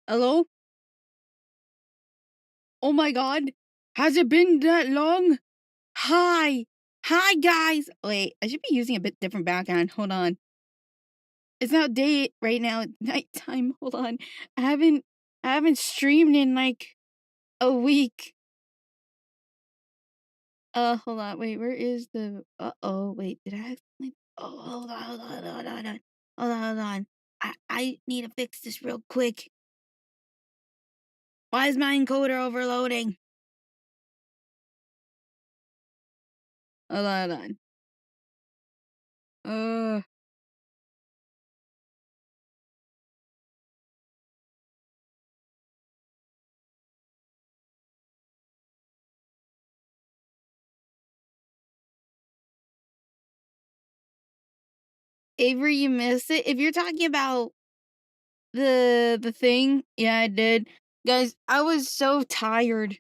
Hello? Oh my god. Has it been that long? Hi. Hi, guys. Wait, I should be using a bit different background. Hold on. It's not day right now. It's nighttime. Hold on. I haven't streamed in like a week. Hold on. Wait, where is the wait, did I hold on, hold on, hold on, hold on. Hold on, hold on. I need to fix this real quick. Why is my encoder overloading? Hold on, hold on. Avery, you missed it. If you're talking about the thing, yeah, I did. Guys, I was so tired.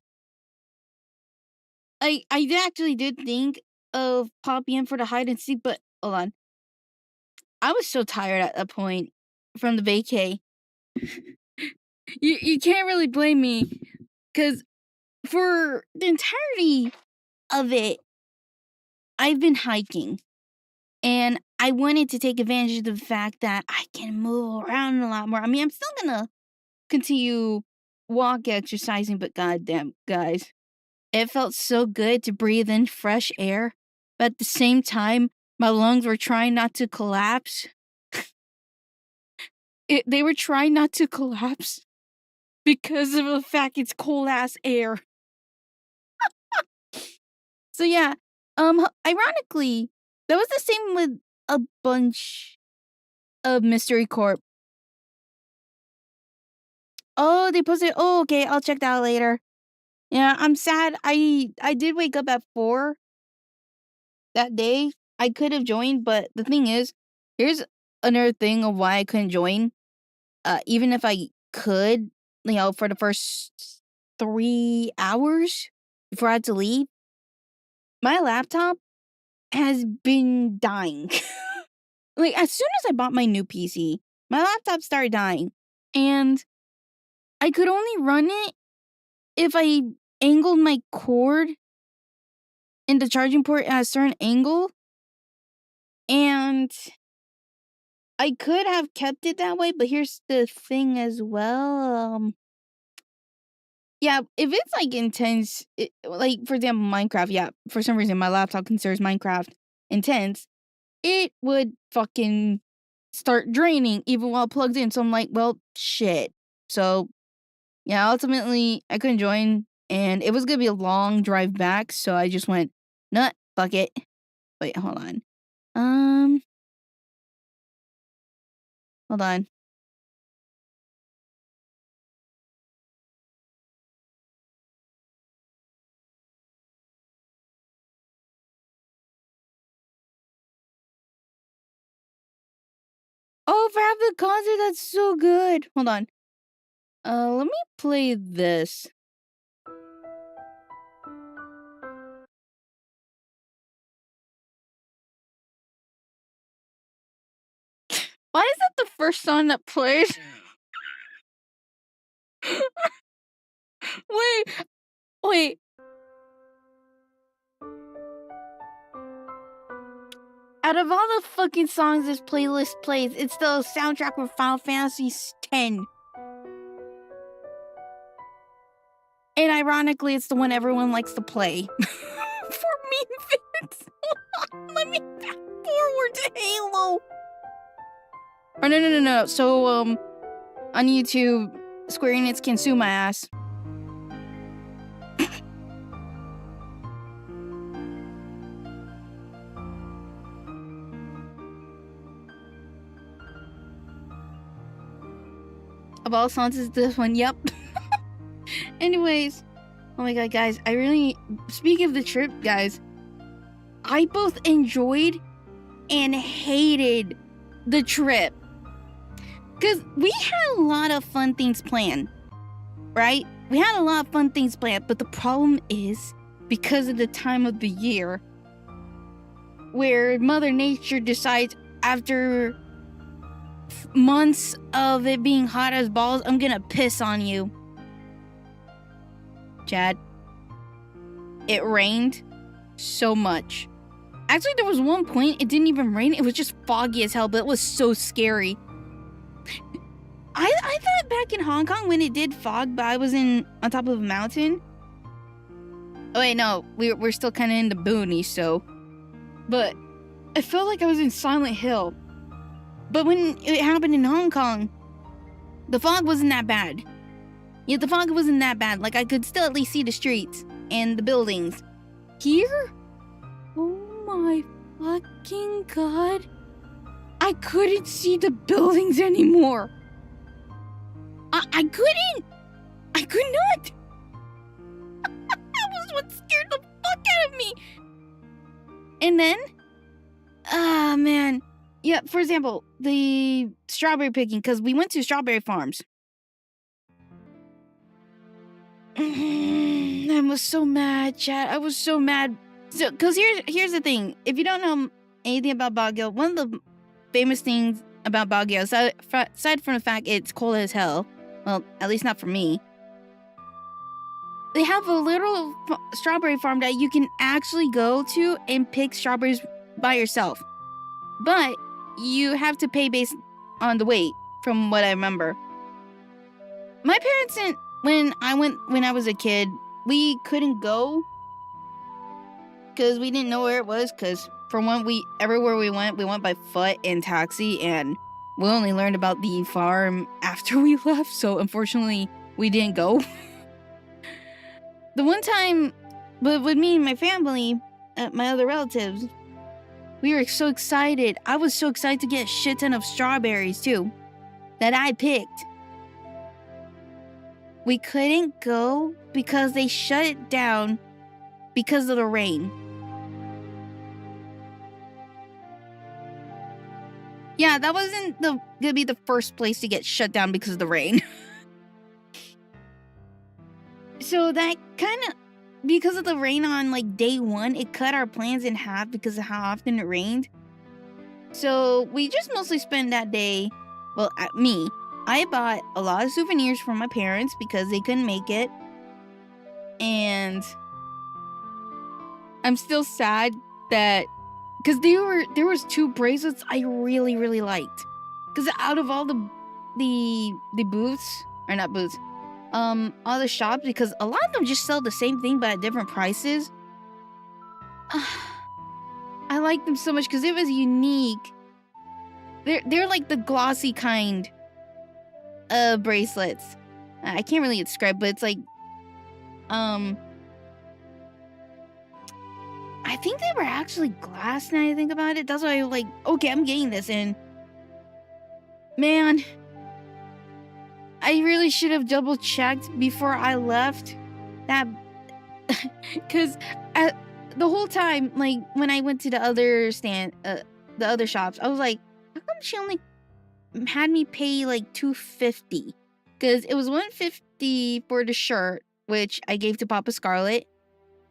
I actually did think of popping in for the hide and seek, but hold on. I was so tired at that point from the vacay. You can't really blame me, because for the entirety of it, I've been hiking. And I wanted to take advantage of the fact that I can move around a lot more. I mean, I'm still gonna continue walk exercising, but goddamn, guys, it felt so good to breathe in fresh air. But at the same time, my lungs were trying not to collapse. They were trying not to collapse because of the fact it's cold ass air. So yeah, ironically, that was the same with a bunch of Mystery Corp. Oh, they posted. Oh, okay, I'll check that out later. Yeah, I'm sad. I did wake up at 4 that day. I could have joined, but the thing is, here's another thing of why I couldn't join. Even if I could, for the first 3 hours before I had to leave, my laptop has been dying. As soon as I bought my new PC, my laptop started dying. And I could only run it if I angled my cord in the charging port at a certain angle. And I could have kept it that way, but here's the thing as well. Yeah, if it's intense, for example, Minecraft, yeah, for some reason my laptop considers Minecraft intense, it would fucking start draining even while plugged in. So I'm like, well, shit. So yeah, ultimately I couldn't join, and it was gonna be a long drive back, so I just went, nut, fuck it. Wait, hold on. Hold on. Oh, for half the concert, that's so good. Hold on. Let me play this. Why is that the first song that plays? Wait. Out of all the fucking songs this playlist plays, it's the soundtrack for Final Fantasy X. And ironically, it's the one everyone likes to play. For me, Vince. Let me fast forward to Halo. Oh, no. So, on YouTube, Square Enix can sue my ass. Of all songs, is this one? Yep. Anyways, oh my god, guys, speaking of the trip, guys, I both enjoyed and hated the trip. Because we had a lot of fun things planned, right? We had a lot of fun things planned, but the problem is, because of the time of the year, where Mother Nature decides after months of it being hot as balls, I'm gonna piss on you. Chad, it rained so much. Actually, there was one point it didn't even rain. It was just foggy as hell, but it was so scary. I thought back in Hong Kong when it did fog, but I was on top of a mountain. Oh wait, no, we're still kind of in the boonies, so. But I felt like I was in Silent Hill. But when it happened in Hong Kong, the fog wasn't that bad. Yeah, the fog wasn't that bad. Like, I could still at least see the streets and the buildings. Here? Oh my fucking god. I couldn't see the buildings anymore. I couldn't. I could not. That was what scared the fuck out of me. And then, man. Yeah, for example, the strawberry picking, because we went to strawberry farms. I was so mad, chat. I was so mad. So, because here's the thing. If you don't know anything about Bagiuo, one of the famous things about Bagiuo, aside from the fact it's cold as hell, well, at least not for me, they have a little strawberry farm that you can actually go to and pick strawberries by yourself. But you have to pay based on the weight, from what I remember. My parents didn't, when I was a kid, we couldn't go because we didn't know where it was, because for one, everywhere we went by foot and taxi, and we only learned about the farm after we left, so unfortunately we didn't go. The one time, but with me and my family, my other relatives, we were so excited. I was so excited to get a shit ton of strawberries too, that I picked. We couldn't go because they shut it down because of the rain. Yeah, that wasn't gonna be the first place to get shut down because of the rain. So that kind of, because of the rain on like day one, it cut our plans in half because of how often it rained. So we just mostly spent that day, well, I bought a lot of souvenirs for my parents because they couldn't make it. And I'm still sad that, because there was 2 bracelets I really, really liked. Because out of all the booths, or not booths, all the shops, because a lot of them just sell the same thing but at different prices. I like them so much because it was unique. They're like the glossy kind of bracelets. I can't really describe, but it's like, I think they were actually glass now I think about it. That's why I'm like, okay, I'm getting this. And man, I really should have double checked before I left that, because the whole time, like when I went to the other the other shops, I was like, how come she only had me pay like $250? Because it was $150 for the shirt, which I gave to Papa Scarlet,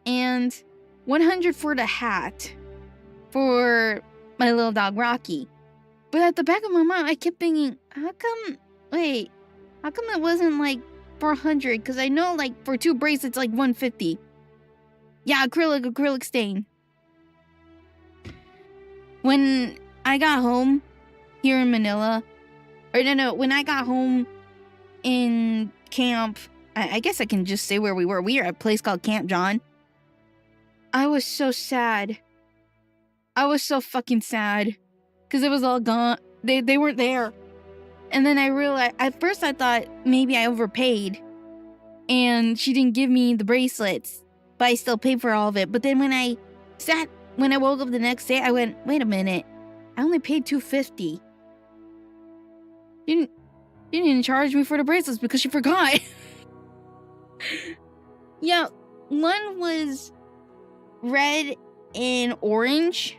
and $100 for the hat for my little dog Rocky. But at the back of my mind, I kept thinking, how come it wasn't like $400? Because I know like for 2 bracelets, like $150. Yeah, acrylic stain. When I got home here in Manila, or no, when I got home in camp, I guess I can just say where we were. We were at a place called Camp John. I was so sad. I was so fucking sad. Because it was all gone. They weren't there. And then I realized, at first I thought maybe I overpaid. And she didn't give me the bracelets. But I still paid for all of it. But then when I woke up the next day, I went, wait a minute. I only paid $250. You didn't charge me for the bracelets because she forgot. Yeah, one was red and orange.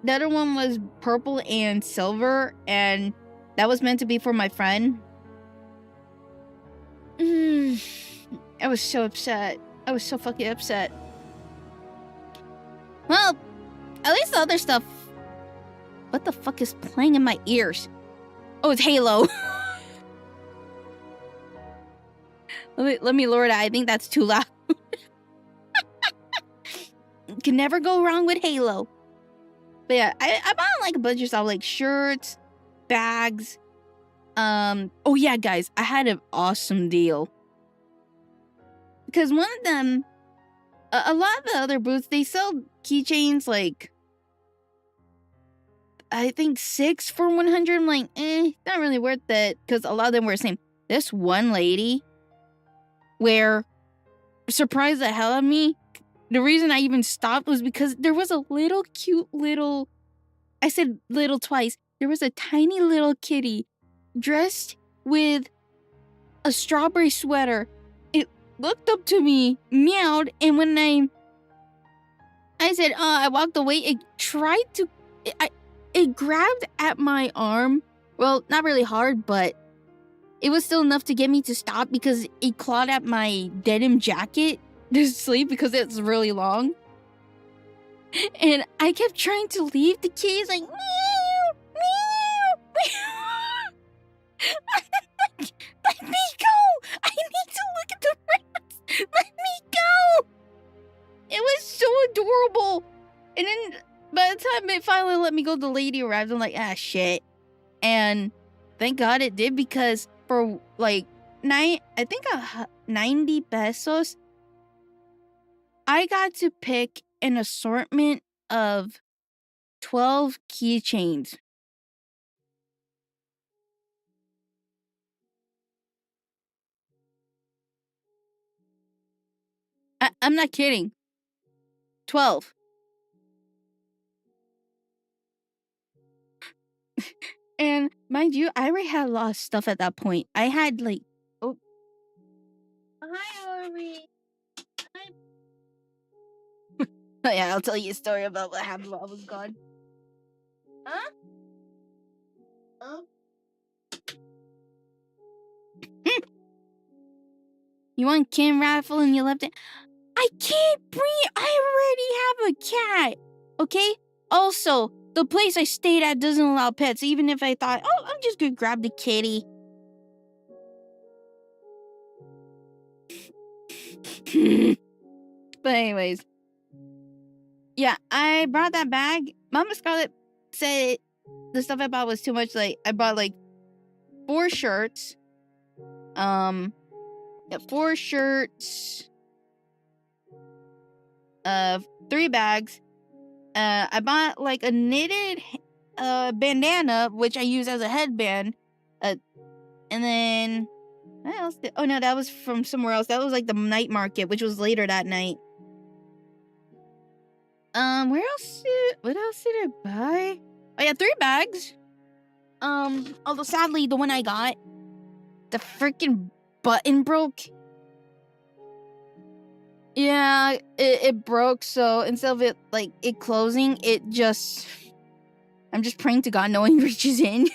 The other one was purple and silver, and that was meant to be for my friend. I was so upset. I was so fucking upset. Well, at least the other stuff. What the fuck is playing in my ears? Oh, it's Halo. let me lower that. I think that's too loud. Can never go wrong with Halo. But yeah, I bought like a bunch of stuff like shirts, bags. Oh yeah, guys, I had an awesome deal. Because one of them, a lot of the other booths, they sell keychains like, I think 6 for 100. I'm like, not really worth it. Because a lot of them were the same. This one lady, where surprised the hell out of me. The reason I even stopped was because there was a little cute little, I said little twice. There was a tiny little kitty dressed with a strawberry sweater. It looked up to me, meowed, and when I said, I walked away, it tried to, it grabbed at my arm. Well, not really hard, but it was still enough to get me to stop because it clawed at my denim jacket to sleep because it's really long. And I kept trying to leave the keys like, meow, meow, meow. Let me go! I need to look at the rats! Let me go! It was so adorable. And then by the time it finally let me go, the lady arrived. I'm like, shit. And thank God it did, because for like 90 pesos, I got to pick an assortment of 12 keychains. I'm not kidding. 12. And mind you, I already had a lot of stuff at that point. I had like, oh. Hi, Ori. Hi. Oh, yeah, I'll tell you a story about what happened while I was gone. Huh? Oh. You want Kim Raffle and you left it? I can't breathe. I already have a cat. Okay? Also, the place I stayed at doesn't allow pets, even if I thought, I'm just gonna grab the kitty. But anyways. Yeah, I brought that bag. Mama Scarlett said the stuff I bought was too much. Like, I bought like 4 shirts. 4 shirts. 3 bags. I bought like a knitted bandana, which I use as a headband. And then what else oh no, that was from somewhere else. That was like the night market, which was later that night. What else did I buy? Oh yeah, 3 bags. Although sadly the one I got, the freaking button broke. Yeah, it broke, so instead of it like it closing, I'm just praying to God no one reaches in.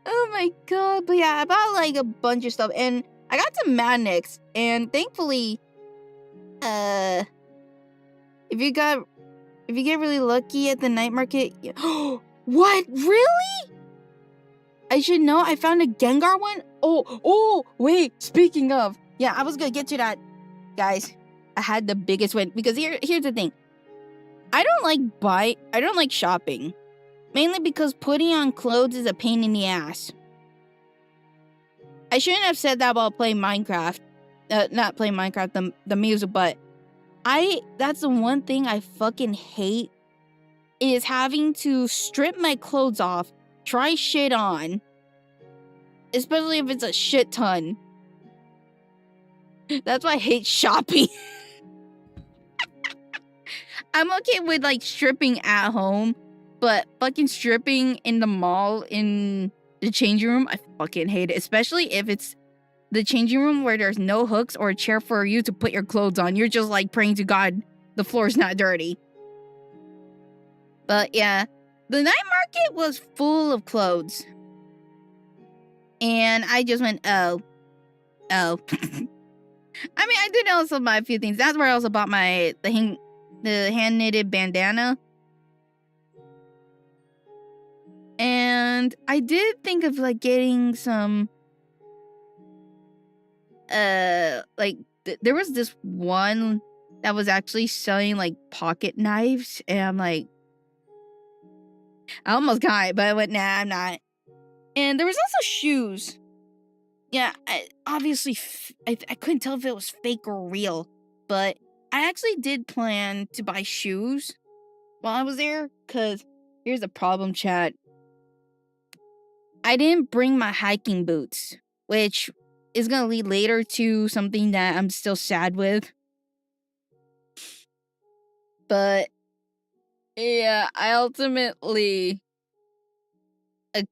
Oh my god. But yeah, I bought like a bunch of stuff, and I got some magnets, and thankfully if you get really lucky at the night market. What? Really? I should know. I found a Gengar one. Oh, wait. Speaking of, yeah, I was gonna get to that, guys. I had the biggest win because here's the thing. I don't like shopping, mainly because putting on clothes is a pain in the ass. I shouldn't have said that about playing Minecraft. Not playing Minecraft, the music, but that's the one thing I fucking hate is having to strip my clothes off, try shit on, especially if it's a shit ton. That's why I hate shopping. I'm okay with like stripping at home, but fucking stripping in the mall in the changing room, I fucking hate it. Especially if it's the changing room where there's no hooks or a chair for you to put your clothes on. You're just like praying to God the floor's not dirty. But yeah, the night market was full of clothes. And I just went, oh. I mean, I did also buy a few things. That's where I also bought the hand-knitted bandana. And I did think of like getting some like there was this one that was actually selling like pocket knives, and I'm like, I almost got it, but I went, nah, I'm not. And there was also shoes. Yeah, obviously I couldn't tell if it was fake or real, but I actually did plan to buy shoes while I was there, because here's the problem, chat. I didn't bring my hiking boots, which is going to lead later to something that I'm still sad with. But yeah, I ultimately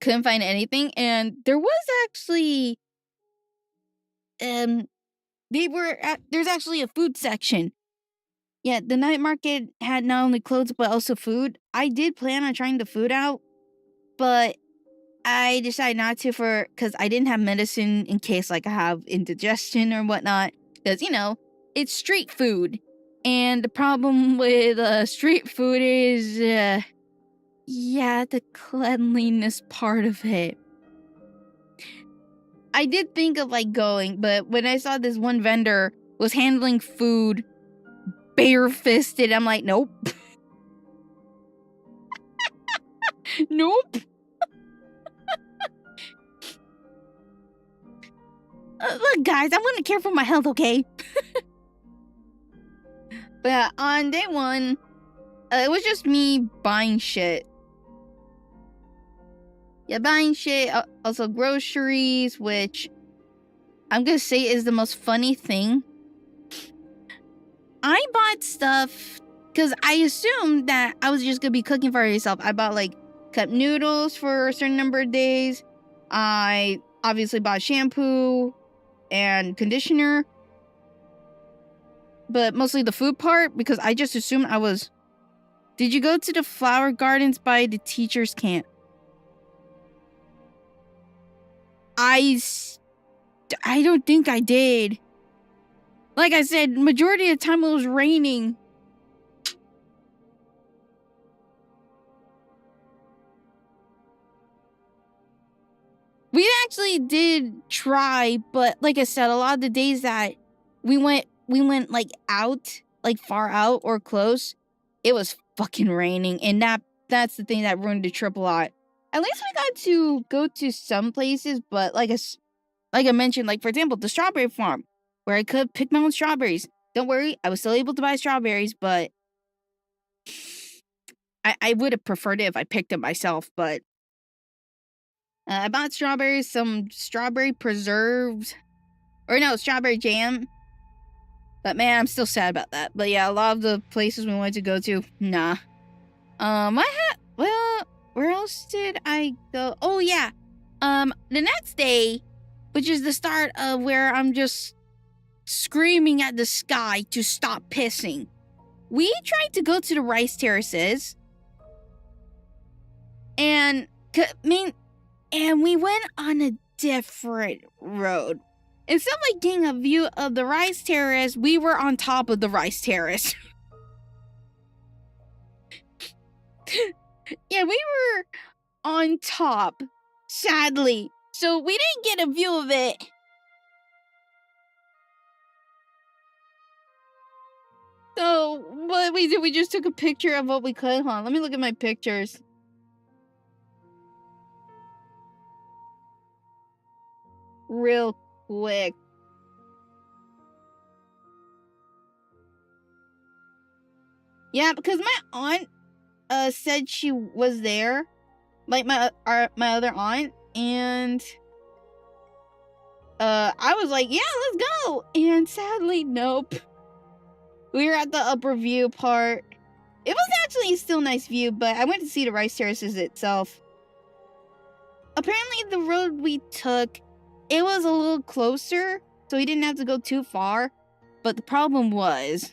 couldn't find anything, and there was actually there's actually a food section. Yeah, the night market had not only clothes but also food. I did plan on trying the food out, but I decided not to because I didn't have medicine in case like I have indigestion or whatnot. Because, you know, it's street food. And the problem with street food is, yeah, the cleanliness part of it. I did think of like going, but when I saw this one vendor was handling food bare-fisted, I'm like, nope. Nope. Look, guys, I'm gonna care for my health, okay? But on day one, it was just me buying shit. Yeah, buying shit, also groceries, which I'm gonna say is the most funny thing. I bought stuff because I assumed that I was just gonna be cooking for myself. I bought like cup noodles for a certain number of days. I obviously bought shampoo and conditioner, but mostly the food part because I just assumed I was. Did you go to the flower gardens by the teacher's camp? I don't think I did. Like I said, majority of the time it was raining. We actually did try, but like I said, a lot of the days that we went like out, like far out or close, it was fucking raining, and that's the thing that ruined the trip a lot. At least we got to go to some places, but like I mentioned, like for example, the strawberry farm, where I could pick my own strawberries. Don't worry, I was still able to buy strawberries, but I would have preferred it if I picked it myself, but I bought strawberries, some strawberry preserves, or no, strawberry jam. But man, I'm still sad about that. But yeah, a lot of the places we wanted to go to, nah. Well, where else did I go? Oh yeah, the next day, which is the start of where I'm just screaming at the sky to stop pissing. We tried to go to the rice terraces, and we went on a different road. Instead of like getting a view of the rice terrace, we were on top of the rice terrace. Yeah, we were on top, sadly. So we didn't get a view of it. So what we did, we just took a picture of what we could. Hold on, let me look at my pictures. Real quick. Yeah, because my aunt said she was there, like my other aunt, and I was like, yeah, let's go. And sadly, nope. We were at the upper view part. It was actually still a nice view, but I went to see the rice terraces itself. Apparently, the road we took, it was a little closer, so we didn't have to go too far. But the problem was,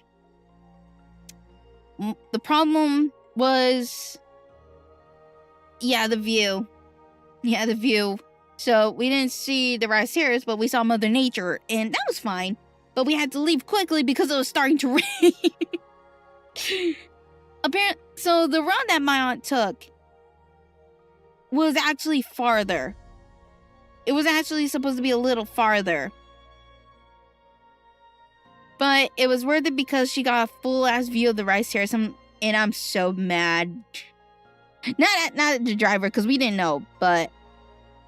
yeah, the view. Yeah, the view. So we didn't see the rice terrace, but we saw Mother Nature, and that was fine. But we had to leave quickly because it was starting to rain. So the road that my aunt took, was actually farther. It was actually supposed to be a little farther. But it was worth it because she got a full-ass view of the rice terrace, and I'm so mad. Not at the driver, because we didn't know, but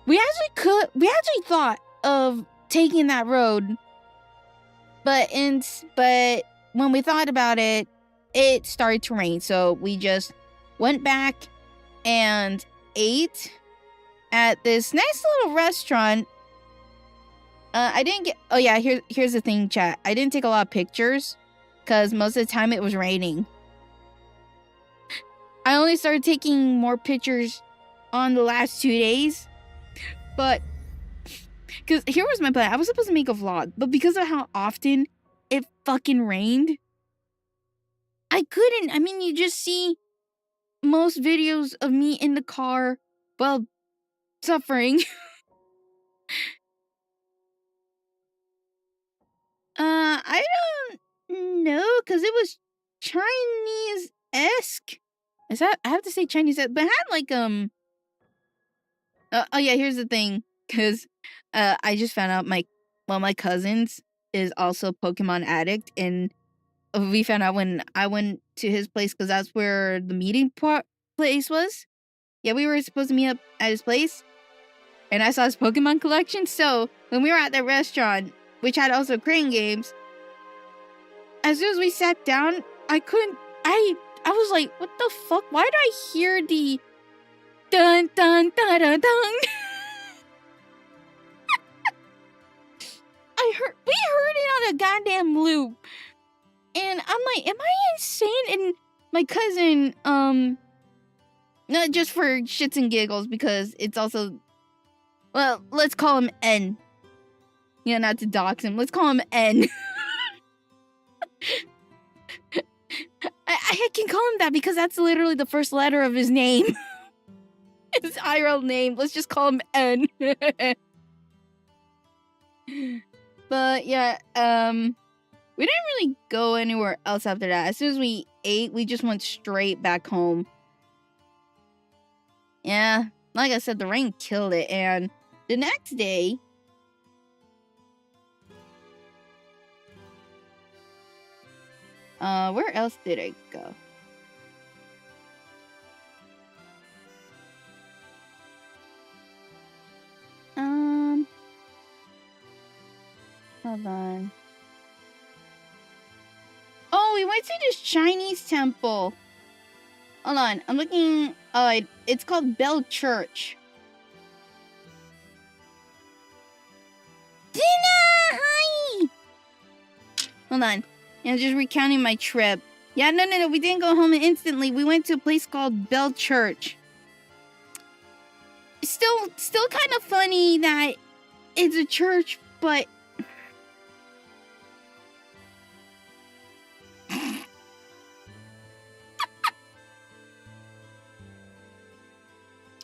we actually thought of taking that road. But when we thought about it, it started to rain, so we just went back and ate at this nice little restaurant. I didn't get... Oh, yeah, here's the thing, chat. I didn't take a lot of pictures because most of the time it was raining. I only started taking more pictures on the last 2 days. But... Because here was my plan. I was supposed to make a vlog, but because of how often it fucking rained, I couldn't. I mean, you just see most videos of me in the car while suffering. I don't know, because it was Chinese-esque. I have to say Chinese-esque, but it had like, oh yeah, here's the thing, because, I just found out one of my cousins is also a Pokemon addict, and we found out when I went to his place, because that's where the meeting place was. Yeah, we were supposed to meet up at his place, and I saw his Pokemon collection, so when we were at the restaurant, which had also crane games, as soon as we sat down, I was like, what the fuck? Why did I hear the dun dun dun dun dun? We heard it on a goddamn loop. And I'm like, am I insane? And my cousin, not just for shits and giggles, because it's also, well, let's call him N. Yeah, not to dox him. Let's call him N. I can call him that because that's literally the first letter of his name. His IRL name. Let's just call him N. But yeah, we didn't really go anywhere else after that. As soon as we ate, we just went straight back home. Yeah, like I said, the rain killed it. And the next day, where else did I go? Hold on. Oh, we went to this Chinese temple. Hold on, I'm looking. Oh, it's called Bell Church. Tina, hi. Hold on. I'm just recounting my trip. Yeah, no. We didn't go home instantly. We went to a place called Bell Church. Still kind of funny that it's a church, but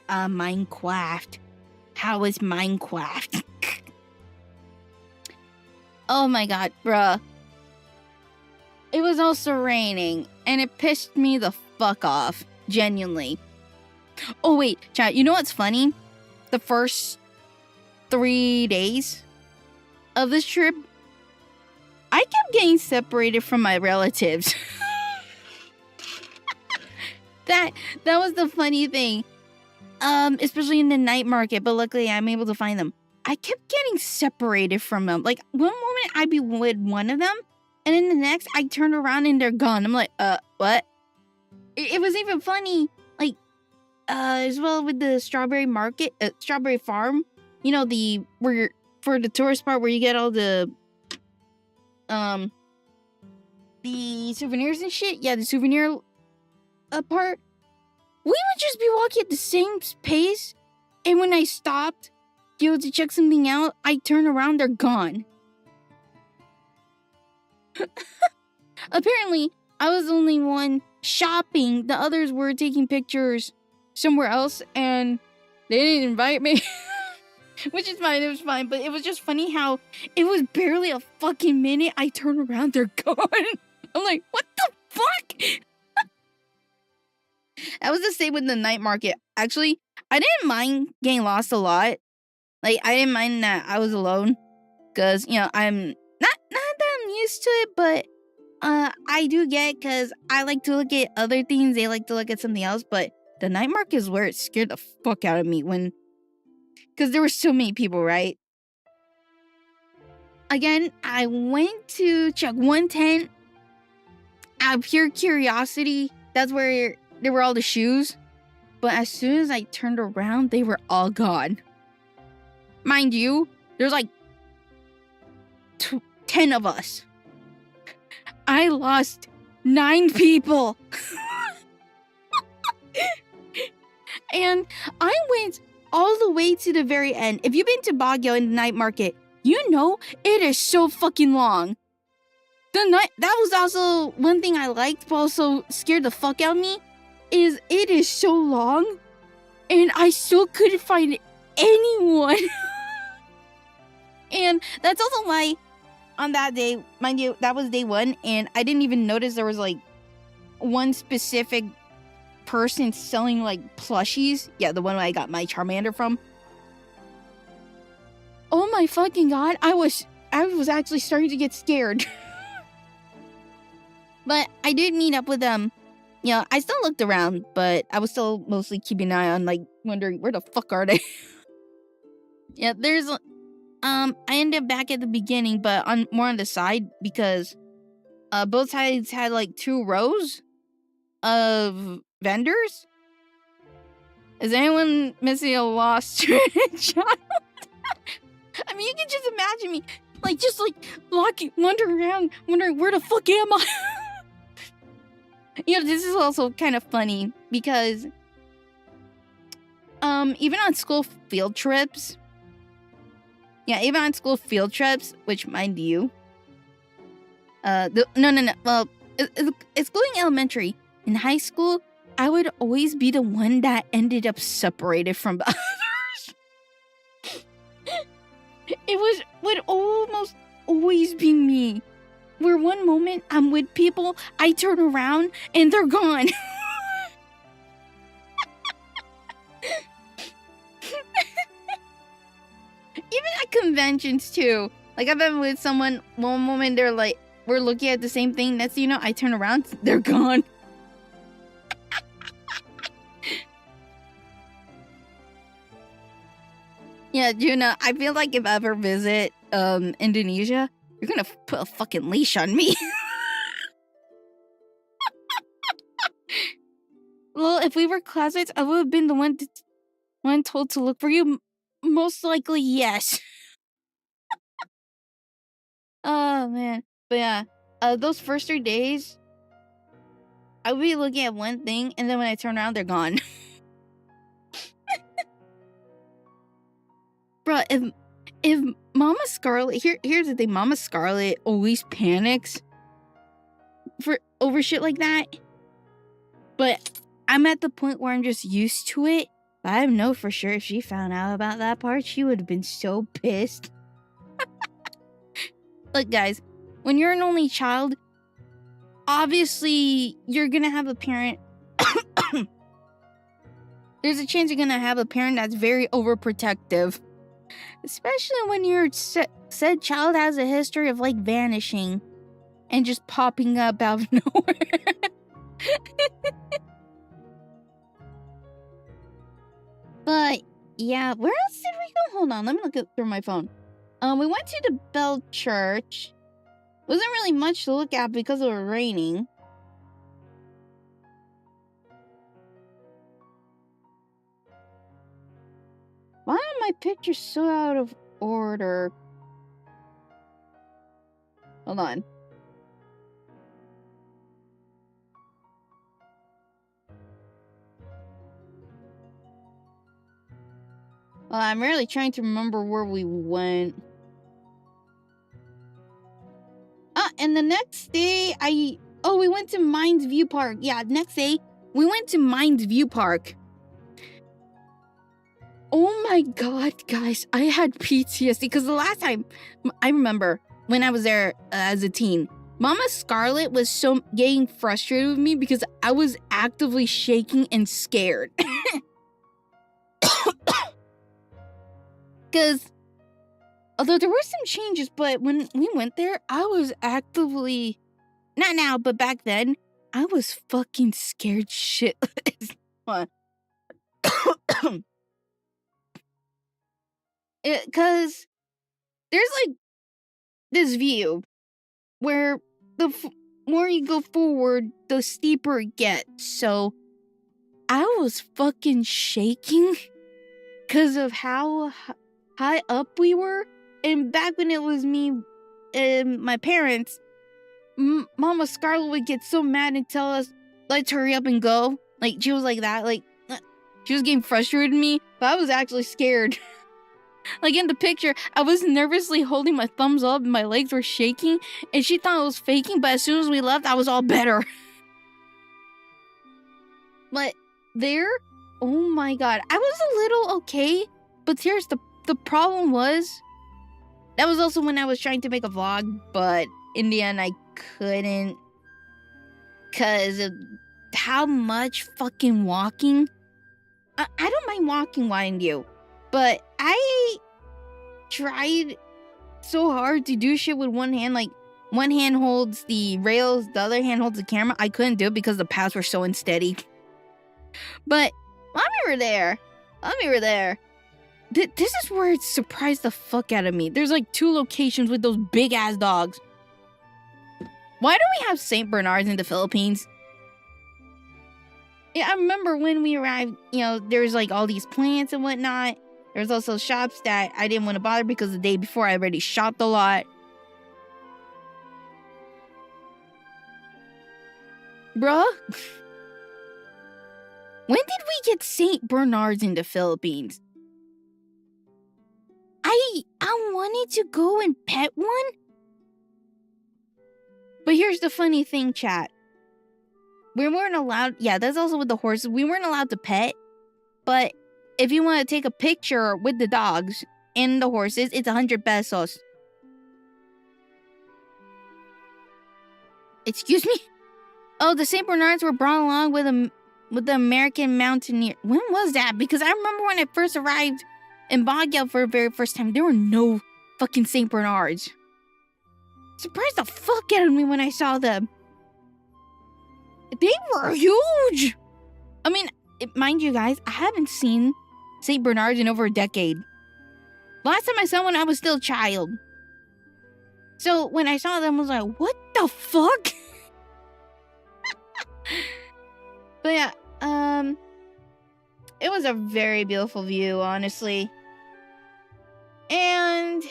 Minecraft. How is Minecraft? Oh my god, bruh. It was also raining, and it pissed me the fuck off. Genuinely. Oh wait, chat, you know what's funny? The first 3 days of this trip, I kept getting separated from my relatives. That was the funny thing. Especially in the night market, but luckily I'm able to find them. I kept getting separated from them. Like, one moment I'd be with one of them, and then the next I turn around and they're gone. I'm like, what? It was even funny, like, as well with the strawberry market, strawberry farm. You know, for the tourist part where you get all the souvenirs and shit. Yeah, the souvenir part. We would just be walking at the same pace, and when I stopped, to check something out, I turn around, they're gone. Apparently, I was the only one shopping. The others were taking pictures somewhere else, and they didn't invite me. Which is fine, it was fine, but it was just funny how it was barely a fucking minute. I turn around, they're gone. I'm like, what the fuck? That was the same with the night market. Actually, I didn't mind getting lost a lot. Like, I didn't mind that I was alone. Because, you know, I'm not that I'm used to it, but I do get because I like to look at other things. They like to look at something else. But the night market is where it scared the fuck out of me because there were so many people, right? Again, I went to check one tent out of pure curiosity. That's where there were all the shoes. But as soon as I turned around, they were all gone. Mind you, there's like 10 of us. I lost 9 people. And I went all the way to the very end. If you've been to Bagiuo in the night market, you know it is so fucking long. That was also one thing I liked, but also scared the fuck out of me, is it is so long, and I still couldn't find anyone. And that's also why on that day, mind you, that was day 1, and I didn't even notice there was like one specific person selling like plushies. Yeah, the one I got my Charmander from. Oh my fucking god, I was actually starting to get scared. But I did meet up with them. You know, I still looked around, but I was still mostly keeping an eye on, like, wondering where the fuck are they. Yeah, there's I ended up back at the beginning, but more on the side, because both sides had like 2 rows of vendors. Is anyone missing a lost child? I mean, you can just imagine me, like, just like wandering around, wondering where the fuck am I? You know, this is also kind of funny because even on school field trips, which, mind you, well, excluding elementary, in high school, I would always be the one that ended up separated from the others. It would almost always be me. Where one moment I'm with people, I turn around and they're gone. Even at conventions too. Like, I've been with someone, one moment they're like, we're looking at the same thing. Next thing you know, I turn around, they're gone. Yeah, Juna, I feel like if I ever visit Indonesia, you're gonna put a fucking leash on me. Well, if we were classmates, I would have been the one told to look for you. Most likely, yes. Oh, man. But yeah, those first 3 days, I would be looking at one thing, and then when I turn around, they're gone. Bruh, if Mama Scarlet, here's the thing, Mama Scarlet always panics over shit like that. But I'm at the point where I'm just used to it. But I know for sure if she found out about that part, she would have been so pissed. Look, guys, when you're an only child, obviously you're gonna have a parent. There's a chance you're gonna have a parent that's very overprotective. Especially when your said child has a history of, like, vanishing and just popping up out of nowhere. But yeah, where else did we go? Hold on, let me look through my phone. We went to the Bell Church. Wasn't really much to look at because it was raining. Why are my pictures so out of order? Hold on. Well, I'm really trying to remember where we went. And the next day, we went to Mines View Park. Yeah, next day, we went to Mines View Park. Oh my god, guys, I had PTSD because the last time, I remember when I was there as a teen, Mama Scarlet was so getting frustrated with me because I was actively shaking and scared. Because although there were some changes, but when we went there, I was actively, not now, but back then, I was fucking scared shitless. Because there's like this view where the more you go forward, the steeper it gets. So I was fucking shaking because of how high up we were. And back when it was me and my parents, Mama Scarlett would get so mad and tell us, let's hurry up and go. Like, she was like that. Like, she was getting frustrated with me, but I was actually scared. Like, in the picture, I was nervously holding my thumbs up and my legs were shaking, and she thought it was faking, but as soon as we left, I was all better. But there, oh my god, I was a little okay, but here's the problem was, that was also when I was trying to make a vlog, but in the end, I couldn't, because of how much fucking walking. I don't mind walking, mind you, but I tried so hard to do shit with one hand. Like, one hand holds the rails, the other hand holds the camera. I couldn't do it because the paths were so unsteady. But while we were there, this is where it surprised the fuck out of me. There's like 2 locations with those big ass dogs. Why don't we have St. Bernards in the Philippines? Yeah, I remember when we arrived, you know, there's like all these plants and whatnot. There's also shops that I didn't want to bother because the day before I already shopped a lot. Bruh. When did we get St. Bernards in the Philippines? I wanted to go and pet one. But here's the funny thing, chat. We weren't allowed, yeah, that's also with the horses. We weren't allowed to pet, but if you want to take a picture with the dogs and the horses, it's 100 pesos. Excuse me? Oh, the St. Bernards were brought along with the American Mountaineer. When was that? Because I remember when I first arrived in Bagiuo for the very first time, there were no fucking St. Bernards. Surprised the fuck out of me when I saw them. They were huge! I mean, mind you guys, I haven't seen St. Bernards in over a decade. Last time I saw one, I was still a child. So when I saw them, I was like, what the fuck? But yeah, it was a very beautiful view, honestly. And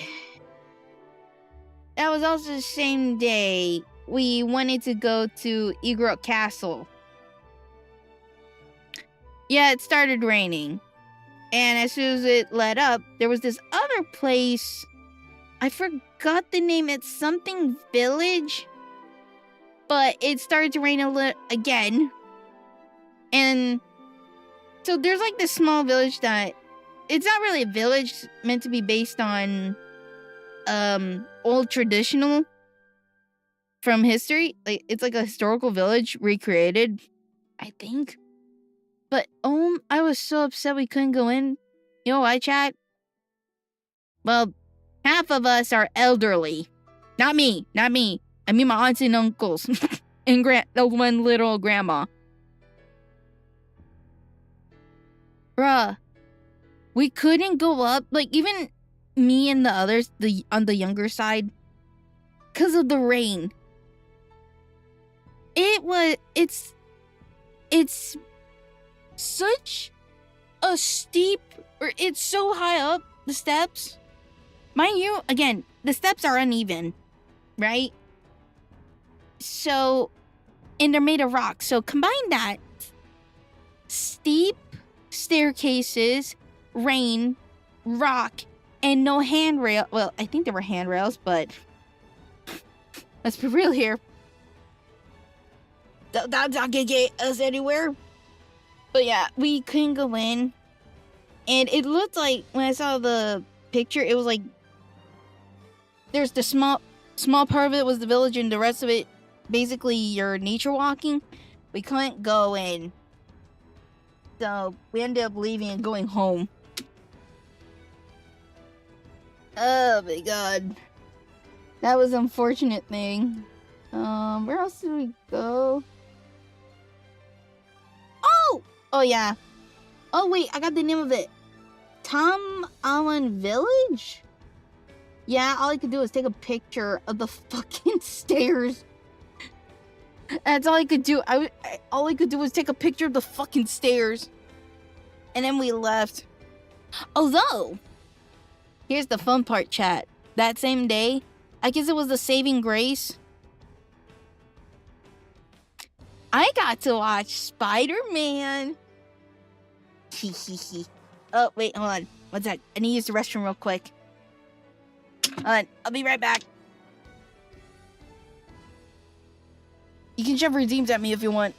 that was also the same day we wanted to go to Igorot Castle. Yeah, it started raining. And as soon as it let up, there was this other place. I forgot the name. It's something village. But it started to rain a little again. And so there's like this small village that, it's not really a village, it's meant to be based on old traditional from history. Like, it's like a historical village recreated, I think. But I was so upset we couldn't go in. You know why, chat? Well, half of us are elderly. Not me. I mean my aunts and uncles. And the one little grandma. Bruh. We couldn't go up. Like, even me and the others, on the younger side. Because of the rain. It's such a steep, or it's so high up, the steps. Mind you, again, the steps are uneven, right? So, and they're made of rock. So combine that, steep staircases, rain, rock, and no handrail. Well, I think there were handrails, but let's be real here. That's not gonna get us anywhere. But yeah, we couldn't go in. And it looked like, when I saw the picture, it was like, there's the small part of it was the village, and the rest of it, basically, you're nature walking. We couldn't go in. So, we ended up leaving and going home. Oh my god. That was an unfortunate thing. Where else did we go? Oh! Oh yeah. Oh wait, I got the name of it. Tom Allen Village? Yeah, all I could do was take a picture of the fucking stairs. That's all I could do. All I could do was take a picture of the fucking stairs. And then we left. Although, here's the fun part, chat. That same day, I guess it was the saving grace. I got to watch Spider-Man. Oh, wait, hold on. One sec. I need to use the restroom real quick. Hold on. I'll be right back. You can shove redeems at me if you want.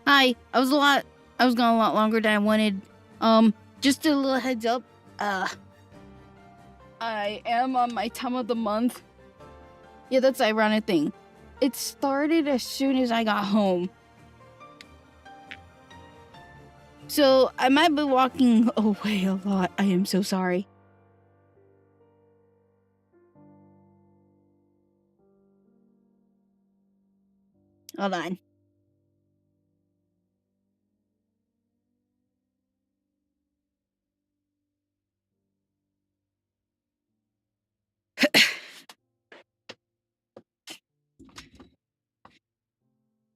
Hi. I was gone a lot longer than I wanted. Just a little heads up. I am on my time of the month. Yeah, that's the ironic thing. It started as soon as I got home. So I might be walking away a lot. I am so sorry. Hold on.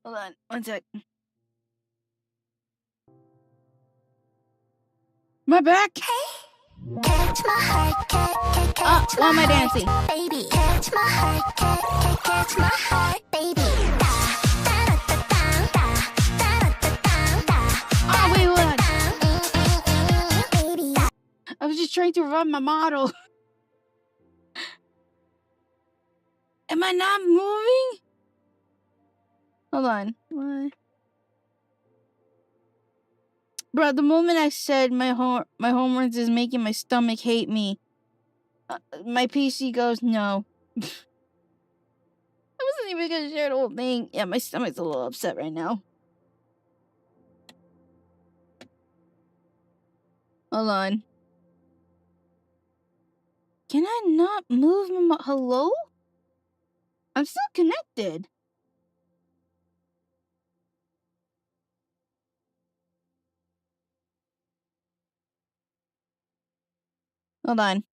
Hold on, one sec. My back. Catch my heart, catch Why am I dancing? baby. Catch my heart, catch my heart, baby. Oh, wait, hold on. I was just trying to revive my model. Am I not moving? Hold on. What? Bro, the moment I said my homework is making my stomach hate me, my PC goes, no. I wasn't even gonna share the whole thing. Yeah, my stomach's a little upset right now. Hold on. Can I not move my hello? I'm still connected. Hold on.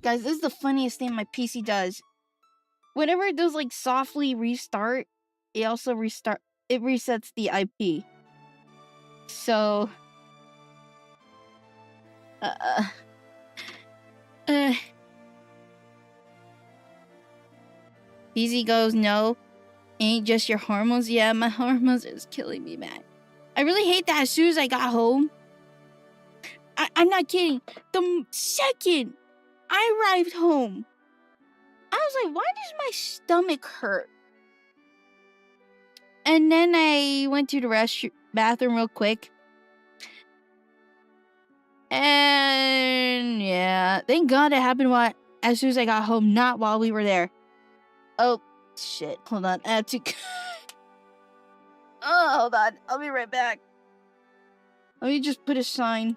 Guys, this is the funniest thing my PC does. Whenever it does like softly restart, it also resets the IP. So PC goes, no, ain't just your hormones. Yeah, my hormones is killing me, man. I really hate that as soon as I got home. I'm not kidding. The second I arrived home, I was like, why does my stomach hurt? And then I went to the bathroom real quick. And yeah, thank God it happened as soon as I got home, not while we were there. Oh, shit. Hold on. I have to... Oh, hold on. I'll be right back. Let me just put a sign.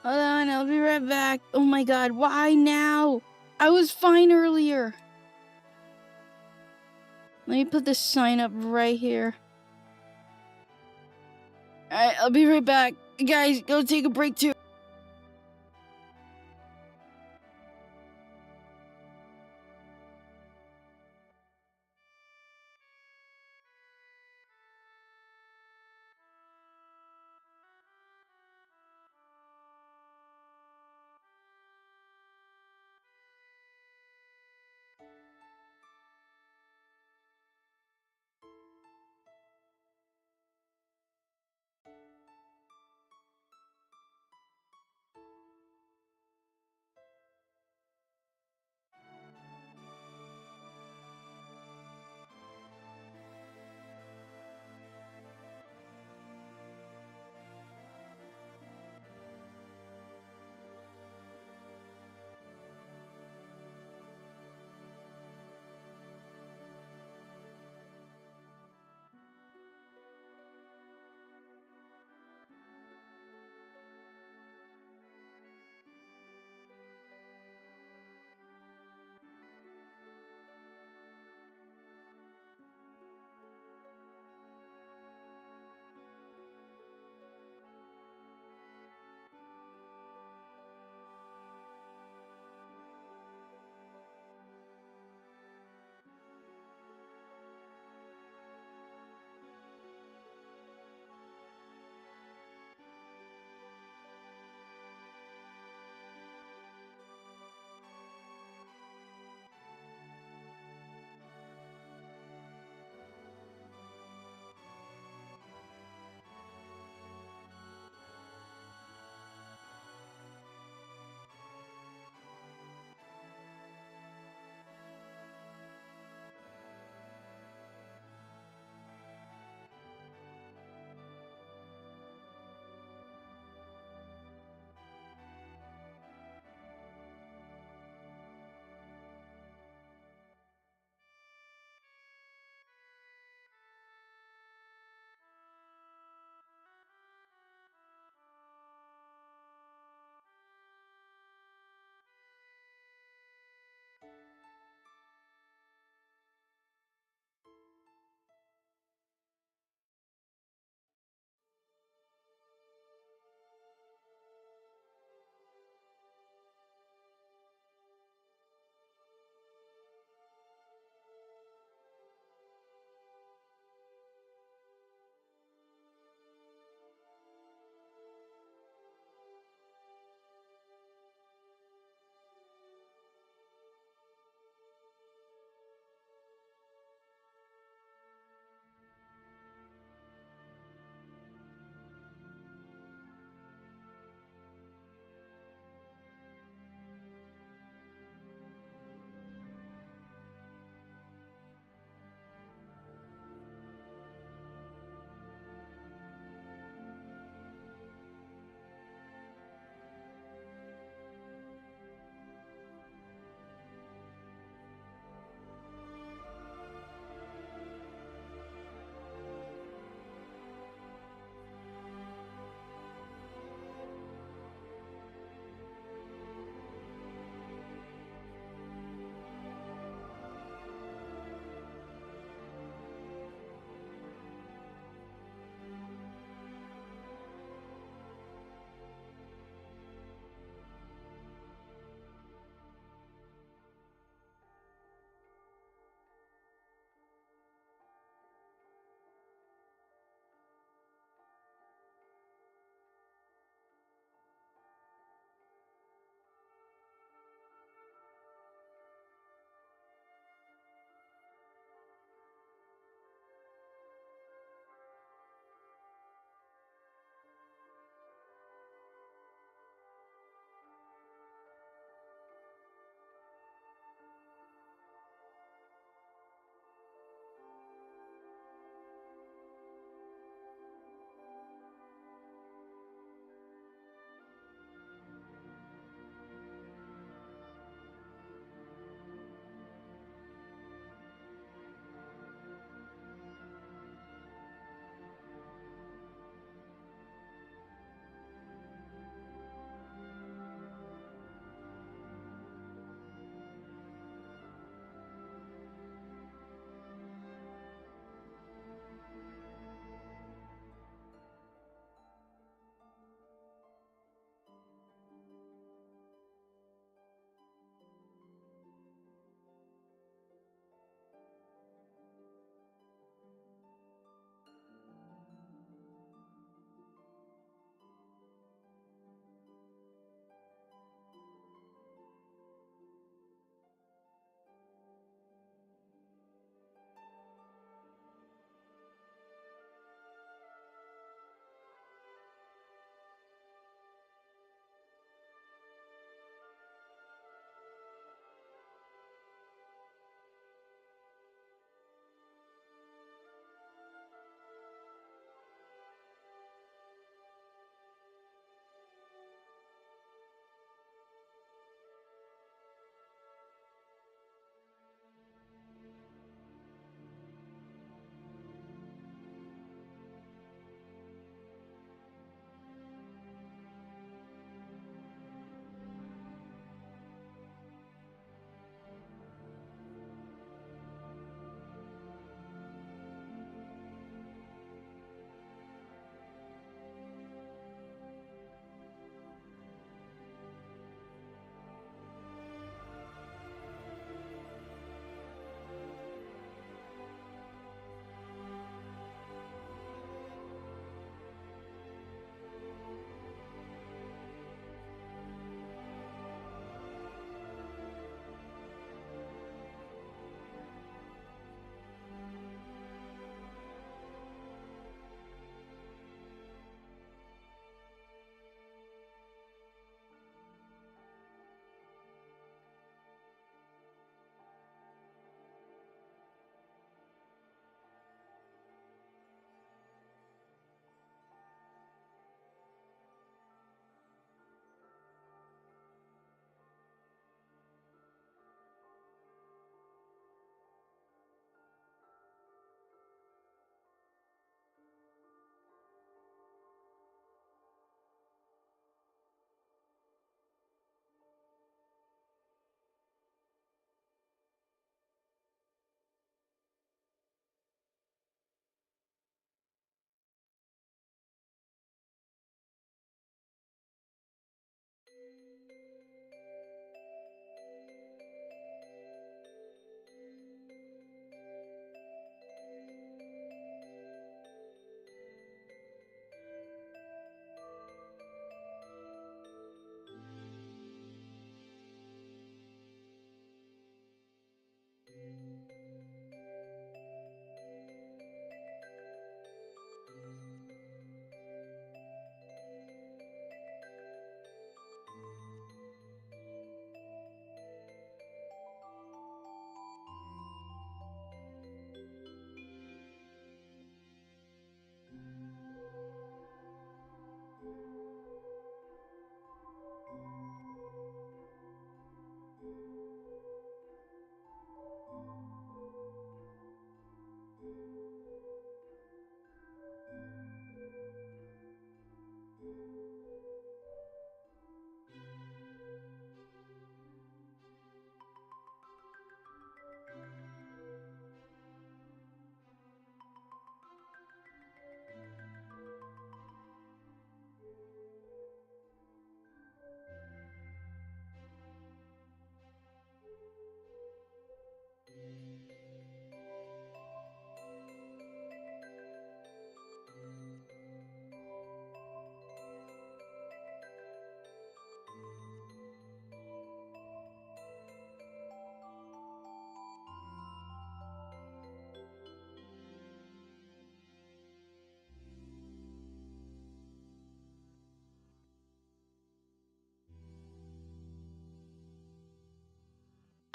Hold on, I'll be right back. Oh my God, why now? I was fine earlier. Let me put this sign up right here. Alright, I'll be right back. Guys, go take a break too.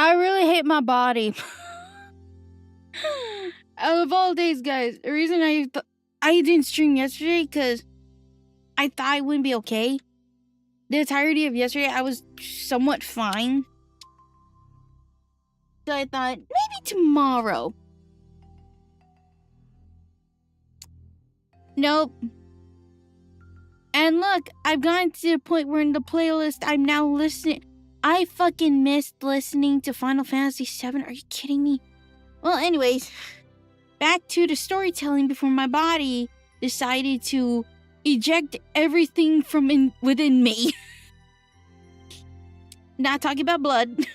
I really hate my body. Of all days, guys, the reason I didn't stream yesterday because I thought I wouldn't be okay. The entirety of yesterday, I was somewhat fine. So I thought, maybe tomorrow. Nope. And look, I've gotten to the point where in the playlist, I'm now listening. I fucking missed listening to Final Fantasy VII. Are you kidding me? Well, anyways, back to the storytelling before my body decided to eject everything from within me. Not talking about blood.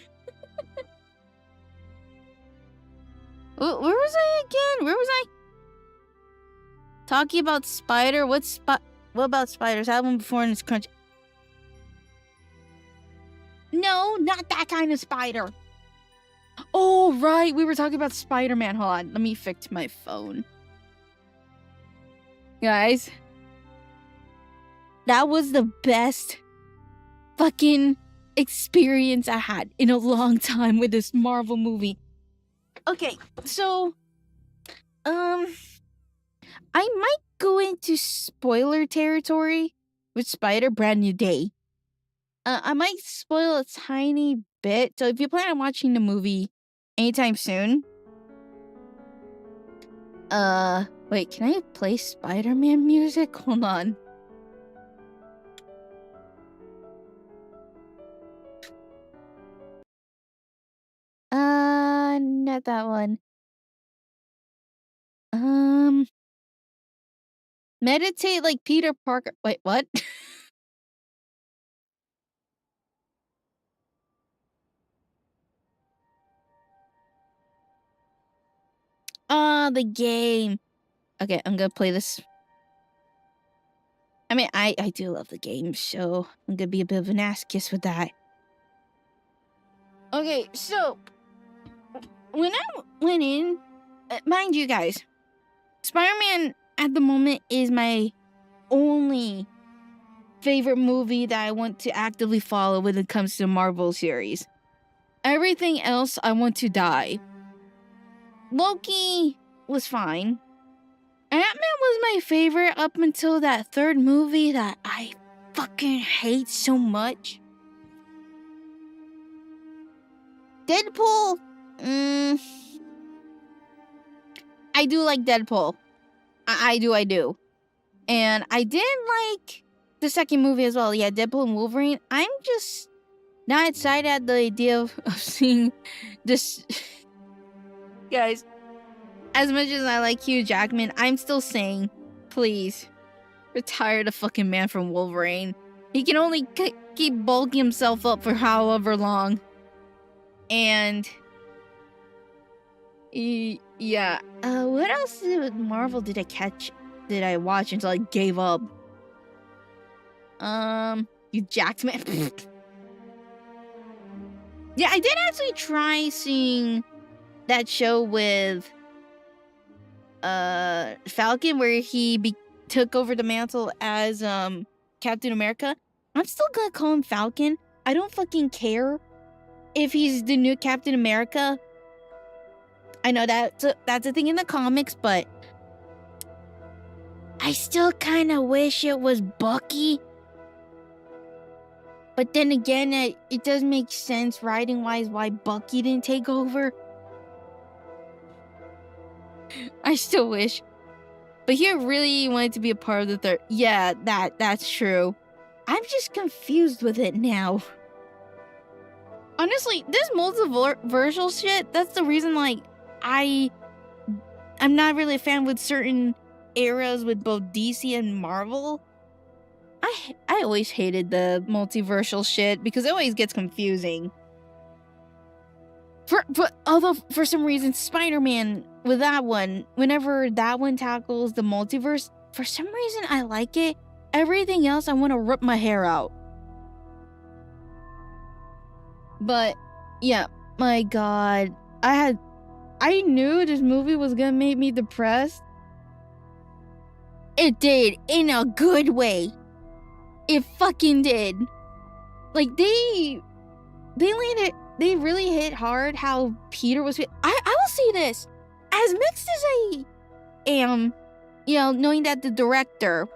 Where was I again? Where was I? Talking about Spider. What about Spiders? I had one before and it's crunch. No, not that kind of spider. Oh, right. We were talking about Spider-Man. Hold on. Let me fix my phone. Guys. That was the best fucking experience I had in a long time with this Marvel movie. Okay, so I might go into spoiler territory with Spider Brand New Day. I might spoil a tiny bit, so if you plan on watching the movie anytime soon, wait, can I play Spider-Man music? Hold on. Not that one. Meditate like Peter Parker. Wait, what? The game. Okay, I'm gonna play this. I mean, I do love the game, so I'm gonna be a bit of an ass kiss with that. Okay, so when I went in, mind you guys, Spider-Man at the moment is my only favorite movie that I want to actively follow when it comes to the Marvel series. Everything else, I want to die. Loki was fine. Ant-Man was my favorite up until that third movie that I fucking hate so much. Deadpool, I do like Deadpool. I do. And I did like the second movie as well. Yeah, Deadpool and Wolverine. I'm just not excited at the idea of seeing this. Guys, as much as I like Hugh Jackman, I'm still saying, please, retire the fucking man from Wolverine. He can only keep bulking himself up for however long. And yeah, what else Marvel did I watch until I gave up? Hugh Jackman. Yeah, I did actually try seeing that show with Falcon where he took over the mantle as Captain America. I'm still gonna call him Falcon. I don't fucking care if he's the new Captain America. I know that's a thing in the comics, but I still kind of wish it was Bucky. But then again, it does make sense writing-wise why Bucky didn't take over. I still wish. But he really wanted to be a part of the third. Yeah, that's true. I'm just confused with it now. Honestly, this multiversal shit, that's the reason, like, I'm not really a fan with certain eras with both DC and Marvel. I always hated the multiversal shit because it always gets confusing. Although for some reason Spider-Man with that one, whenever that one tackles the multiverse, for some reason I like it. Everything else I want to rip my hair out. But yeah, my god, I knew this movie was gonna make me depressed. It did, in a good way. It fucking did. Like they they really hit hard how Peter was. I will say this, as mixed as I am, you know, knowing that the director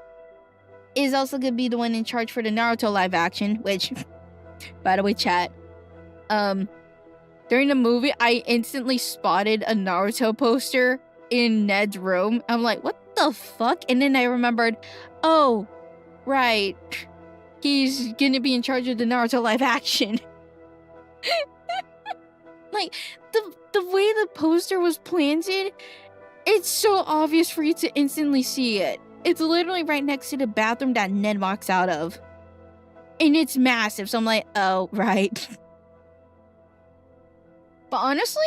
is also gonna be the one in charge for the Naruto live action, which, by the way, chat, during the movie, I instantly spotted a Naruto poster in Ned's room. I'm like, what the fuck? And then I remembered, oh, right, he's gonna be in charge of the Naruto live action. Like, the way the poster was planted, it's so obvious for you to instantly see it. It's literally right next to the bathroom that Ned walks out of. And it's massive, so I'm like, oh, right. But honestly,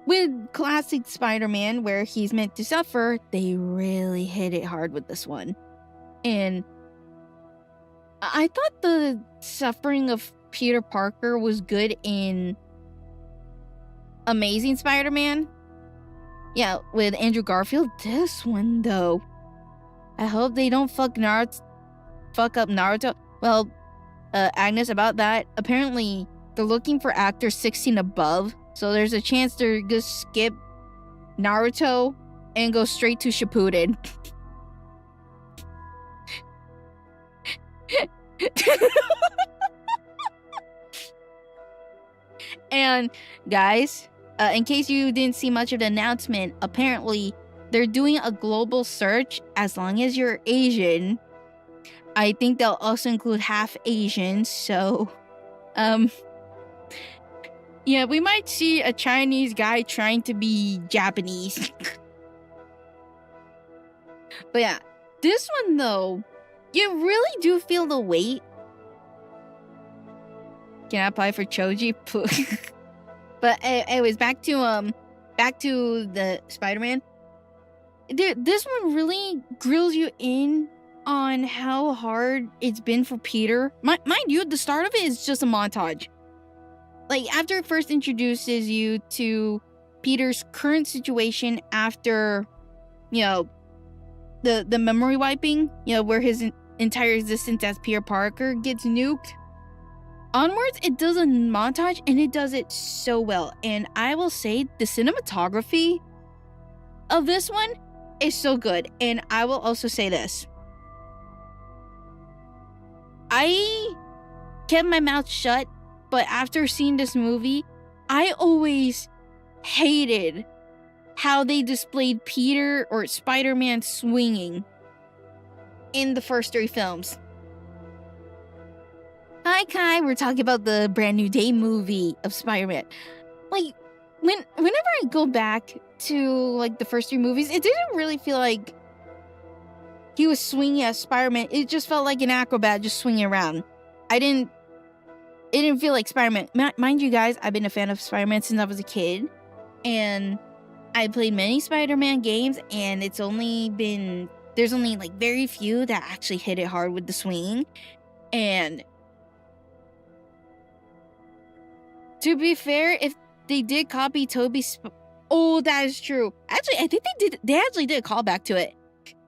with classic Spider-Man, where he's meant to suffer, they really hit it hard with this one. And I thought the suffering of Peter Parker was good in Amazing Spider-Man. Yeah, with Andrew Garfield. This one, though, I hope they don't fuck up Naruto. Well, Agnes, about that, apparently they're looking for actors 16 above, so there's a chance they're gonna skip Naruto and go straight to Shippuden. And guys, in case you didn't see much of the announcement, apparently they're doing a global search. As long as you're Asian, I think they'll also include half Asian. So, yeah, we might see a Chinese guy trying to be Japanese. But yeah, this one though, you really do feel the weight. Can I apply for Choji? But anyways, back to the Spider-Man. This one really grills you in on how hard it's been for Peter. Mind you, the start of it is just a montage. Like, after it first introduces you to Peter's current situation after, you know, the memory wiping, you know, where his entire existence as Peter Parker gets nuked. Onwards, it does a montage, and it does it so well. And I will say, the cinematography of this one is so good. And I will also say this. I kept my mouth shut, but after seeing this movie, I always hated how they displayed Peter or Spider-Man swinging in the first 3 films. Hi Kai, we're talking about the Brand New Day movie of Spider-Man. Like, whenever I go back to like the first 3 movies, it didn't really feel like he was swinging as Spider-Man. It just felt like an acrobat just swinging around. It didn't feel like Spider-Man. Mind you guys, I've been a fan of Spider-Man since I was a kid, and I played many Spider-Man games, and there's only like very few that actually hit it hard with the swinging. And to be fair, if they did copy Toby's... Oh, that is true. Actually, I think they actually did a callback to it.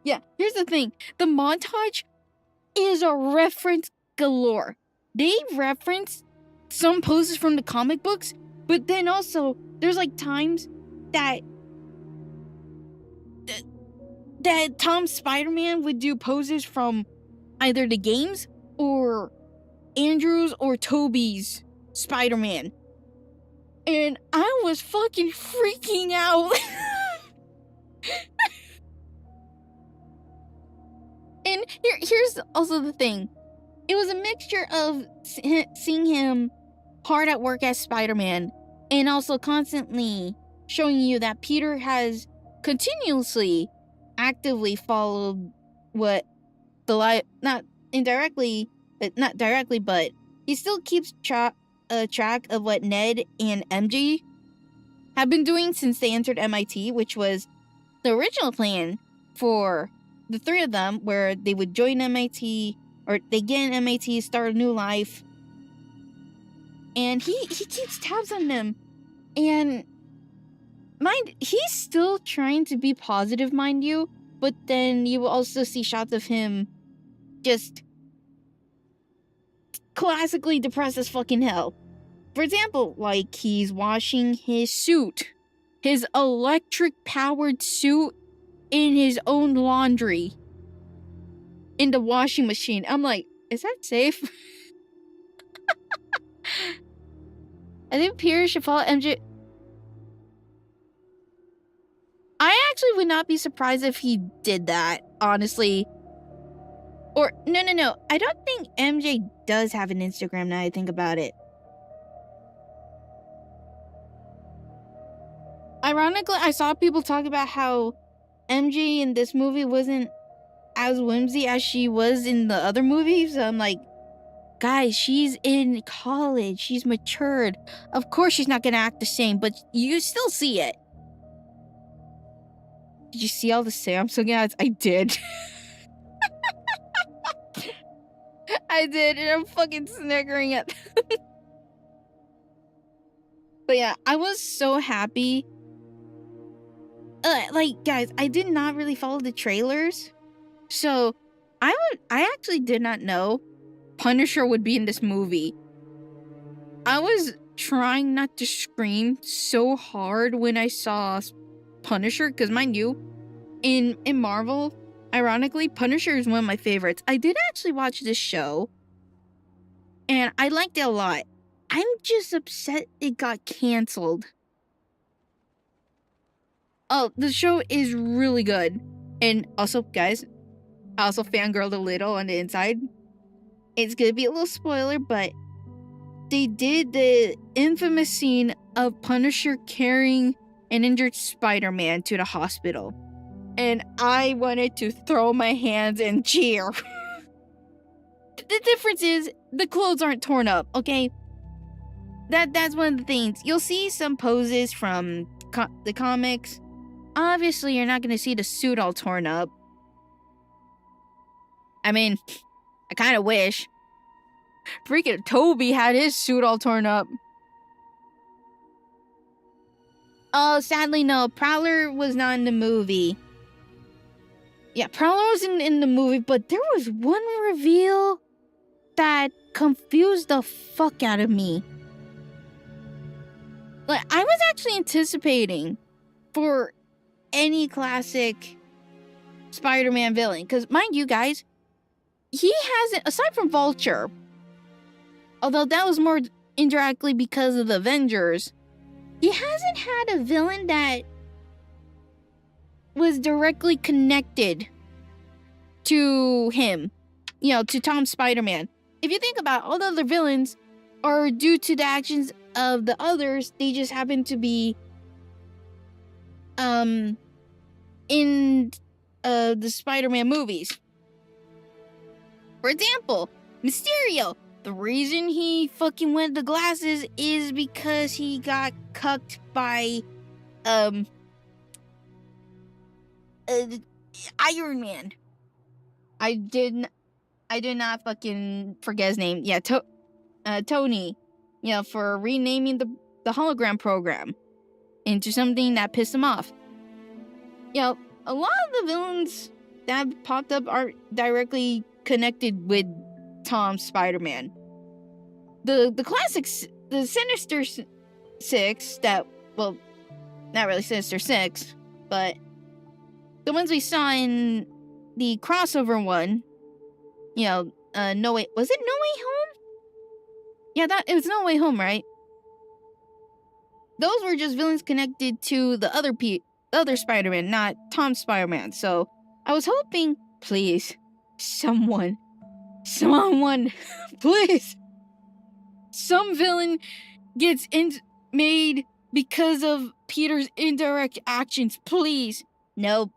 Yeah, here's the thing. The montage is a reference galore. They reference some poses from the comic books, but then also, there's like times that Tom's Spider-Man would do poses from either the games or Andrew's or Toby's Spider-Man. And I was fucking freaking out. And here's also the thing. It was a mixture of seeing him hard at work as Spider-Man and also constantly showing you that Peter has continuously actively followed what not directly, but he still keeps track of what Ned and MJ have been doing since they entered MIT, which was the original plan for the 3 of them, where they would join MIT, or they get in MIT, start a new life. And he keeps tabs on them. And he's still trying to be positive, mind you, but then you will also see shots of him just classically depressed as fucking hell. For example, like he's washing his suit, his electric-powered suit in his own laundry in the washing machine. I'm like, is that safe? I think Pierce should follow MJ. I actually would not be surprised if he did that, honestly. Or, no. I don't think MJ does have an Instagram now I think about it. Ironically, I saw people talk about how MJ in this movie wasn't as whimsy as she was in the other movies. So I'm like, guys, she's in college. She's matured. Of course she's not going to act the same, but you still see it. Did you see all the Samsung ads? I did. I did, and I'm fucking snickering at But yeah, I was so happy. Like, guys, I did not really follow the trailers. So, I actually did not know Punisher would be in this movie. I was trying not to scream so hard when I saw Punisher, because mind you, in Marvel, ironically, Punisher is one of my favorites. I did actually watch this show, and I liked it a lot. I'm just upset it got canceled. Oh, the show is really good. And also, guys, I also fangirled a little on the inside. It's gonna be a little spoiler, but they did the infamous scene of Punisher carrying an injured Spider-Man to the hospital. And I wanted to throw my hands and cheer. The difference is, the clothes aren't torn up, okay? That's one of the things. You'll see some poses from the comics. Obviously, you're not going to see the suit all torn up. I mean, I kind of wish. Freaking Toby had his suit all torn up. Oh, sadly, no. Prowler was not in the movie. Yeah, Prowler wasn't in the movie, but there was one reveal that confused the fuck out of me. Like, I was actually anticipating for any classic Spider-Man villain. Because, mind you guys, he hasn't, aside from Vulture, although that was more indirectly because of the Avengers, he hasn't had a villain that was directly connected to him. You know, to Tom Spider-Man. If you think about all the other villains are due to the actions of the others, they just happen to be in the Spider-Man movies. For example, Mysterio. The reason he fucking went the glasses is because he got cucked by Iron Man. I did not fucking forget his name. Yeah, Tony. You know, for renaming the hologram program into something that pissed him off. You know, a lot of the villains that popped up aren't directly connected with Tom Spider-Man. The classics, the Sinister Six, that, well, not really Sinister Six, but the ones we saw in the crossover one, you know, No Way, was it No Way Home? Yeah, it was No Way Home, right? Those were just villains connected to the other Spider-Man, not Tom Spider-Man. So I was hoping, please, someone, please, some villain gets made because of Peter's indirect actions, please. Nope.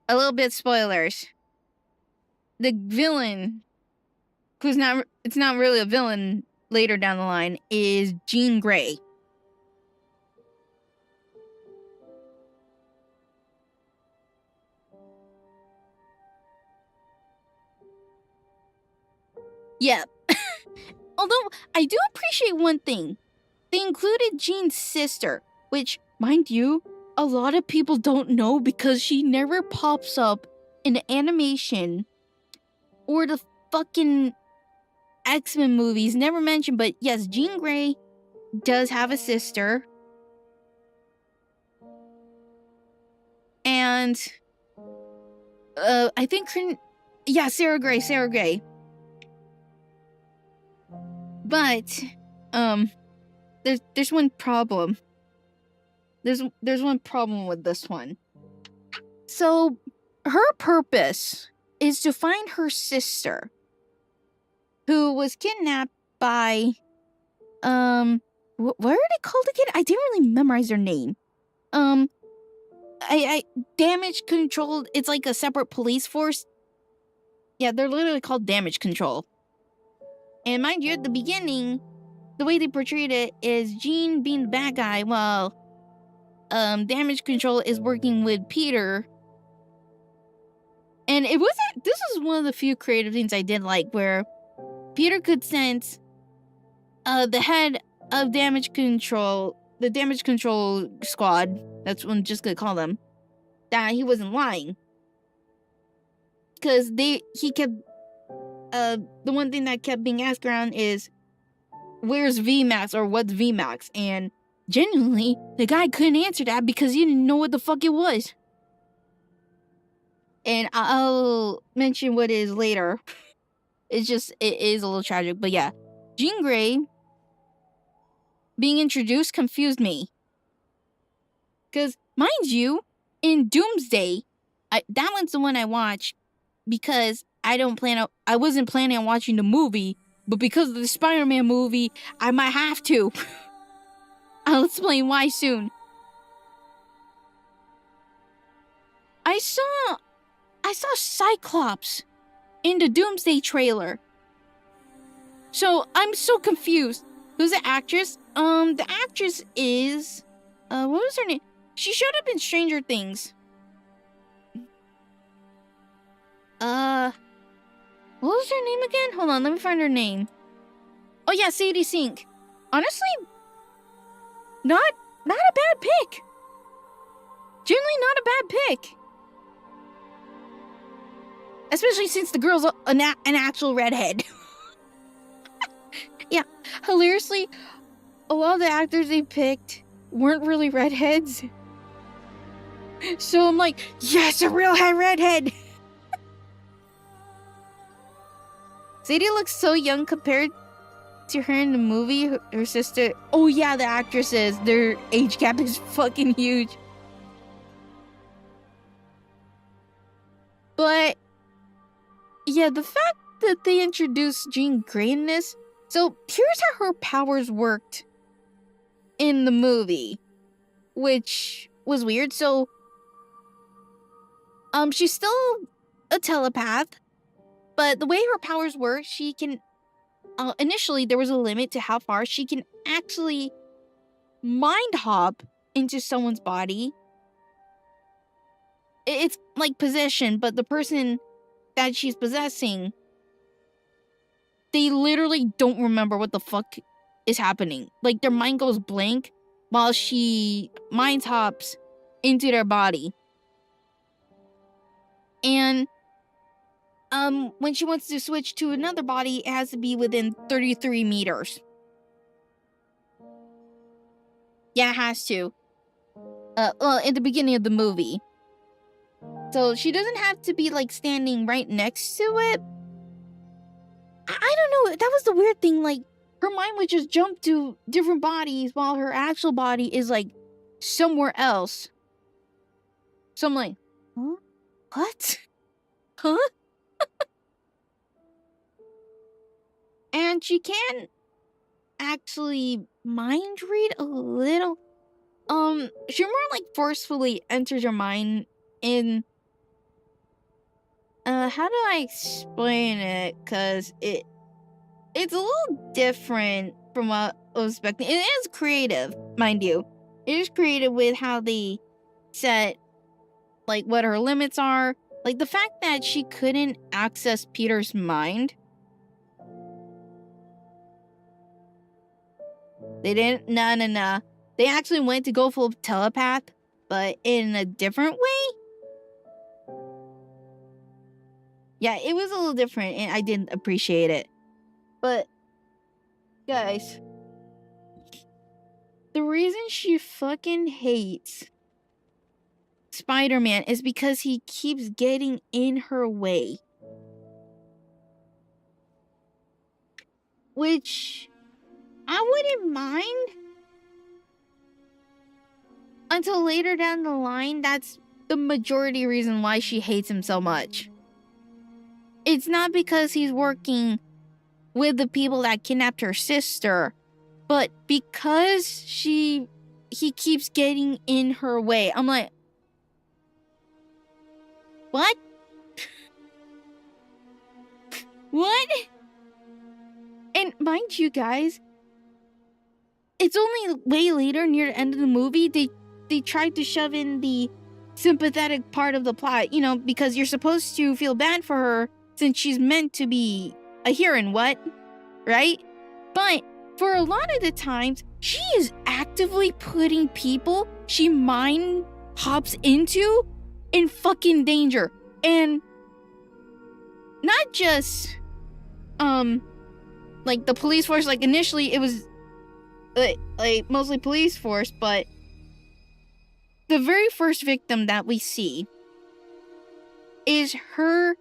A little bit spoilers. The villain, it's not really a villain later down the line, is Jean Grey. Yep. Although, I do appreciate one thing. They included Jean's sister, which, mind you, a lot of people don't know because she never pops up in the animation or the fucking X-Men movies, never mentioned, but yes, Jean Grey does have a sister. And I think Sarah Grey. But there's one problem. There's one problem with this one. So her purpose is to find her sister, who was kidnapped by what are they called again? I didn't really memorize their name. I damage control. It's like a separate police force. Yeah, they're literally called damage control. And mind you, at the beginning, the way they portrayed it is Jean being the bad guy, while damage control is working with Peter. And this was one of the few creative things I did like, where Peter could sense the head of damage control, the damage control squad, that's what I'm just gonna call them, that he wasn't lying. Because he kept, the one thing that kept being asked around is, where's VMAX, or what's VMAX? And genuinely, the guy couldn't answer that because he didn't know what the fuck it was. And I'll mention what it is later. It is a little tragic, but yeah. Jean Grey being introduced confused me. Because, mind you, in Doomsday, that one's the one I watched because I wasn't planning on watching the movie, but because of the Spider-Man movie, I might have to. I'll explain why soon. I saw Cyclops in the Doomsday trailer. So I'm so confused. Who's the actress? The actress is what was her name? She showed up in Stranger Things. What was her name again? Hold on, let me find her name. Oh yeah, Sadie Sink. Honestly, not a bad pick. Generally not a bad pick. Especially since the girl's an actual redhead. Yeah, hilariously, a lot of the actors they picked weren't really redheads. So I'm like, yes, a real redhead. Sadie looks so young compared to her in the movie. Her sister, oh yeah, the actresses, their age gap is fucking huge. But yeah, the fact that they introduced Jean Grey in this. So here's how her powers worked in the movie, which was weird. So she's still a telepath, but the way her powers work, she can initially there was a limit to how far she can actually mind hop into someone's body. It's like possession, but the person that she's possessing, they literally don't remember what the fuck is happening. Like, their mind goes blank while she mind hops into their body. And when she wants to switch to another body, it has to be within 33 meters. Yeah, it has to. Well, at the beginning of the movie. So she doesn't have to be, like, standing right next to it. I don't know. That was the weird thing. Like, her mind would just jump to different bodies while her actual body is, like, somewhere else. So I'm like, huh? What? Huh? And she can actually mind read a little. She more, like, forcefully enters your mind in... how do I explain it? Because it's a little different from what I was expecting. It is creative, mind you. It is creative with how they set, like, what her limits are. Like, the fact that she couldn't access Peter's mind. They didn't, nah. They actually went to go full telepath, but in a different way. Yeah, it was a little different, and I didn't appreciate it. But, guys, the reason she fucking hates Spider-Man is because he keeps getting in her way. Which I wouldn't mind until later down the line. That's the majority reason why she hates him so much. It's not because he's working with the people that kidnapped her sister, but because he keeps getting in her way. I'm like, what? What? And mind you guys, it's only way later near the end of the movie they tried to shove in the sympathetic part of the plot, you know, because you're supposed to feel bad for her since she's meant to be a heroine, what? Right? But for a lot of the times, she is actively putting people she mind hops into in fucking danger. And not just like the police force, like initially it was like mostly police force, but the very first victim that we see is her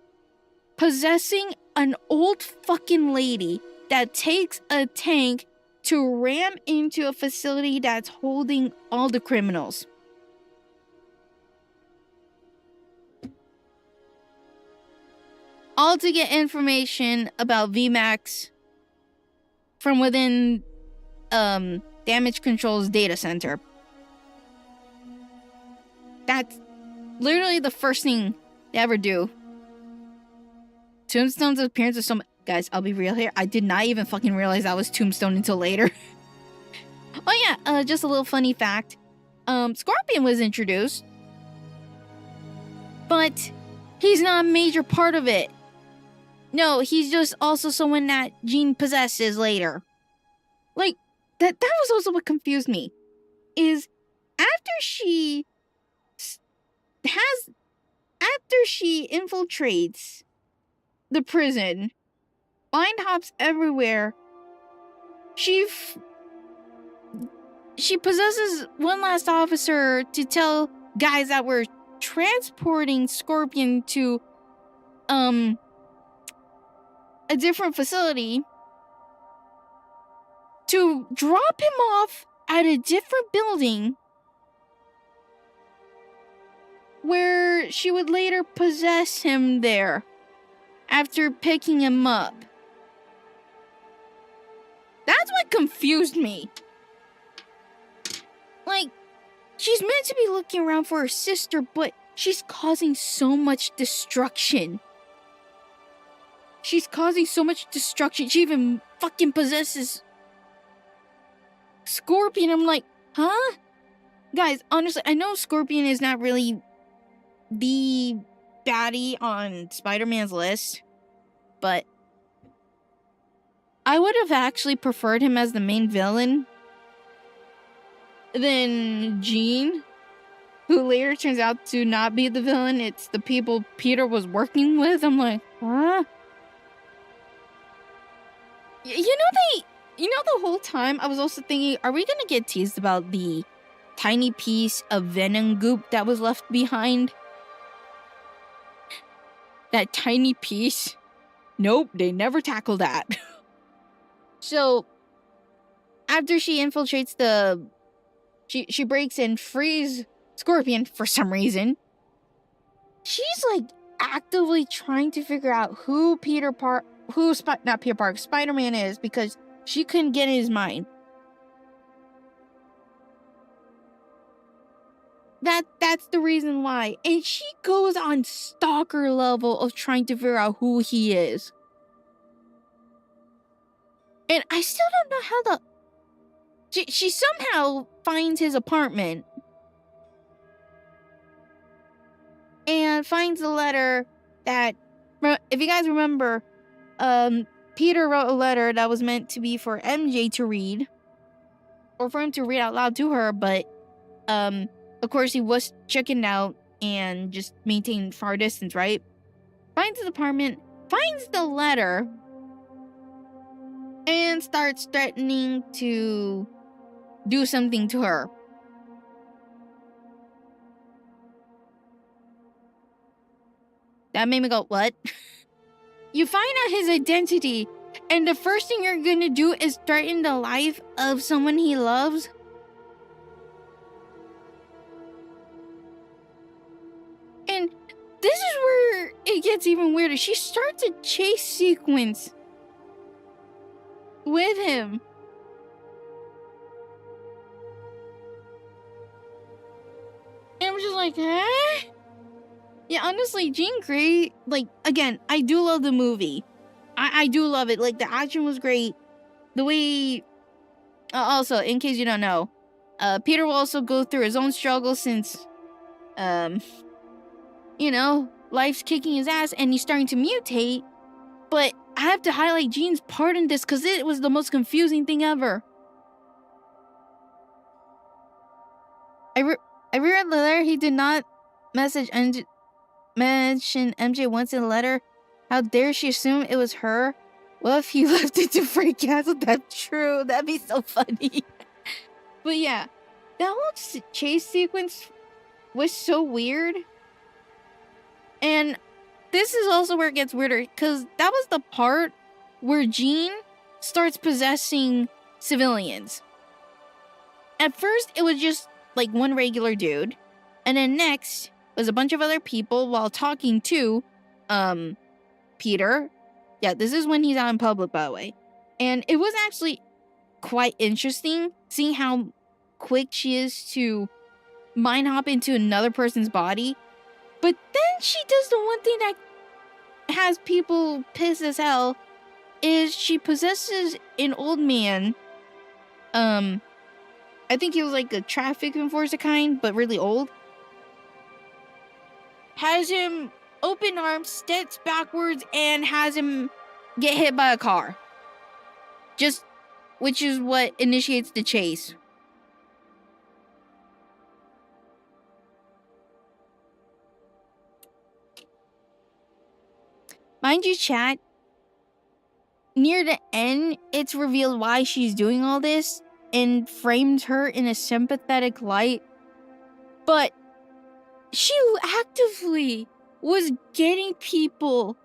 possessing an old fucking lady that takes a tank to ram into a facility that's holding all the criminals. All to get information about VMAX from within Damage Control's data center. That's literally the first thing they ever do. Tombstone's appearance is so... Guys, I'll be real here. I did not even fucking realize that was Tombstone until later. Oh yeah, just a little funny fact. Scorpion was introduced, but he's not a major part of it. No, he's just also someone that Jean possesses later. Like, that was also what confused me. Is after she infiltrates the prison, mind hops everywhere, she possesses one last officer to tell guys that were transporting Scorpion to a different facility to drop him off at a different building where she would later possess him there after picking him up. That's what confused me. Like, she's meant to be looking around for her sister, but she's causing so much destruction. She's causing so much destruction. She even fucking possesses Scorpion. I'm like, huh? Guys, honestly, I know Scorpion is not really the baddie on Spider-Man's list, but I would have actually preferred him as the main villain than Jean, who later turns out to not be the villain. It's the people Peter was working with. I'm like, huh? You know the whole time I was also thinking, are we gonna get teased about the tiny piece of venom goop that was left behind? That tiny piece? Nope, they never tackle that. So, after she infiltrates she breaks and frees Scorpion for some reason. She's like actively trying to figure out who Spider-Man is, because she couldn't get in his mind. That's the reason why. And she goes on stalker level of trying to figure out who he is. And I still don't know how she somehow finds his apartment and finds a letter that, if you guys remember, Peter wrote a letter that was meant to be for MJ to read, or for him to read out loud to her, but of course he was checking out and just maintained far distance, right? Finds his apartment, finds the letter, and starts threatening to do something to her. That made me go, what? You find out his identity, and the first thing you're gonna do is threaten the life of someone he loves? And this is where it gets even weirder. She starts a chase sequence with him. And I'm just like, huh? Yeah, honestly, Jean Grey, like, again, I do love the movie. I do love it. Like, the action was great. The way... also, in case you don't know, Peter will also go through his own struggle since, you know, life's kicking his ass and he's starting to mutate. But I have to highlight Jean's part in this because it was the most confusing thing ever. I reread the letter. He did not mention MJ once in the letter. How dare she assume it was her? What if he left it to Frank Castle? That's true. That'd be so funny. But yeah, that whole chase sequence was so weird. And this is also where it gets weirder, because that was the part where Jean starts possessing civilians. At first, it was just like one regular dude. And then next was a bunch of other people while talking to Peter. Yeah, this is when he's out in public, by the way. And it was actually quite interesting seeing how quick she is to mind hop into another person's body. But then she does the one thing that has people pissed as hell, is she possesses an old man. I think he was like a traffic enforcer kind, but really old. Has him open arms, steps backwards, and has him get hit by a car. Which is what initiates the chase. Mind you, chat, near the end, it's revealed why she's doing all this and frames her in a sympathetic light. But she actively was getting people,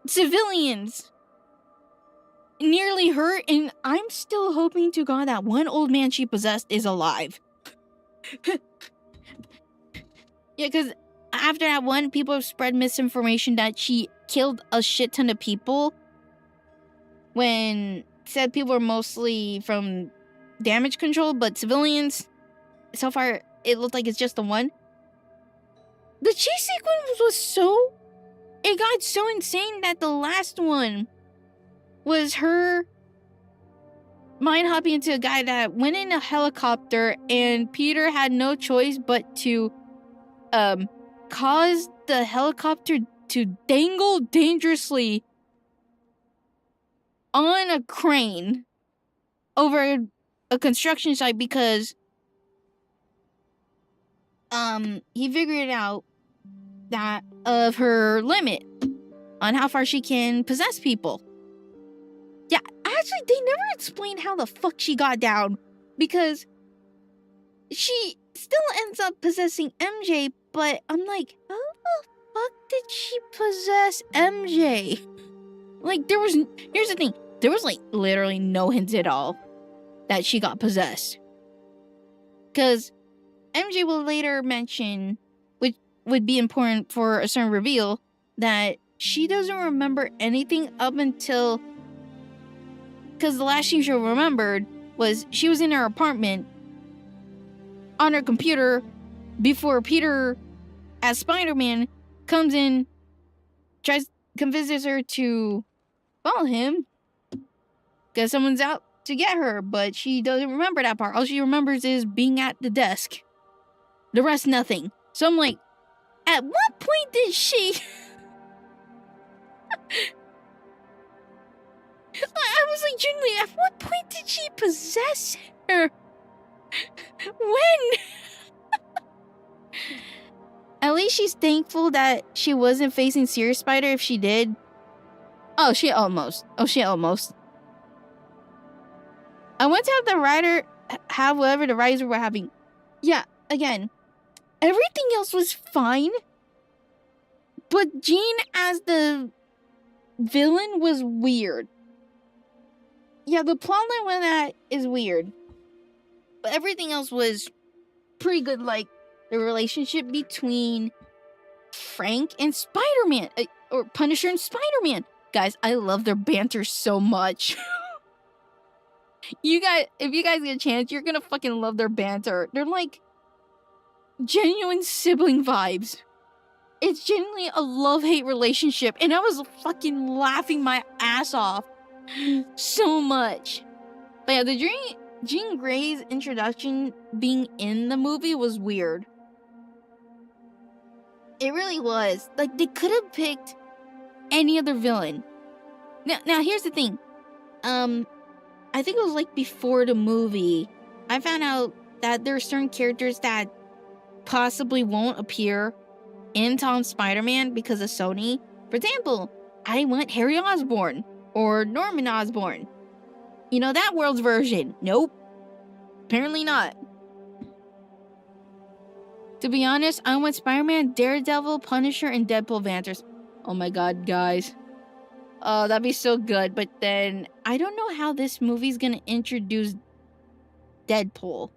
civilians, nearly hurt, and I'm still hoping to God that one old man she possessed is alive. Yeah, because after that one, people have spread misinformation that she killed a shit ton of people, when said people were mostly from damage control, but civilians, so far, it looked like it's just the one. The chase sequence was it got so insane that the last one was her mind hopping into a guy that went in a helicopter, and Peter had no choice but to cause the helicopter to dangle dangerously on a crane over a construction site because he figured out that of her limit on how far she can possess people. Yeah, actually, they never explained how the fuck she got down, because she still ends up possessing MJ, but I'm like, how the fuck did she possess MJ? Like, here's the thing, there was like literally no hints at all that she got possessed. Because MJ will later mention, which would be important for a certain reveal, that she doesn't remember anything up until, because the last thing she remembered was she was in her apartment on her computer before Peter, as Spider-Man, comes in, convinces her to follow him because someone's out to get her, but she doesn't remember that part. All she remembers is being at the desk. The rest, nothing. So I'm like, at what point did she... I was like, genuinely, at what point did she possess her? When? At least she's thankful that she wasn't facing Serious Spider if she did. Oh, she almost. I want to have the writer have whatever the writers were having. Yeah, again, everything else was fine. But Jean as the villain was weird. Yeah, the plotline with that is weird. But everything else was pretty good. Like, the relationship between Frank and Spider-Man. Or Punisher and Spider-Man. Guys, I love their banter so much. If you guys get a chance, you're gonna fucking love their banter. They're like genuine sibling vibes. It's genuinely a love-hate relationship, and I was fucking laughing my ass off so much. But yeah, the Jean Grey's introduction being in the movie was weird. It really was. Like, they could have picked any other villain. Now here's the thing. I think it was like before the movie, I found out that there are certain characters that possibly won't appear in Tom's Spider-Man because of Sony. For example, I want Harry Osborn or Norman Osborn. You know, that world's version. Nope. Apparently not. To be honest, I want Spider-Man, Daredevil, Punisher, and Deadpool banters. Oh my god, guys. Oh, that'd be so good. But then, I don't know how this movie's gonna introduce Deadpool.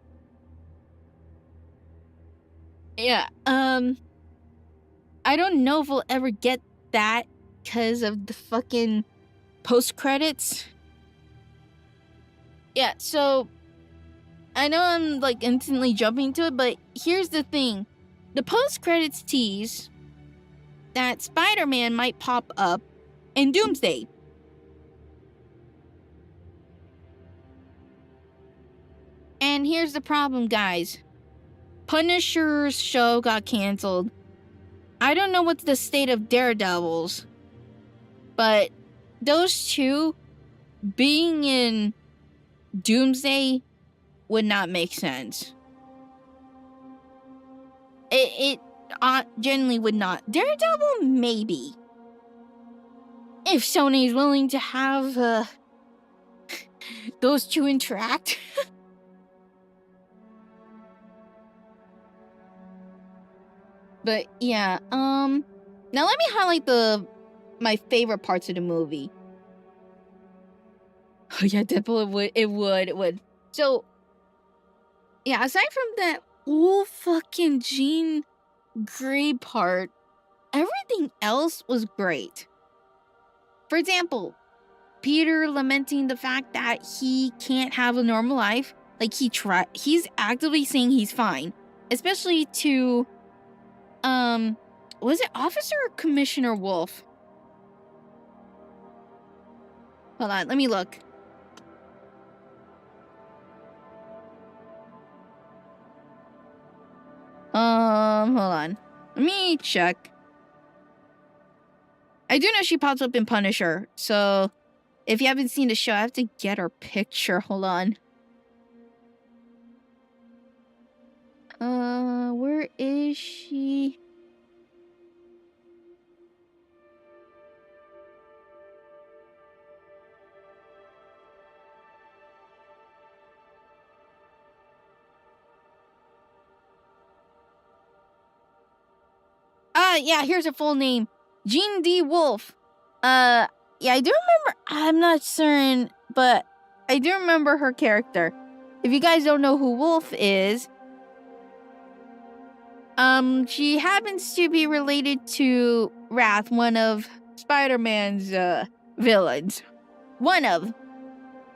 Yeah, I don't know if we'll ever get that because of the fucking post-credits. Yeah, so I know I'm like instantly jumping to it, but here's the thing. The post-credits tease that Spider-Man might pop up in Doomsday. And here's the problem, guys. Punisher's show got canceled. I don't know what's the state of Daredevil's, but those two being in Doomsday would not make sense. It genuinely would not. Daredevil, maybe. If Sony's willing to have those two interact. But yeah, now let me highlight my favorite parts of the movie. Oh yeah, Deadpool, it would. So, yeah, aside from that whole fucking Jean Grey part, everything else was great. For example, Peter lamenting the fact that he can't have a normal life. Like, he's actively saying he's fine. Especially to, was it Officer or Commissioner Wolf? Hold on, let me look. Hold on. Let me check. I do know she pops up in Punisher, so if you haven't seen the show, I have to get her picture. Hold on. Where is she? Yeah, here's her full name. Jean D. Wolfe. Yeah, I do remember, I'm not certain, but I do remember her character. If you guys don't know who Wolfe is, she happens to be related to Wrath, one of Spider-Man's, villains. One of.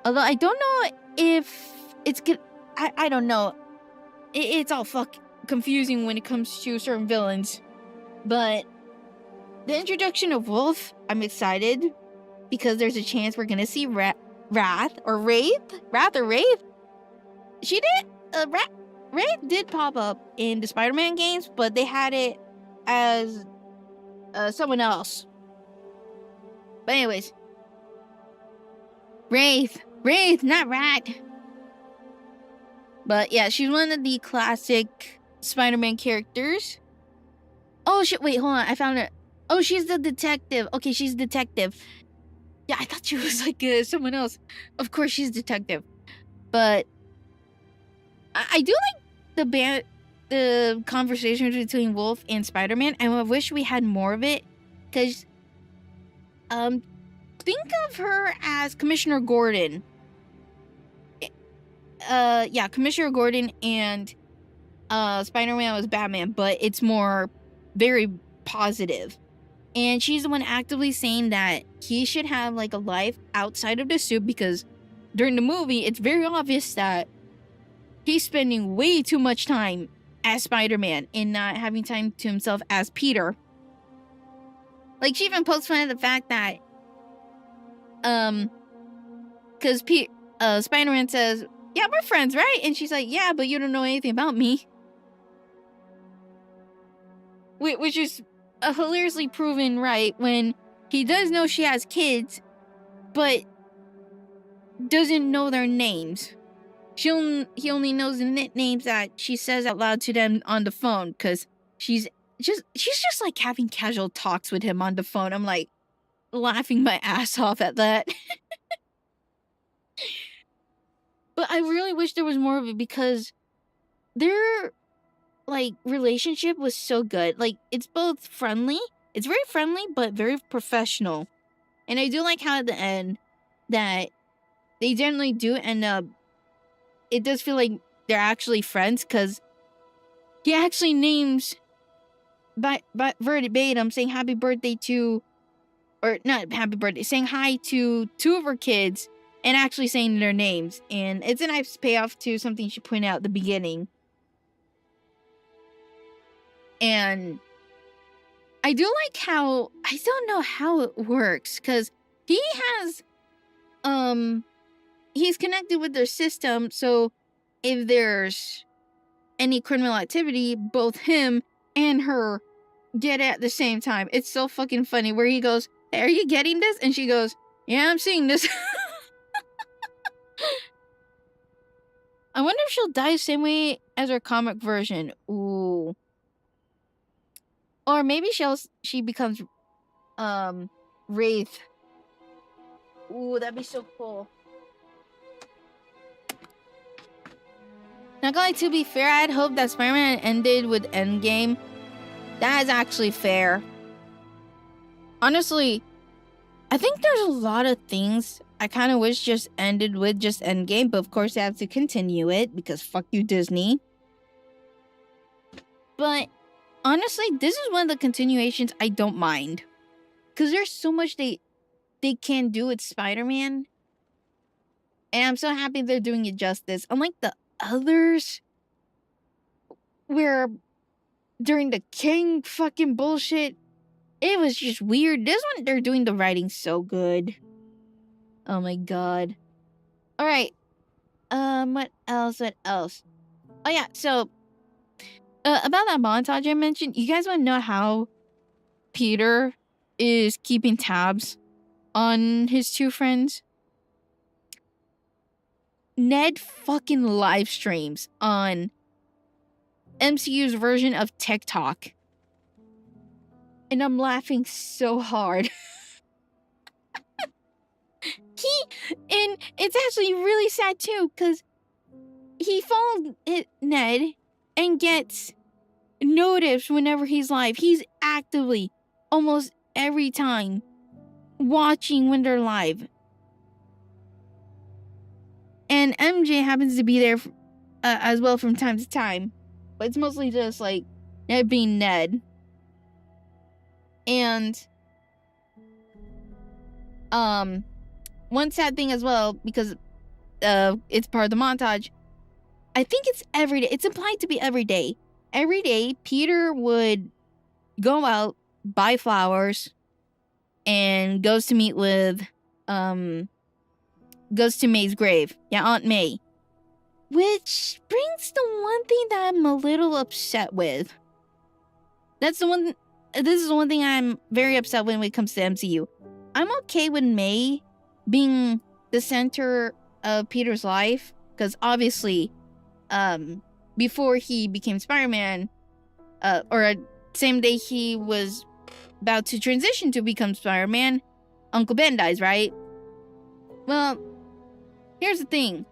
Although I don't know if it's good. I don't know. It's all confusing when it comes to certain villains. But the introduction of Wolf, I'm excited because there's a chance we're gonna see Wrath or Wraith. She did. Wraith did pop up in the Spider-Man games, but they had it as someone else. But anyways, Wraith, not Rat. But yeah, she's one of the classic Spider-Man characters. Oh shit, wait, hold on, I found her. Oh, she's the detective. Okay, she's detective. Yeah, I thought she was like someone else. Of course, she's detective. But I do like the conversations between Wolf and Spider-Man, and I wish we had more of it. Because, think of her as Commissioner Gordon. Yeah, Commissioner Gordon and Spider-Man was Batman, but it's more very positive. And she's the one actively saying that he should have like a life outside of the suit, because during the movie, it's very obvious that he's spending way too much time as Spider-Man and not having time to himself as Peter. Like, she even pokes fun at the fact that, because Spider-Man says, yeah, we're friends, right? And she's like, yeah, but you don't know anything about me. Which is hilariously proven right when he does know she has kids, but doesn't know their names. He only knows the nicknames that she says out loud to them on the phone, because she's just like having casual talks with him on the phone. I'm like laughing my ass off at that. But I really wish there was more of it, because their like relationship was so good. Like, it's both friendly. It's very friendly, but very professional. And I do like how at the end that they generally do end up, it does feel like they're actually friends, because he actually names by verbatim saying happy birthday to, or not happy birthday, saying hi to two of her kids and actually saying their names. And it's a nice payoff to something she pointed out at the beginning. And I do like how, I don't know how it works, because he has, he's connected with their system, so if there's any criminal activity, both him and her get it at the same time. It's so fucking funny, where he goes, hey, are you getting this? And she goes, yeah, I'm seeing this. I wonder if she'll die the same way as her comic version. Ooh. Or maybe she becomes Wraith. Ooh, that'd be so cool. Not going to be fair, I'd hope that Spider-Man ended with Endgame. That is actually fair. Honestly, I think there's a lot of things I kind of wish just ended with just Endgame, but of course they have to continue it, because fuck you, Disney. But honestly, this is one of the continuations I don't mind, because there's so much they can do with Spider-Man, and I'm so happy they're doing it justice. Unlike the others, where during the King fucking bullshit, it was just weird. This one, they're doing the writing so good. Oh my god. Alright. What else? Oh yeah, so about that montage I mentioned, you guys want to know how Peter is keeping tabs on his two friends? Ned fucking live streams on MCU's version of TikTok. And I'm laughing so hard. And it's actually really sad too, because he followed Ned and gets noticed whenever he's live. He's actively, almost every time, watching when they're live. And MJ happens to be there as well from time to time. But it's mostly just like Ned being Ned. And one sad thing as well, because it's part of the montage, I think it's every day. It's implied to be every day. Every day, Peter would go out, buy flowers, and goes to meet with, goes to May's grave. Yeah, Aunt May. Which brings the one thing that I'm a little upset with. This is the one thing I'm very upset when it comes to MCU. I'm okay with May being the center of Peter's life, because obviously, before he became Spider-Man, or same day he was about to transition to become Spider-Man, Uncle Ben dies, right? Well, here's the thing.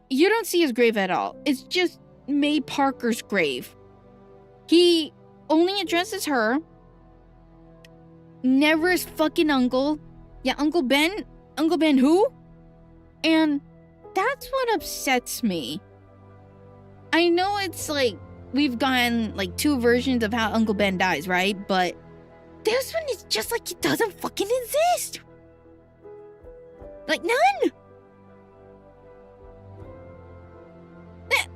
you don't see his grave at all. It's just May Parker's grave. He only addresses her. Never his fucking uncle. Yeah, Uncle Ben. Uncle Ben who? And that's what upsets me. I know it's like, we've gotten like 2 versions of how Uncle Ben dies, right? But this one is just like he doesn't fucking exist. Like, none.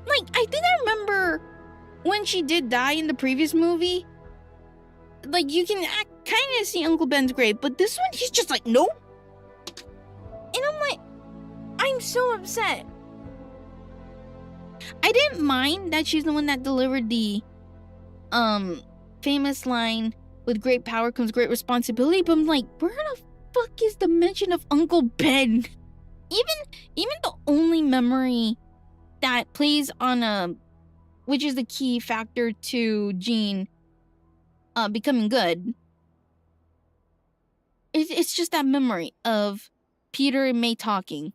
Like, I think I remember when she did die in the previous movie. Like, you can kind of see Uncle Ben's grave, but this one, he's just like, nope. And I'm like, I'm so upset. I didn't mind that she's the one that delivered the famous line, with great power comes great responsibility, but I'm like, where the fuck is the mention of Uncle Ben? Even the only memory that plays on which is the key factor to Jean becoming good. It's just that memory of Peter and May talking.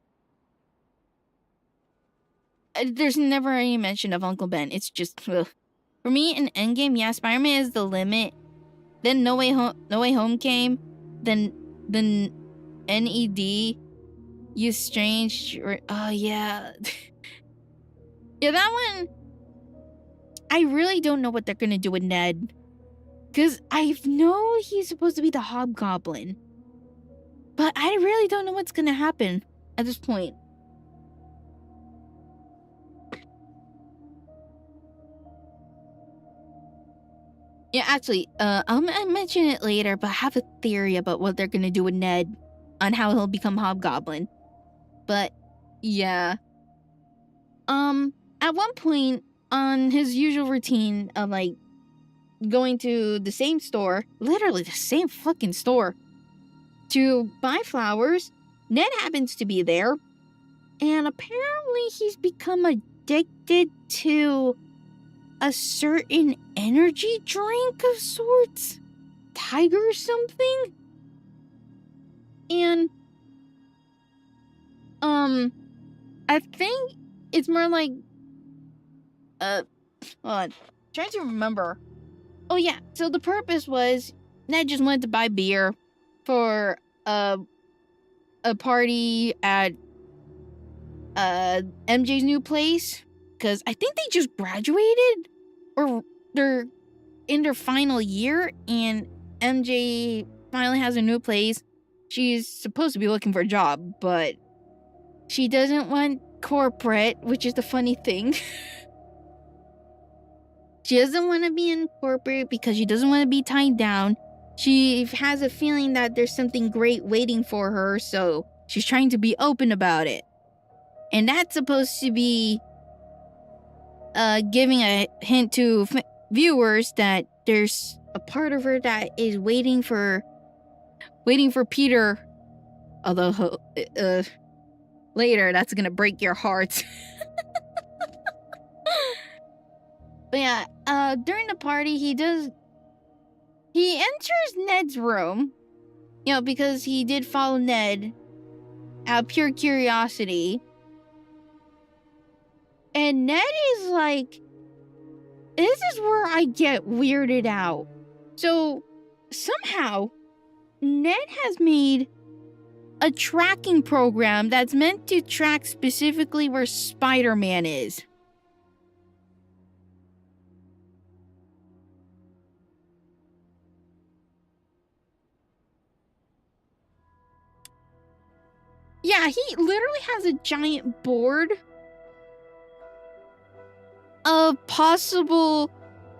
There's never any mention of Uncle Ben. It's just, ugh. For me, in Endgame, yeah, Spider-Man is the limit. Then No Way Home came. Then NED, You Strange. Oh, yeah. Yeah, that one, I really don't know what they're gonna do with Ned. Because I know he's supposed to be the Hobgoblin. But I really don't know what's gonna happen at this point. Yeah, actually, I'll mention it later, but I have a theory about what they're gonna do with Ned on how he'll become Hobgoblin. But, yeah. At one point, on his usual routine of, like, going to the same store, literally the same fucking store, to buy flowers, Ned happens to be there, and apparently he's become addicted to a certain energy drink of sorts, tiger or something. And I think it's more like hold on, trying to remember. Oh yeah, so the purpose was Ned just wanted to buy beer for a party at MJ's new place, because I think they just graduated, or they're in their final year, and MJ finally has a new place. She's supposed to be looking for a job, but she doesn't want corporate, which is the funny thing. She doesn't want to be in corporate because she doesn't want to be tied down. She has a feeling that there's something great waiting for her, so she's trying to be open about it. And that's supposed to be giving a hint to viewers that there's a part of her that is waiting for Peter. Although later that's gonna break your heart. But yeah, during the party he enters Ned's room, you know, because he did follow Ned out of pure curiosity. And Ned is like, this is where I get weirded out. So somehow Ned has made a tracking program that's meant to track specifically where Spider-Man is. Yeah, he literally has a giant board of possible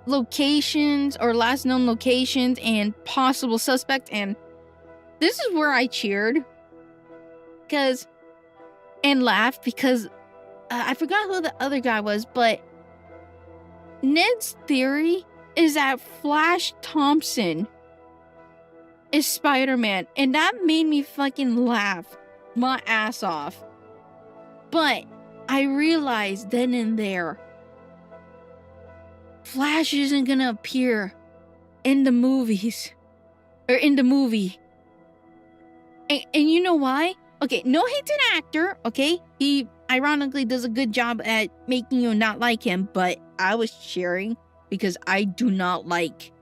locations or last known locations and possible suspects, and this is where I cheered and laughed because I forgot who the other guy was, but Ned's theory is that Flash Thompson is Spider-Man, and that made me fucking laugh my ass off. But I realized then and there, Flash isn't gonna appear in the movies, or in the movie. And you know why? Okay, no hate to the actor, okay? He ironically does a good job at making you not like him, but I was cheering because I do not like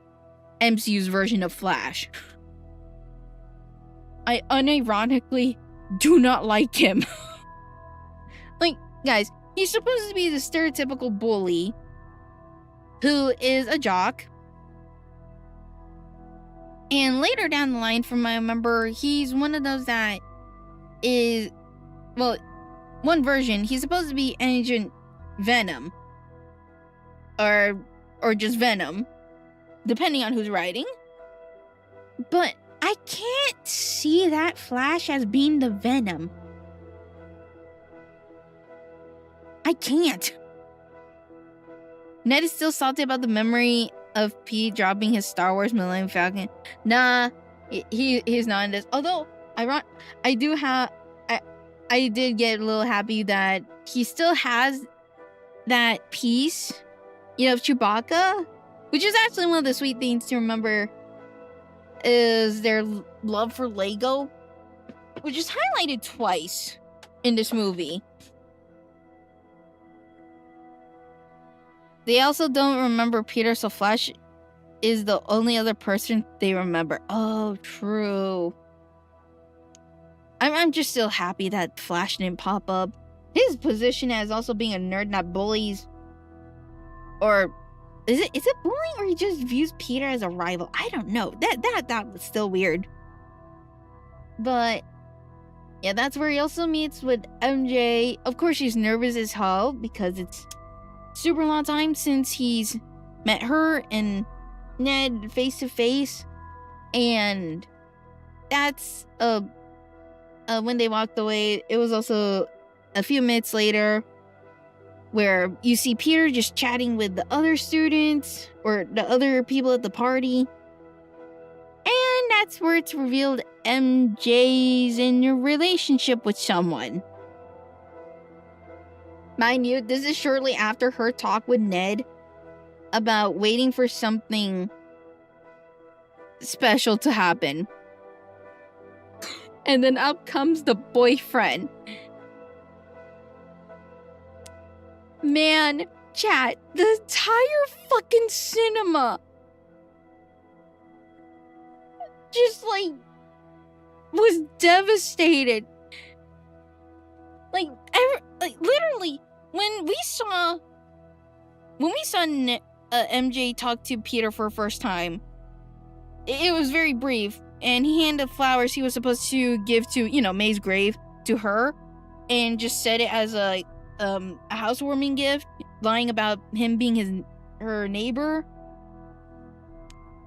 MCU's version of Flash. I unironically do not like him. Like, guys, he's supposed to be the stereotypical bully who is a jock. And later down the line, from what I remember, he's one of those that is, well, one version, he's supposed to be Agent Venom. Or just Venom, depending on who's writing. But I can't see that Flash as being the Venom. I can't. Ned is still salty about the memory of Pete dropping his Star Wars Millennium Falcon. Nah, he's not in this. Although, I did get a little happy that he still has that piece, you know, of Chewbacca, which is actually one of the sweet things to remember is their love for Lego, which is highlighted twice in this movie. They also don't remember Peter, so Flash is the only other person they remember. Oh, true. I'm just still happy that Flash didn't pop up. His position as also being a nerd that bullies, or is it bullying, or he just views Peter as a rival? I don't know. That was still weird. But yeah, that's where he also meets with MJ. Of course, she's nervous as hell because it's super long time since he's met her and Ned face to face, and that's when they walked away. It was also a few minutes later where you see Peter just chatting with the other students or the other people at the party, and that's where it's revealed MJ's in a relationship with someone. Mind you, this is shortly after her talk with Ned about waiting for something special to happen. And then up comes the boyfriend. Man, chat, the entire fucking cinema just, like, was devastated. Like, literally, when we saw MJ talk to Peter for the first time, it was very brief, and he handed flowers he was supposed to give to, you know, May's grave to her, and just said it as a housewarming gift, lying about him being her neighbor.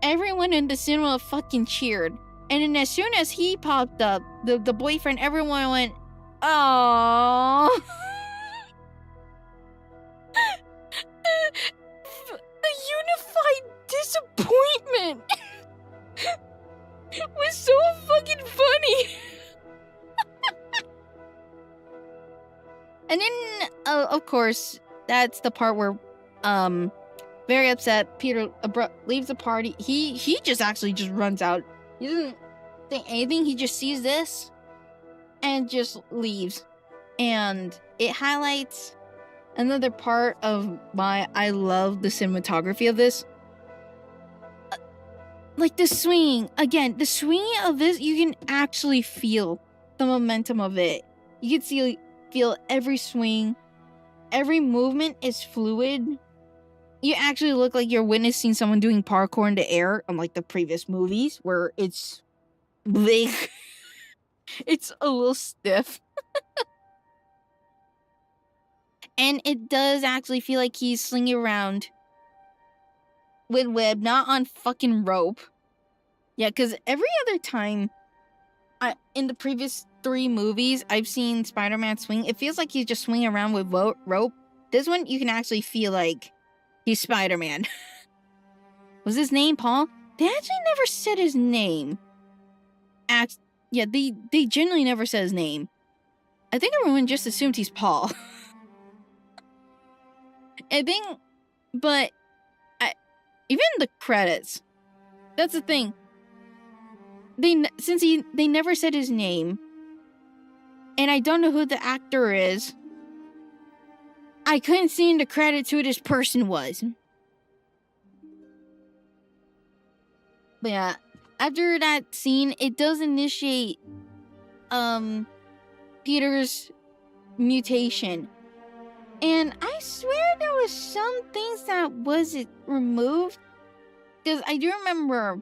Everyone in the cinema fucking cheered, and then as soon as he popped up, the boyfriend, everyone went, "Aww." The unified disappointment was so fucking funny. And then, of course, that's the part where, very upset, Peter leaves the party. He just actually just runs out. He doesn't think anything. He just sees this and just leaves. And it highlights another part of why I love the cinematography of this. Like the swinging, again, the swinging of this, you can actually feel the momentum of it. You can feel every swing, every movement is fluid. You actually look like you're witnessing someone doing parkour in the air, unlike the previous movies where it's big. It's a little stiff. And it does actually feel like he's slinging around with web, not on fucking rope. Yeah, because every other time in the previous 3 movies I've seen Spider-Man swing, it feels like he's just swinging around with rope. This one, you can actually feel like he's Spider-Man. Was his name Paul? They actually never said his name. Yeah, they generally never said his name. I think everyone just assumed he's Paul. I think, but even the credits, that's the thing. They never said his name, and I don't know who the actor is, I couldn't see in the credits who this person was. But yeah, after that scene, it does initiate Peter's mutation. And I swear there was some things that wasn't removed. Because I do remember,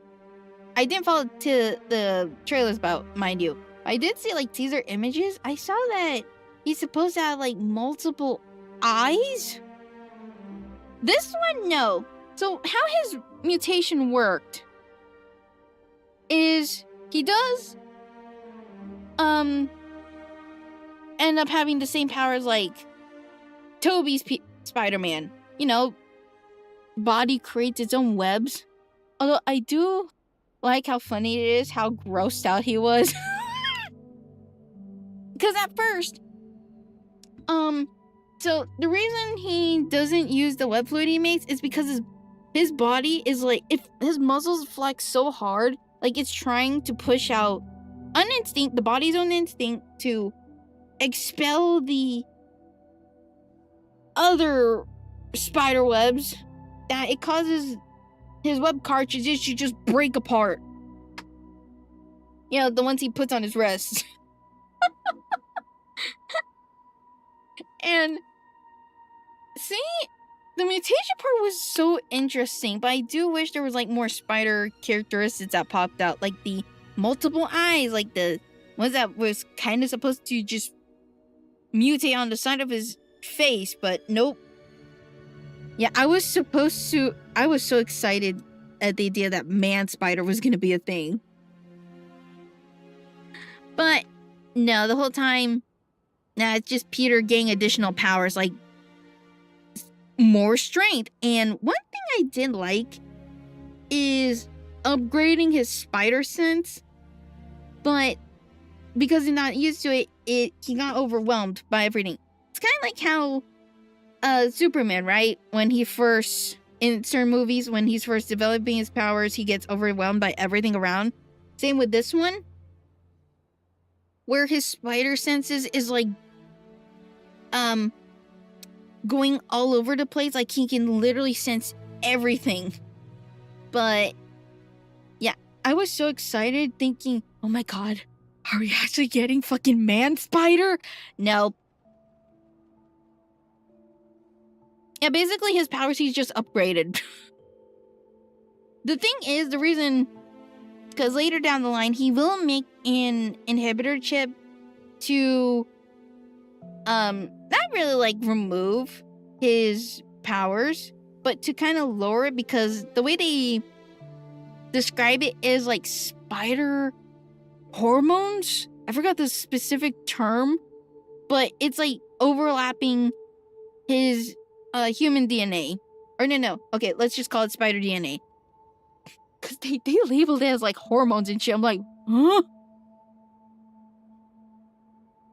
I didn't follow to the trailers about, mind you. I did see like teaser images. I saw that he's supposed to have like multiple eyes. This one, no. So how his mutation worked is he does end up having the same powers like Toby's Spider-Man. You know, body creates its own webs. Although I do like how funny it is how grossed out he was. Because at first, so the reason he doesn't use the web fluid he makes is because his body is like, if his muscles flex so hard, like it's trying to push out the body's own instinct to expel the other spider webs, that it causes his web cartridges to just break apart. You know, the ones he puts on his wrists. And see, the mutation part was so interesting, but I do wish there was like more spider characteristics that popped out, like the multiple eyes, like the ones that was kind of supposed to just mutate on the side of his face, but nope. Yeah, I was so excited at the idea that man spider was gonna be a thing. But no, the whole time, nah, it's just Peter getting additional powers, like more strength. And one thing I did like is upgrading his spider sense, but because he's not used to it, he got overwhelmed by everything. It's kind of like how Superman, right? When he first, in certain movies, when he's first developing his powers, he gets overwhelmed by everything around. Same with this one, where his spider senses is like going all over the place, like he can literally sense everything. But yeah, I was so excited thinking, oh my god, are we actually getting fucking man spider? No. Yeah, basically his powers he's just upgraded. The thing is, the reason, because later down the line he will make an inhibitor chip to not really like remove his powers, but to kind of lower it, because the way they describe it is like spider hormones. I forgot the specific term, but it's like overlapping his human DNA. Or no. Okay, let's just call it spider DNA. Because they labeled it as like hormones and shit. I'm like, huh?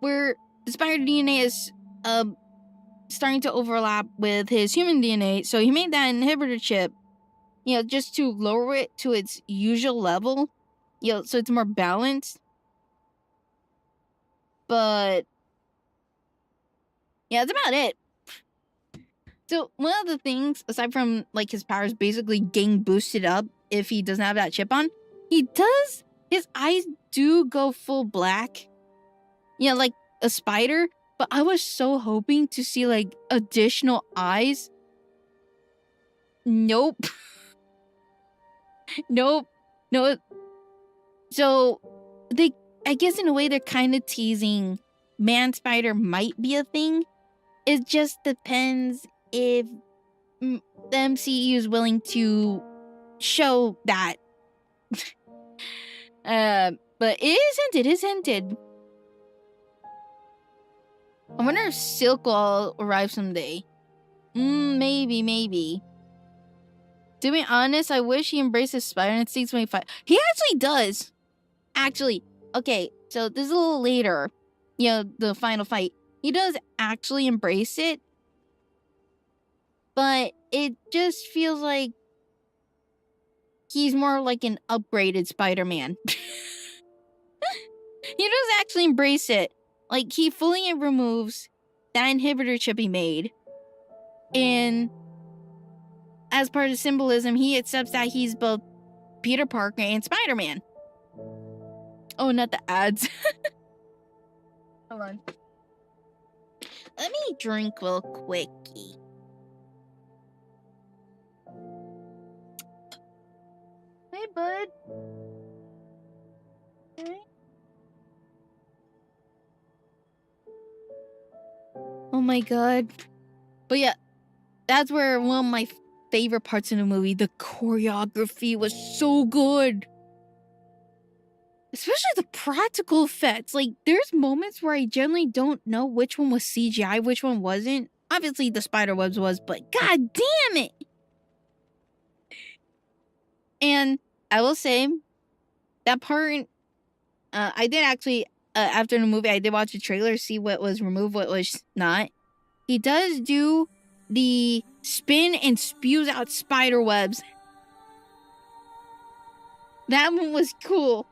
Where the spider DNA is starting to overlap with his human DNA. So he made that inhibitor chip, you know, just to lower it to its usual level, you know, so it's more balanced. But yeah, that's about it. So one of the things, aside from like his powers basically getting boosted up if he doesn't have that chip on, his eyes do go full black. You know, like a spider. But I was so hoping to see like additional eyes. Nope. Nope. No. So I guess in a way they're kind of teasing man spider might be a thing. It just depends if the MCU is willing to show that. But it is hinted. I wonder if Silk will arrive someday. Maybe. To be honest, I wish he embraces Spider instincts when he fight. He actually does. Actually, okay, so this is a little later. You know, the final fight. He does actually embrace it. But it just feels like he's more like an upgraded Spider-Man. He does actually embrace it. Like, he fully removes that inhibitor chip he made. And as part of symbolism, he accepts that he's both Peter Parker and Spider-Man. Oh, not the ads. Hold on. Let me drink real quickie. Hey, bud. Hey. Oh my god. But yeah, that's where one of my favorite parts in the movie, the choreography was so good. Especially the practical effects. Like, there's moments where I generally don't know which one was CGI, which one wasn't. Obviously, the spiderwebs was, but god damn it! And I will say, that part, I did actually, after the movie, I did watch the trailer, see what was removed, what was not. He does do the spin and spews out spider webs. That one was cool.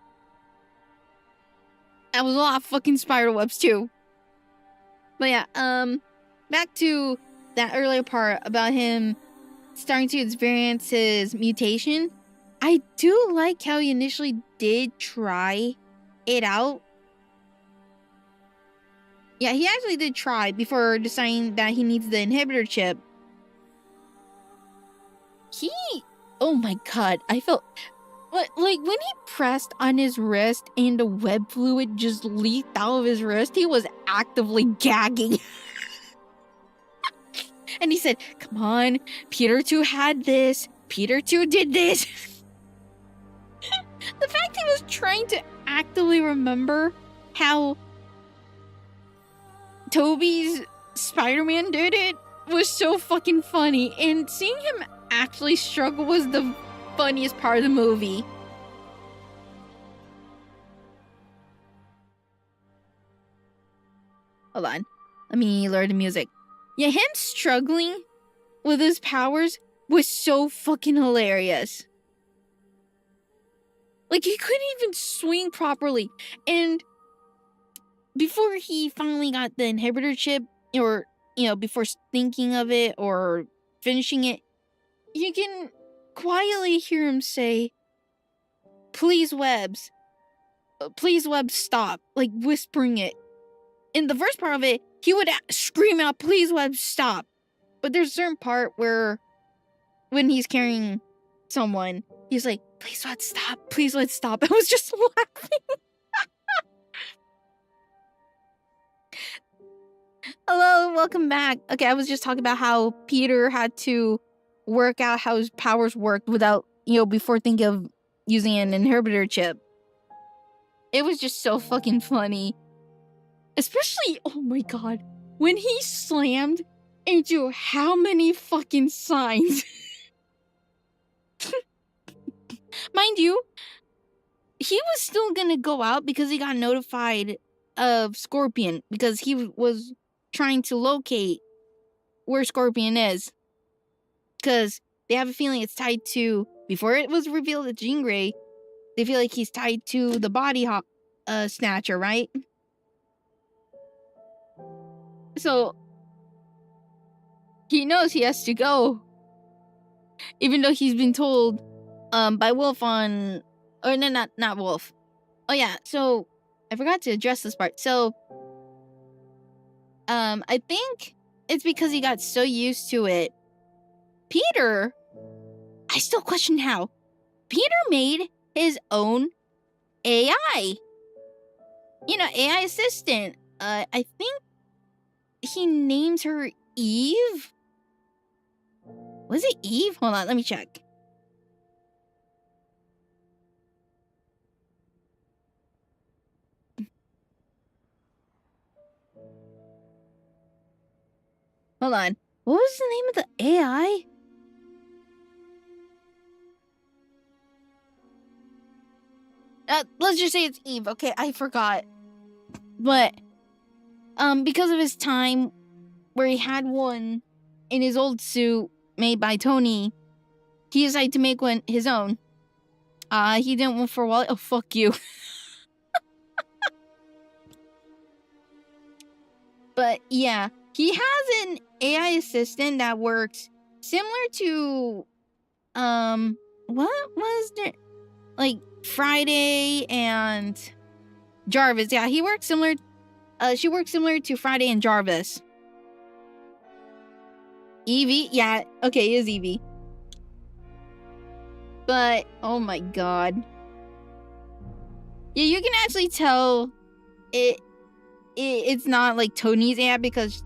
That was a lot of fucking spider webs too. But yeah, back to that earlier part about him starting to experience his mutation. I do like how he initially did try it out. Yeah, he actually did try before deciding that he needs the inhibitor chip. Oh my god, I felt... Like, when he pressed on his wrist and the web fluid just leaked out of his wrist, he was actively gagging. And he said, come on, Peter 2 had this. Peter 2 did this. The fact he was trying to actively remember how Tobey's Spider-Man did it was so fucking funny. And seeing him actually struggle was the funniest part of the movie. Hold on. Let me learn the music. Yeah, him struggling with his powers was so fucking hilarious. Like, he couldn't even swing properly. And before he finally got the inhibitor chip, or, you know, before thinking of it or finishing it, you can quietly hear him say, please webs, stop, like whispering it. In the first part of it, he would scream out, please webs, stop. But there's a certain part where when he's carrying someone, he's like, please webs, stop, please webs, stop. I was just laughing. Hello, welcome back. Okay, I was just talking about how Peter had to work out how his powers worked without, you know, before thinking of using an inhibitor chip. It was just so fucking funny. Especially, oh my god, when he slammed into how many fucking signs. Mind you, he was still gonna go out because he got notified of Scorpion because he was trying to locate where Scorpion is. Because they have a feeling it's tied to, before it was revealed that Jean Grey, they feel like he's tied to the body snatcher, right? So he knows he has to go. Even though he's been told by Wolf on, or no, not Wolf. Oh yeah, so I forgot to address this part. So I think it's because he got so used to it. Peter, I still question how. Peter made his own AI. You know, AI assistant. I think he names her Eve. Was it Eve? Hold on, let me check. Hold on. What was the name of the AI? Let's just say it's Eve. Okay, I forgot. But because of his time where he had one in his old suit made by Tony, he decided to make one his own. He didn't want for a while. Oh, fuck you. But yeah, he has an AI assistant that works similar to what was there? Like Friday and Jarvis. Yeah, he works similar. She works similar to Friday and Jarvis. Evie? Yeah, okay, it is Evie. But, oh my god. Yeah, you can actually tell it's not like Tony's AI because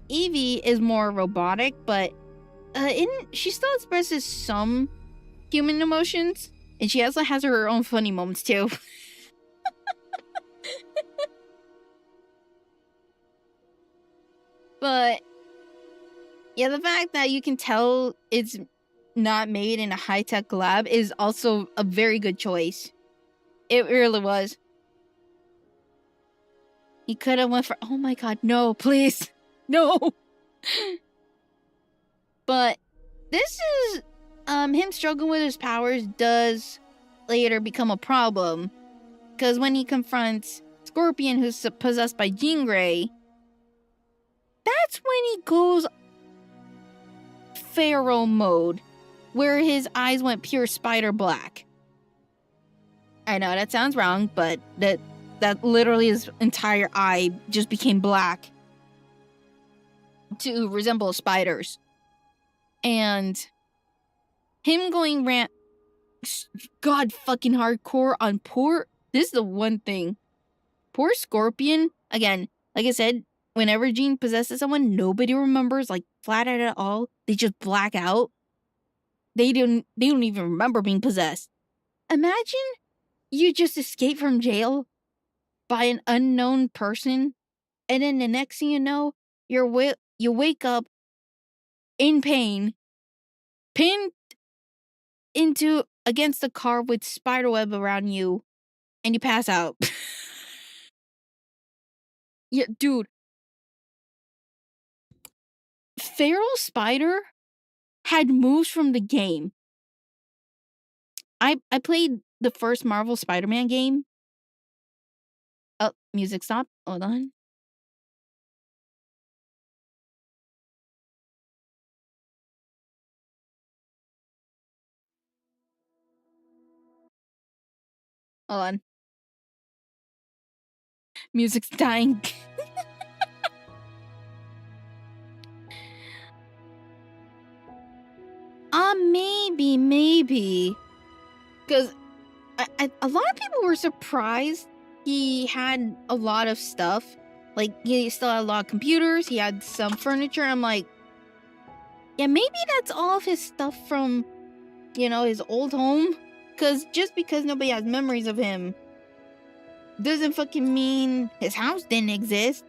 Evie is more robotic, but she still expresses some human emotions, and she also has her own funny moments too. But yeah, the fact that you can tell it's not made in a high-tech lab is also a very good choice. It really was. He could have went for, oh my god, no, please. No. But this is him struggling with his powers does later become a problem. Because when he confronts Scorpion, who's possessed by Jean Grey, that's when he goes Pharaoh mode, where his eyes went pure spider black. I know that sounds wrong, but that literally his entire eye just became black to resemble spiders. And him going god fucking hardcore on this is the one thing. Poor Scorpion, again, like I said, whenever Jean possesses someone, nobody remembers, like, flat out at all. They just black out. They don't even remember being possessed. Imagine you just escape from jail by an unknown person, and then the next thing you know, you wake up in pain, pinned against the car with spiderweb around you, and you pass out. Yeah, dude. Feral Spider had moves from the game. I played the first Marvel Spider-Man game. Oh, music stopped. Hold on. Hold on. Music's dying. Maybe. Because a lot of people were surprised he had a lot of stuff. Like, he still had a lot of computers. He had some furniture. I'm like, yeah, maybe that's all of his stuff from, his old home. Because just because nobody has memories of him doesn't fucking mean his house didn't exist.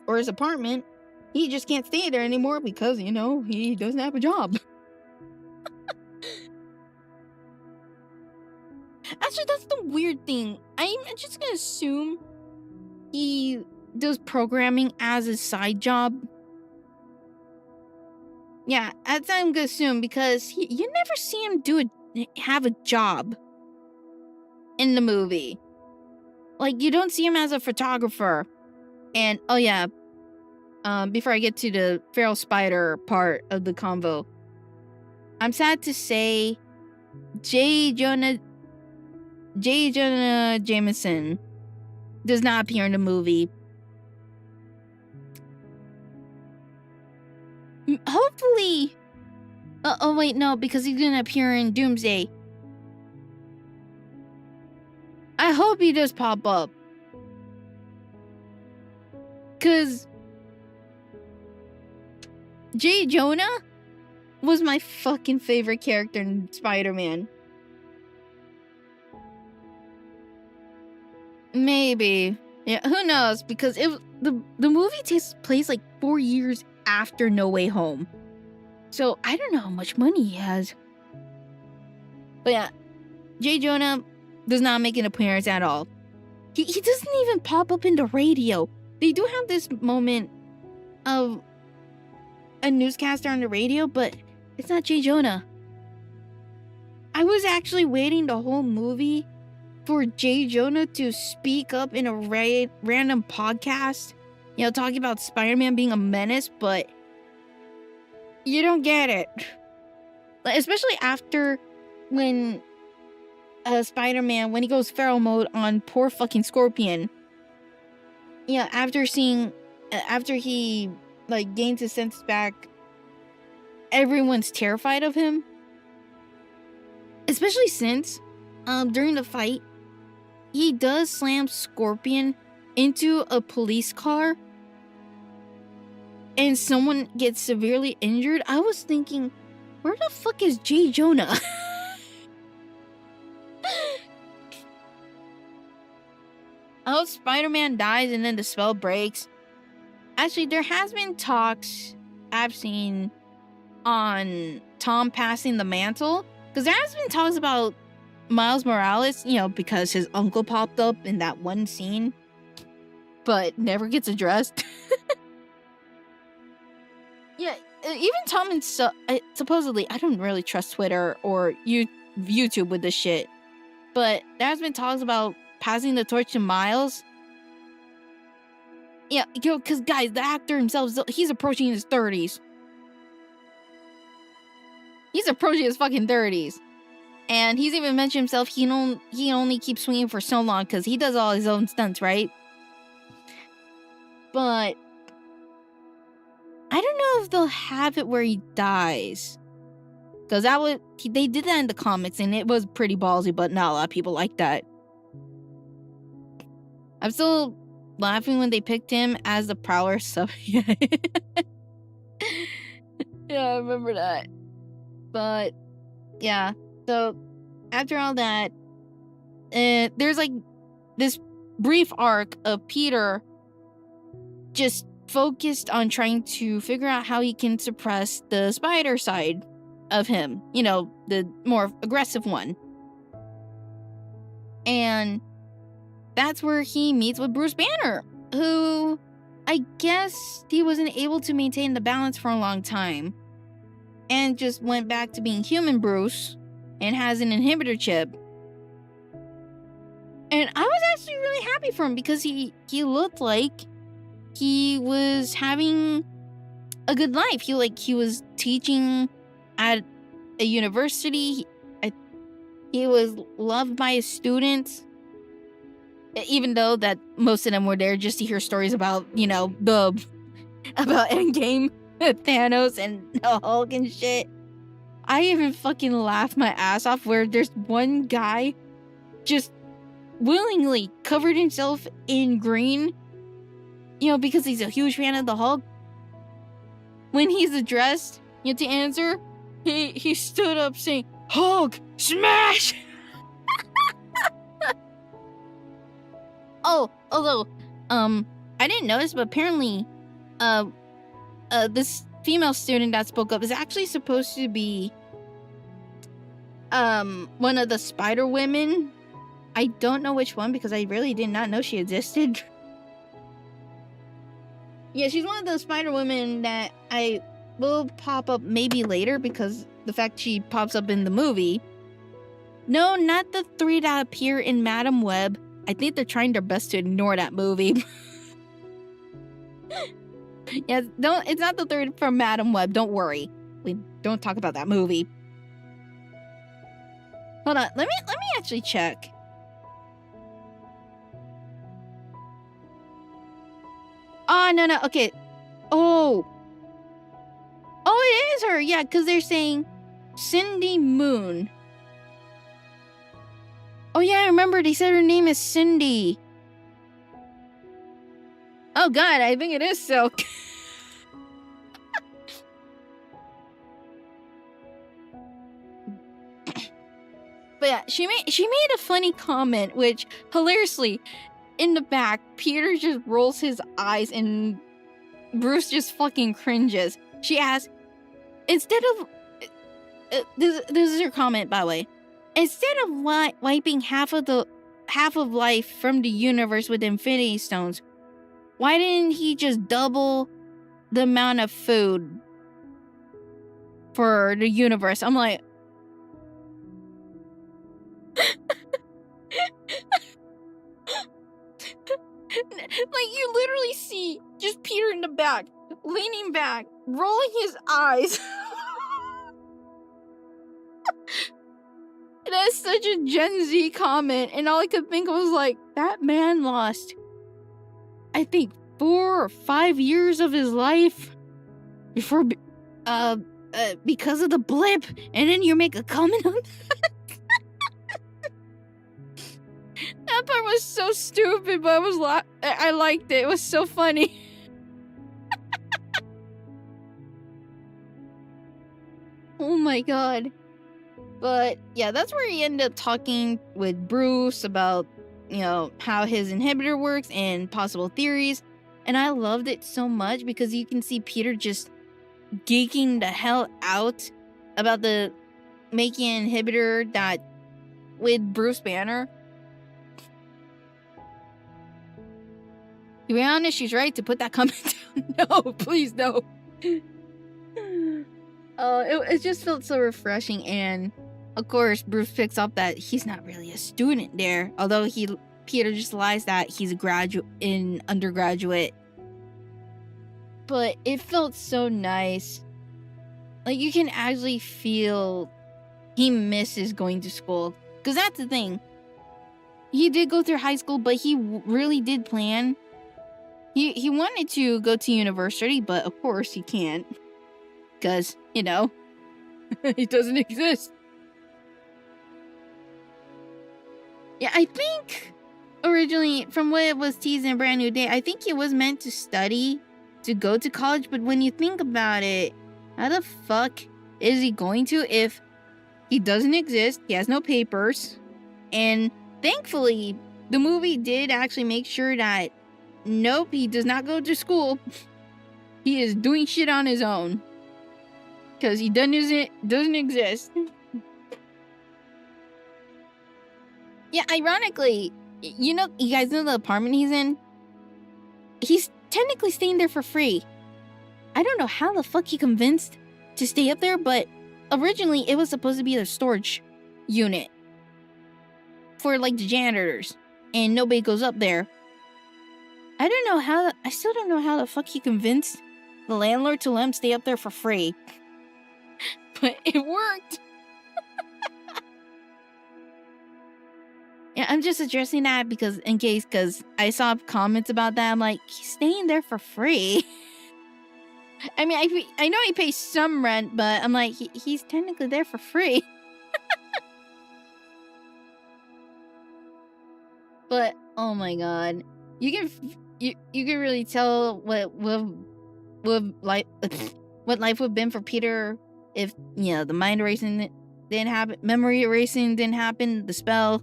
Or his apartment. He just can't stay there anymore because, he doesn't have a job. Actually, that's the weird thing. I'm just gonna assume he does programming as a side job. Yeah, that's what I'm gonna assume because you never see him have a job in the movie. Like, you don't see him as a photographer. And, oh yeah, before I get to the feral spider part of the convo, I'm sad to say J. Jonah Jameson does not appear in the movie. Hopefully. Oh wait, no, because he's gonna appear in Doomsday. I hope he does pop up. Cause J. Jonah was my fucking favorite character in Spider-Man. Maybe. Yeah, who knows? Because the movie takes place like 4 years after No Way Home. So I don't know how much money he has. But yeah, J. Jonah does not make an appearance at all. He doesn't even pop up in the radio. They do have this moment of a newscaster on the radio, but it's not J. Jonah. I was actually waiting the whole movie for J. Jonah to speak up in a random podcast. talking about Spider-Man being a menace, but you don't get it. Like, especially after when Spider-Man, when he goes feral mode on poor fucking Scorpion. After he like gains his senses back, everyone's terrified of him. Especially since during the fight, he does slam Scorpion into a police car and someone gets severely injured. I was thinking, where the fuck is J. Jonah? I hope Spider-Man dies and then the spell breaks. Actually, there has been talks I've seen on Tom passing the mantle. Because there has been talks about Miles Morales, because his uncle popped up in that one scene. But never gets addressed. Even Tom and supposedly, I don't really trust Twitter or YouTube with this shit. But there has been talks about passing the torch to Miles. Because guys, the actor himself, he's approaching his 30s. He's approaching his fucking 30s. And he's even mentioned himself, he only keeps swinging for so long because he does all his own stunts, right? But I don't know if they'll have it where he dies. Because they did that in the comics and it was pretty ballsy, but not a lot of people like that. I'm still laughing when they picked him as the Prowler sub. Yeah, I remember that. But yeah, so after all that, there's like this brief arc of Peter just focused on trying to figure out how he can suppress the spider side of him, the more aggressive one. And that's where he meets with Bruce Banner, who I guess he wasn't able to maintain the balance for a long time and just went back to being human Bruce and has an inhibitor chip. And I was actually really happy for him because he looked like he was having a good life. He was teaching at a university. He was loved by his students. Even though that most of them were there just to hear stories about, about Endgame, Thanos, and the Hulk and shit. I even fucking laughed my ass off where there's one guy just willingly covered himself in green, because he's a huge fan of the Hulk. When he's addressed, to answer, he stood up saying, "Hulk, smash!" Oh, although, I didn't notice, but apparently, this female student that spoke up is actually supposed to be, one of the Spider Women. I don't know which one because I really did not know she existed. Yeah, she's one of those Spider Women that I will pop up maybe later because the fact she pops up in the movie. No, not the three that appear in Madam Web. I think they're trying their best to ignore that movie. Yeah, it's not the third from Madam Web, don't worry. We don't talk about that movie. Hold on, let me actually check. Oh, no, okay. Oh, it is her, yeah, because they're saying Cindy Moon. Oh yeah, I remember they said her name is Cindy. Oh god, I think it is Silk. But yeah, she made a funny comment, which hilariously, in the back, Peter just rolls his eyes and Bruce just fucking cringes. She asks, instead of this is her comment, by the way. Instead of wiping half of life from the universe with Infinity Stones, why didn't he just double the amount of food for the universe? I'm like, Like, you literally see just Peter in the back, leaning back, rolling his eyes. That's such a Gen Z comment, and all I could think of was like, that man lost, I think, 4 or 5 years of his life before, because of the blip, and then you make a comment on that. That part was so stupid, but I liked it. It was so funny. Oh my god. But yeah, that's where he ended up talking with Bruce about, you know, how his inhibitor works and possible theories. And I loved it so much because you can see Peter just geeking the hell out about the making an inhibitor that with Bruce Banner. To be honest, she's right to put that comment down. No, please, no. It just felt so refreshing, and of course, Bruce picks up that he's not really a student there, although Peter just lies that he's a undergraduate. But it felt so nice. Like, you can actually feel he misses going to school, because that's the thing. He did go through high school, but he really did plan. He wanted to go to university, but of course he can't. Because, you know, it doesn't exist. Yeah, I think originally, from what it was teased in Brand New Day, I think he was meant to study, to go to college. But when you think about it, how the fuck is he going to if he doesn't exist, he has no papers? And thankfully, the movie did actually make sure that nope, he does not go to school. He is doing shit on his own. Because he doesn't exist. Yeah, ironically, you guys know the apartment he's in? He's technically staying there for free. I don't know how the fuck he convinced to stay up there, but originally it was supposed to be a storage unit for like the janitors, and nobody goes up there. I still don't know how the fuck he convinced the landlord to let him stay up there for free. But it worked. Yeah, I'm just addressing that because I saw comments about that. I'm like, he's staying there for free. I mean, I know he pays some rent, but I'm like, he's technically there for free. But oh my god, you can really tell what life would have been for Peter if, you know, the mind erasing didn't happen, memory erasing didn't happen, the spell.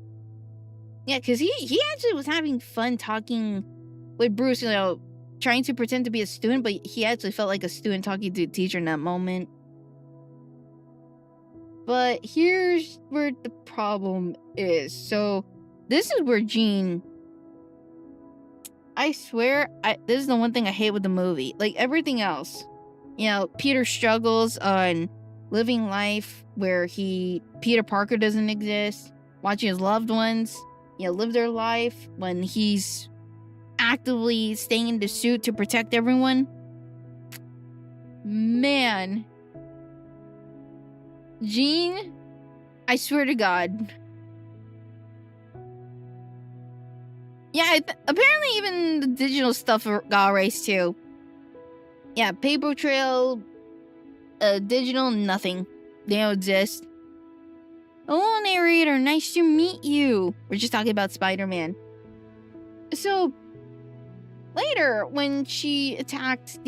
Yeah, because he actually was having fun talking with Bruce, you know, trying to pretend to be a student, but he actually felt like a student talking to a teacher in that moment. But here's where the problem is. So this is where Jean, I swear, this is the one thing I hate with the movie. Like everything else, you know, Peter struggles on living life where Peter Parker doesn't exist, watching his loved ones, you know, live their life when he's actively staying in the suit to protect everyone. Man, Jean, I swear to God. Yeah, apparently even the digital stuff got erased too. Yeah, paper trail, digital, nothing. They don't exist. Hello, narrator. Nice to meet you. We're just talking about Spider-Man. So, later, when she attacked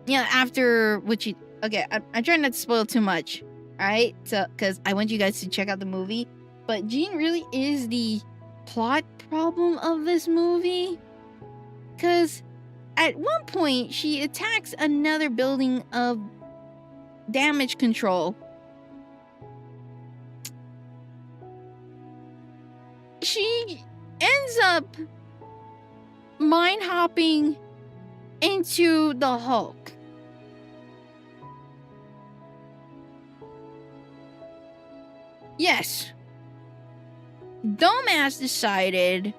after which she... Okay, I'm trying not to spoil too much. Alright? So, because I want you guys to check out the movie. But Jean really is the plot problem of this movie. Because at one point, she attacks another building of damage control. She ends up mind hopping into the Hulk. Yes. Dumbass decided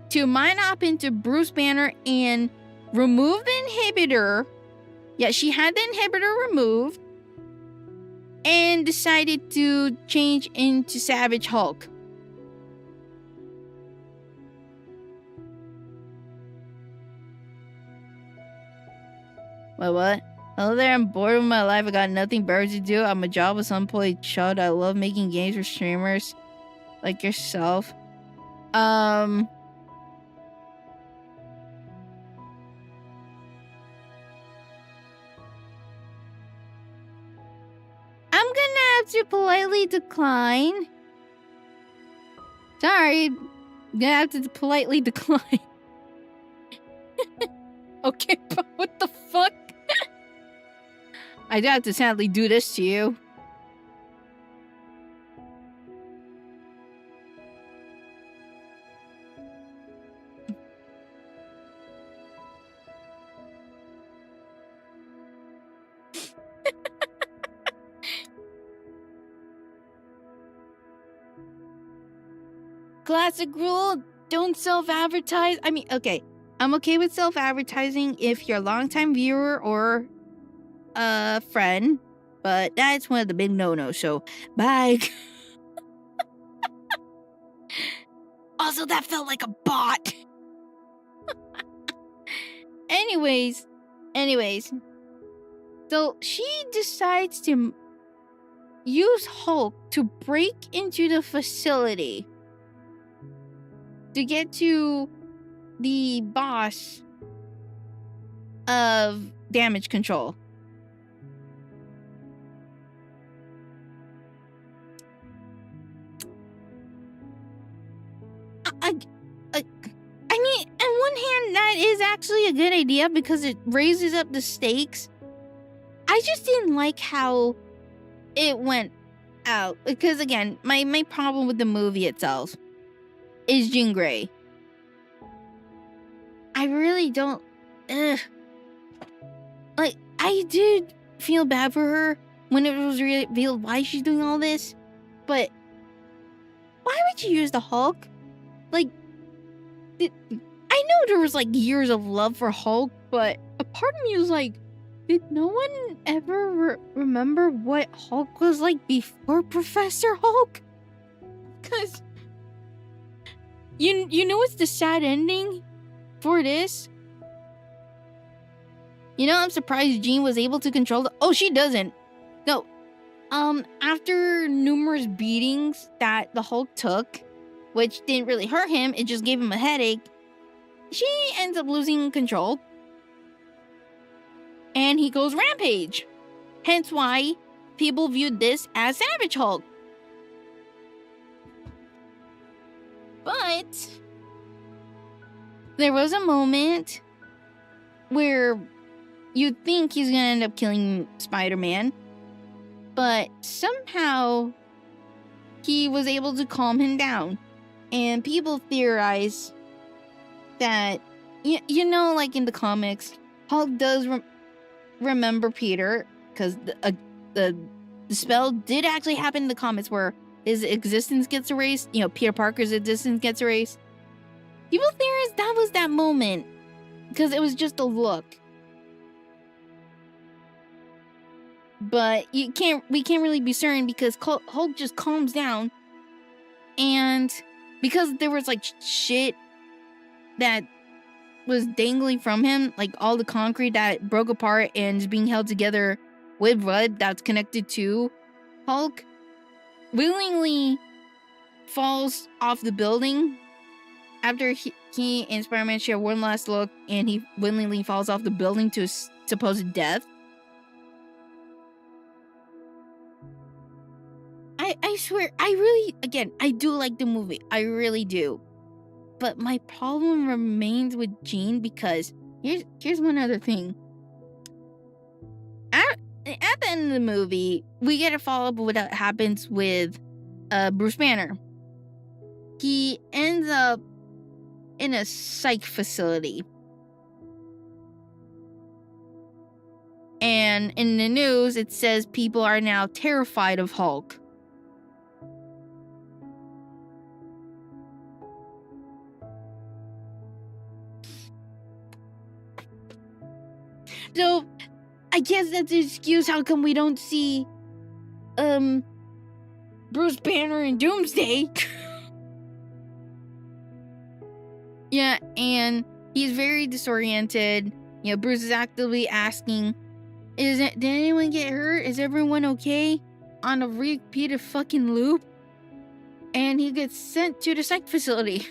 to mine up into Bruce Banner and remove the inhibitor. Yeah, she had the inhibitor removed and decided to change into Savage Hulk. Wait, what? Hello there, I'm bored with my life. I got nothing better to do. I'm a jobless, unemployed child. I love making games for streamers like yourself. I'm gonna have to politely decline. Sorry, I'm gonna have to politely decline. Okay, but what the fuck? I do have to sadly do this to you. Classic rule, don't self-advertise. I mean, okay, I'm okay with self-advertising if you're a longtime viewer or a friend, but that's one of the big no-nos, so bye. Also, that felt like a bot. Anyways, so she decides to use Hulk to break into the facility to get to the boss of damage control. I mean, on one hand, that is actually a good idea because it raises up the stakes. I just didn't like how it went out. Because, again, my problem with the movie itself is Jean Grey. I really don't... Like, I did feel bad for her when it was revealed why she's doing all this. But why would you use the Hulk? Like, I know there was, like, years of love for Hulk, but a part of me was like, did no one ever remember what Hulk was like before Professor Hulk? Because, you know what's the sad ending for this? You know, I'm surprised Jean was able to control the... Oh, she doesn't. No. After numerous beatings that the Hulk took, which didn't really hurt him, it just gave him a headache, she ends up losing control. And he goes rampage. Hence why people viewed this as Savage Hulk. But there was a moment where you'd think he's gonna end up killing Spider-Man, but somehow he was able to calm him down. And people theorize that, you know, like in the comics, Hulk does remember Peter, because the spell did actually happen in the comics where his existence gets erased. You know, Peter Parker's existence gets erased. People theorize that was that moment, because it was just a look. But we can't really be certain because Hulk just calms down, and because there was like shit that was dangling from him, like all the concrete that broke apart and is being held together with blood that's connected to Hulk, willingly falls off the building after he and Spider-Man share one last look, and he willingly falls off the building to his supposed death. I swear, I do like the movie. I really do. But my problem remains with Jean because here's one other thing. At the end of the movie, we get a follow-up of what happens with Bruce Banner. He ends up in a psych facility. And in the news, it says people are now terrified of Hulk. So I guess that's the excuse how come we don't see Bruce Banner and Doomsday. Yeah, and he's very disoriented. You know, Bruce is actively asking, did anyone get hurt? Is everyone okay? On a repeated fucking loop. And he gets sent to the psych facility.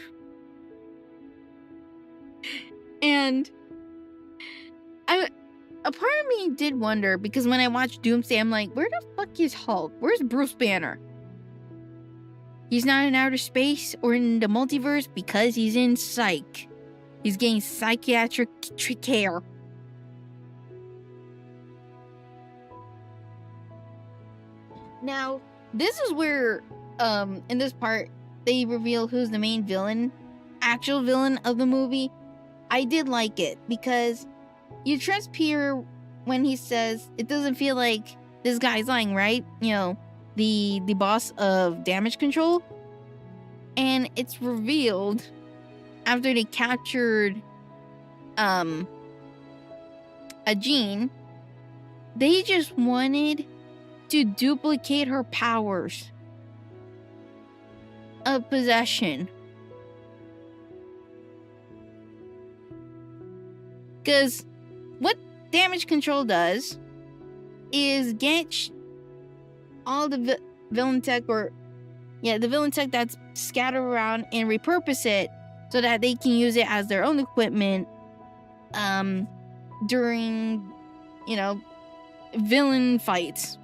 And a part of me did wonder, because when I watched Doomsday, I'm like, where the fuck is Hulk? Where's Bruce Banner? He's not in outer space or in the multiverse because he's in psych. He's getting psychiatric care. Now, this is where, in this part, they reveal who's the main villain, actual villain of the movie. I did like it because you trust Peter when he says it doesn't feel like this guy's lying, right? You know, the boss of damage control. And it's revealed after they captured a Jean, they just wanted to duplicate her powers of possession. Because what damage control does is get all the villain tech, or the villain tech that's scattered around, and repurpose it so that they can use it as their own equipment during, you know, villain fights.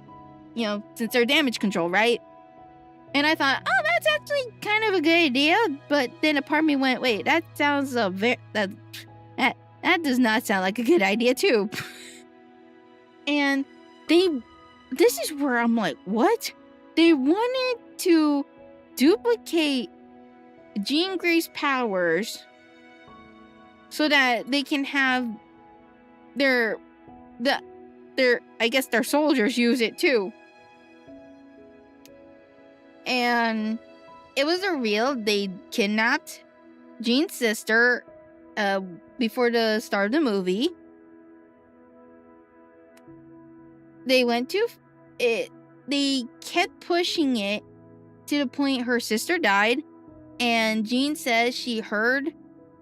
You know, since they're damage control, right? And I thought, oh, that's actually kind of a good idea. But then a part of me went, wait, that sounds that does not sound like a good idea too. And this is where I'm like, what? They wanted to duplicate Jean Grey's powers so that they can have their I guess their soldiers use it too. And it was revealed they kidnapped Jean's sister before the start of the movie. They went to it. They kept pushing it to the point her sister died, and Jean says she heard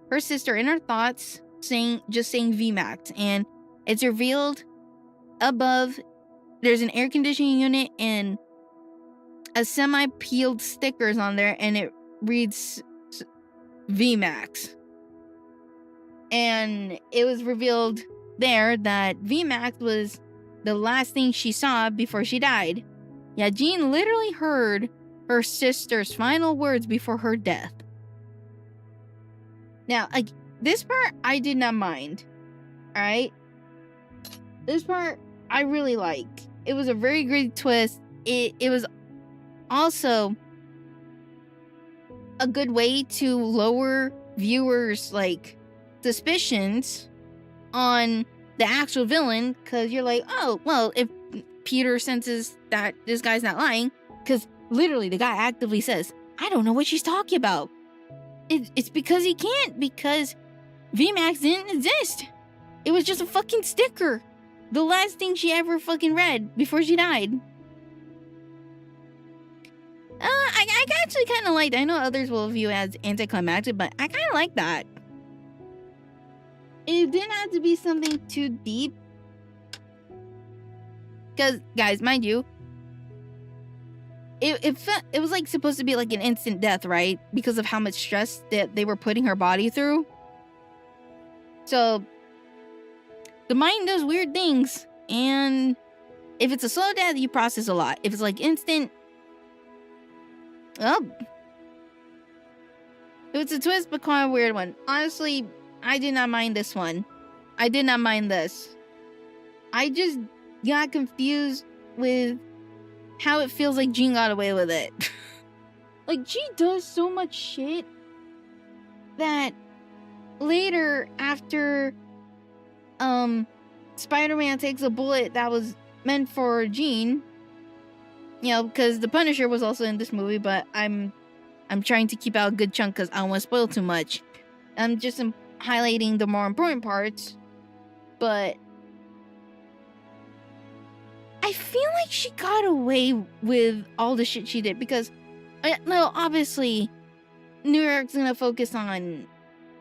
her sister in her thoughts saying Vmax, and it's revealed above there's an air conditioning unit and a semi-peeled stickers on there, and it reads Vmax. And it was revealed there that Vmax was the last thing she saw before she died. Yeah, Jean literally heard her sister's final words before her death. Now, this part I did not mind. Alright? This part I really like. It was a very great twist. It was also a good way to lower viewers' suspicions on the actual villain, because you're like, oh, well, if Peter senses that this guy's not lying, because literally the guy actively says, I don't know what she's talking about. It's because he can't, because Vmax didn't exist. It was just a fucking sticker. The last thing she ever fucking read before she died. I actually kind of liked, I know others will view it as anticlimactic, but I kind of like that. It didn't have to be something too deep. Because, guys, mind you, it was like supposed to be like an instant death, right? Because of how much stress that they were putting her body through. So, the mind does weird things. And if it's a slow death, you process a lot. If it's like instant, well, it's a twist, but kind of a weird one. Honestly, I did not mind this one. I did not mind this. I just got confused with how it feels like Jean got away with it. Like, she does so much shit that later, after Spider-Man takes a bullet that was meant for Jean, you know, because the Punisher was also in this movie, but I'm trying to keep out a good chunk because I don't want to spoil too much. I'm just highlighting the more important parts. But I feel like she got away with all the shit she did because, no, obviously, New York's gonna focus on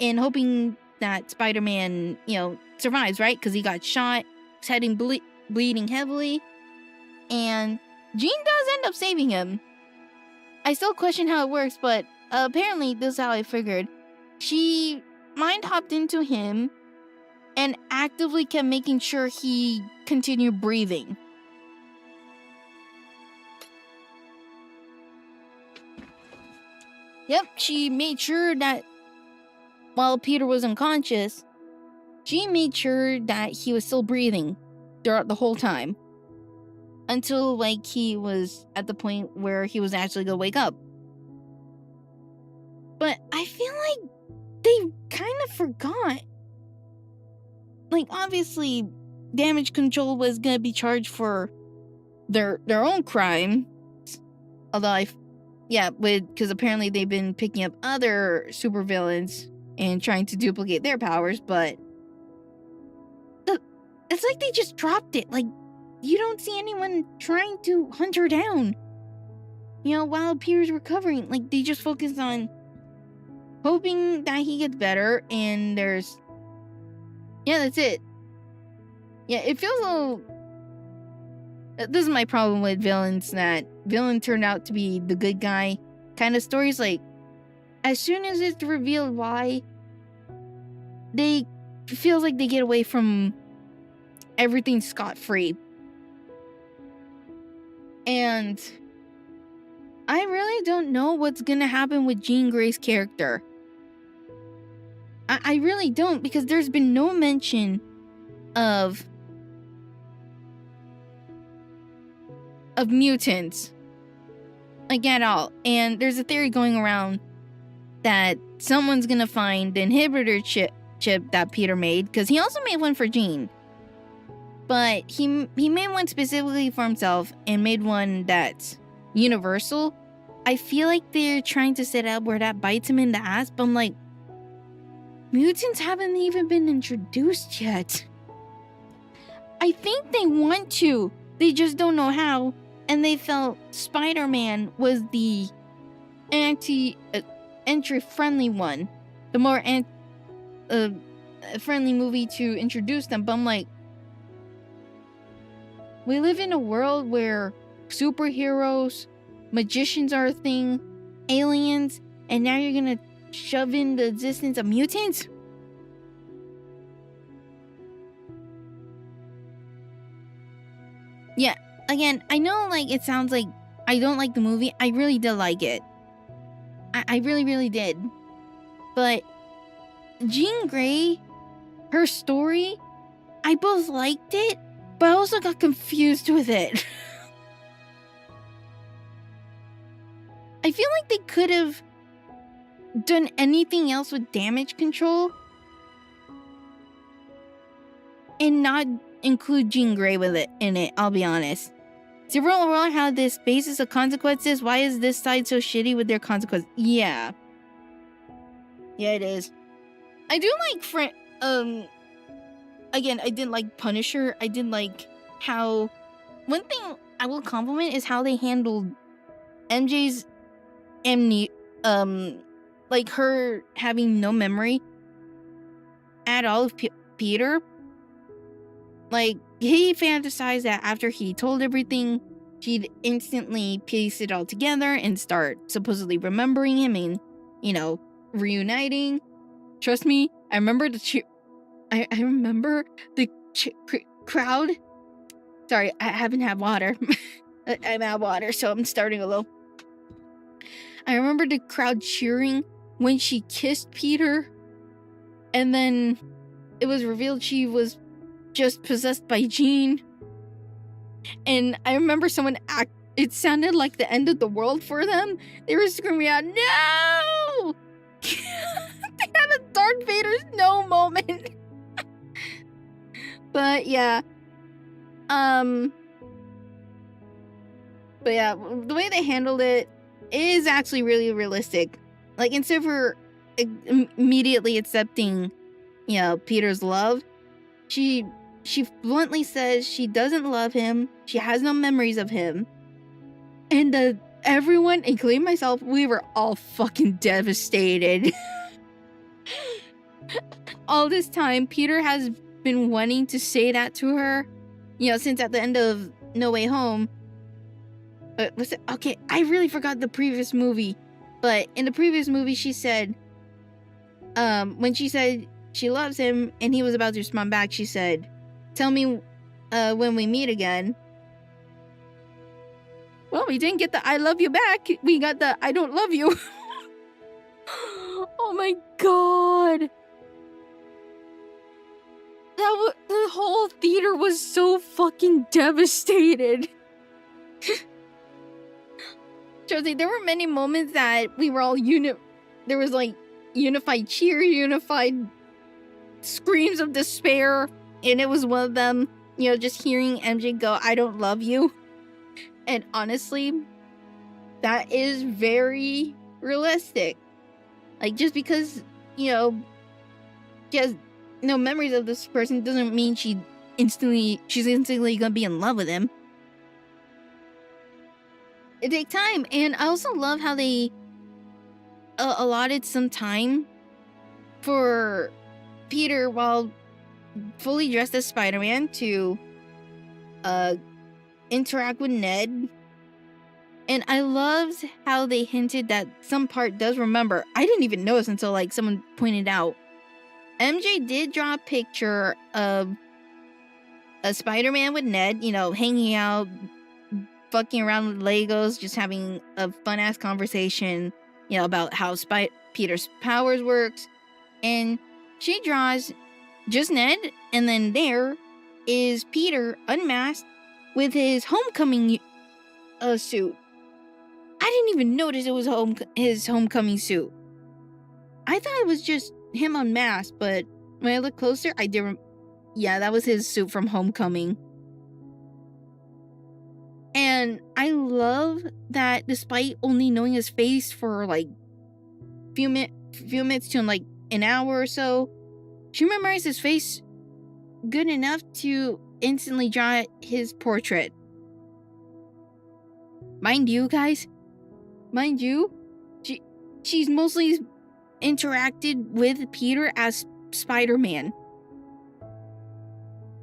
and hoping that Spider-Man, survives, right? Because he got shot, he's heading bleeding heavily, and Jean does end up saving him. I still question how it works, but apparently this is how I figured. She mind hopped into him and actively kept making sure he continued breathing. Yep, she made sure that while Peter was unconscious, she made sure that he was still breathing throughout the whole time. Until, he was at the point where he was actually gonna wake up. But I feel like they kind of forgot. Obviously, damage control was gonna be charged for their own crime. Although because apparently they've been picking up other supervillains and trying to duplicate their powers, but it's like they just dropped it. You don't see anyone trying to hunt her down. While Peter's recovering, they just focus on hoping that he gets better, and that's it. Yeah, it feels a little... This is my problem with villains, that villain turned out to be the good guy kind of stories. As soon as it's revealed why, it feels like they get away from everything scot-free. And I really don't know what's gonna happen with Jean Grey's character. I really don't, because there's been no mention of mutants, at all. And there's a theory going around that someone's gonna find the inhibitor chip that Peter made, because he also made one for Jean. But he made one specifically for himself and made one that's universal. I feel like they're trying to set up where that bites him in the ass, but I'm like, mutants haven't even been introduced yet. I think they want to, they just don't know how, and they felt Spider-Man was the entry-friendly one, the more friendly movie to introduce them, but I'm like, we live in a world where superheroes, magicians are a thing, aliens, and now you're gonna shove in the existence of mutants? Yeah, again, I know it sounds like I don't like the movie. I really did like it. I really, really did. But Jean Grey, her story, I both liked it, but I also got confused with it. I feel like they could have done anything else with damage control and not include Jean Grey in it, I'll be honest. Several world had this basis of consequences. Why is this side so shitty with their consequences? Yeah. Yeah, it is. I do like again, I didn't like Punisher. I didn't like how... One thing I will compliment is how they handled MJ's her having no memory at all of Peter. He fantasized that after he told everything, she'd instantly piece it all together and start supposedly remembering him and, reuniting. Trust me, I remember I remember the crowd. Sorry, I haven't had water. I'm out of water, so I'm starting a little. I remember the crowd cheering when she kissed Peter, and then it was revealed she was just possessed by Jean. And I remember it sounded like the end of the world for them. They were screaming out, "No!" They had a Darth Vader's no moment. But yeah. But yeah, the way they handled it is actually really realistic. Instead of her immediately accepting, Peter's love, she she bluntly says she doesn't love him. She has no memories of him. And everyone, including myself, we were all fucking devastated. All this time, Peter has been wanting to say that to her, since at the end of No Way Home. Okay, I really forgot the previous movie. But in the previous movie, she said, when she said she loves him and he was about to respond back, she said, tell me when we meet again. Well, we didn't get the I love you back. We got the I don't love you. Oh my god. The whole theater was so fucking devastated. Josie, there were many moments that we were all there was like unified cheer, unified screams of despair, and it was one of them, just hearing MJ go, I don't love you. And honestly, that is very realistic. Like, just because, she has no memories of this person doesn't mean she's instantly gonna be in love with him. It takes time. And I also love how they allotted some time for Peter, while fully dressed as Spider-Man, to interact with Ned. And I loved how they hinted that some part does remember. I didn't even notice until like someone pointed out. MJ did draw a picture of a Spider-Man with Ned, hanging out, fucking around with Legos, just having a fun-ass conversation, about how Peter's powers works. And she draws just Ned, and then there is Peter unmasked with his homecoming suit. I didn't even notice it was his homecoming suit. I thought it was just him unmasked, but when I looked closer, I didn't. Yeah, that was his suit from Homecoming. And I love that despite only knowing his face for like few minutes to like an hour or so, she memorized his face good enough to instantly draw his portrait. Mind you, guys, she's mostly interacted with Peter as Spider-Man.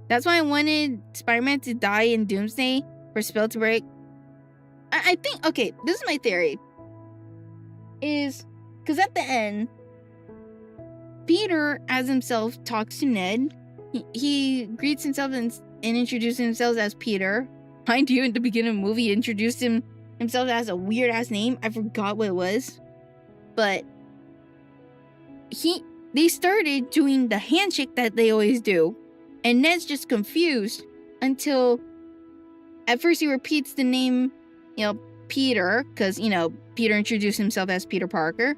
That's why I wanted Spider-Man to die in Doomsday for Spell to break. I think, okay, this is my theory. Is because at the end, Peter as himself talks to Ned. He greets himself and introduces himself as Peter. Mind you, in the beginning of the movie, he introduced himself as a weird ass name. I forgot what it was. But they started doing the handshake that they always do. And Ned's just confused until at first he repeats the name, Peter, because, Peter introduced himself as Peter Parker.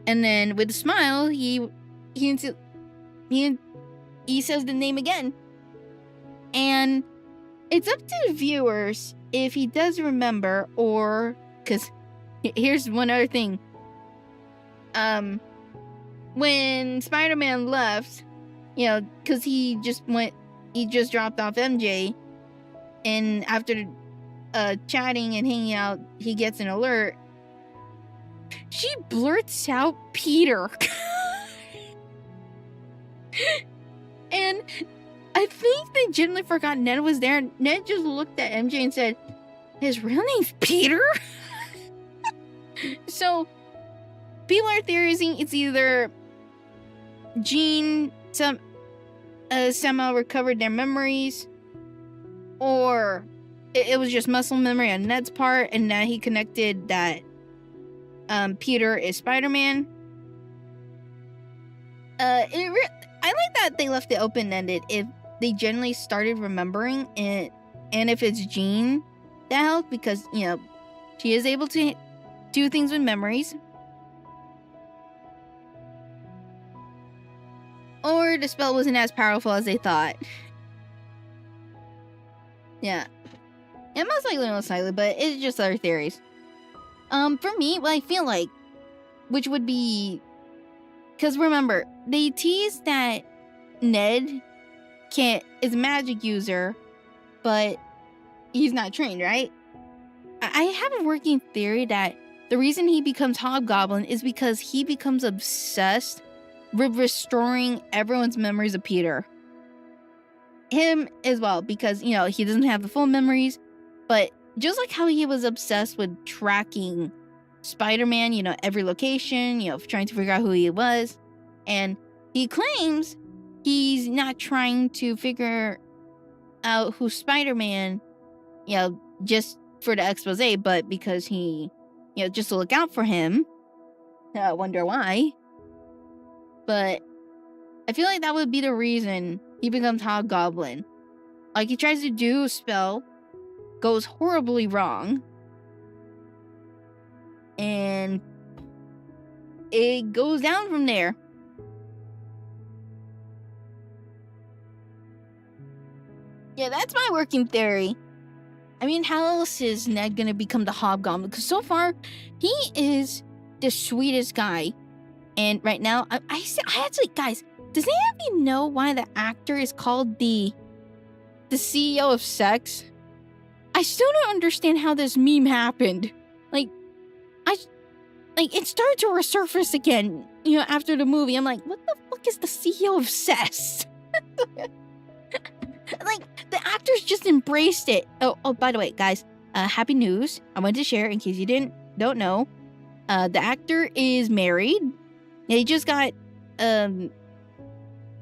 And then with a smile, he says the name again. And it's up to the viewers if he does remember, or, because here's one other thing. When Spider-Man left, because he just dropped off MJ, and after chatting and hanging out, he gets an alert. She blurts out Peter. And I think they genuinely forgot Ned was there. Ned just looked at MJ and said, his real name's Peter? So people are theorizing it's either Jean somehow recovered their memories, or it was just muscle memory on Ned's part, and now he connected that Peter is Spider-Man. I like that they left it open-ended if they generally started remembering it, and if it's Jean that helped, because she is able to do things with memories. Or the spell wasn't as powerful as they thought. Yeah. And most likely, but it's just other theories. For me, what I feel like, which would be, because remember, they teased that Ned is a magic user, but he's not trained, right? I have a working theory that the reason he becomes Hobgoblin is because he becomes obsessed with restoring everyone's memories of Peter. Him as well, because, you know, he doesn't have the full memories, but just like how he was obsessed with tracking Spider-Man, you know, every location, you know, trying to figure out who he was. And he claims he's not trying to figure out who Spider-Man, you know, just for the expose, but because he, you know, just to look out for him. I wonder why. But I feel like that would be the reason he becomes Hobgoblin. Like, he tries to do a spell, goes horribly wrong, and it goes down from there. Yeah, that's my working theory. I mean, how else is Ned gonna become the Hobgoblin? Because so far, he is the sweetest guy. And right now, I actually, guys, does any of you know why the actor is called the CEO of sex? I still don't understand how this meme happened. It started to resurface again, you know, after the movie. I'm like, what the fuck is the CEO of sex? Like, the actors just embraced it. Oh, by the way, guys, happy news. I wanted to share in case you don't know. The actor is married. He just got,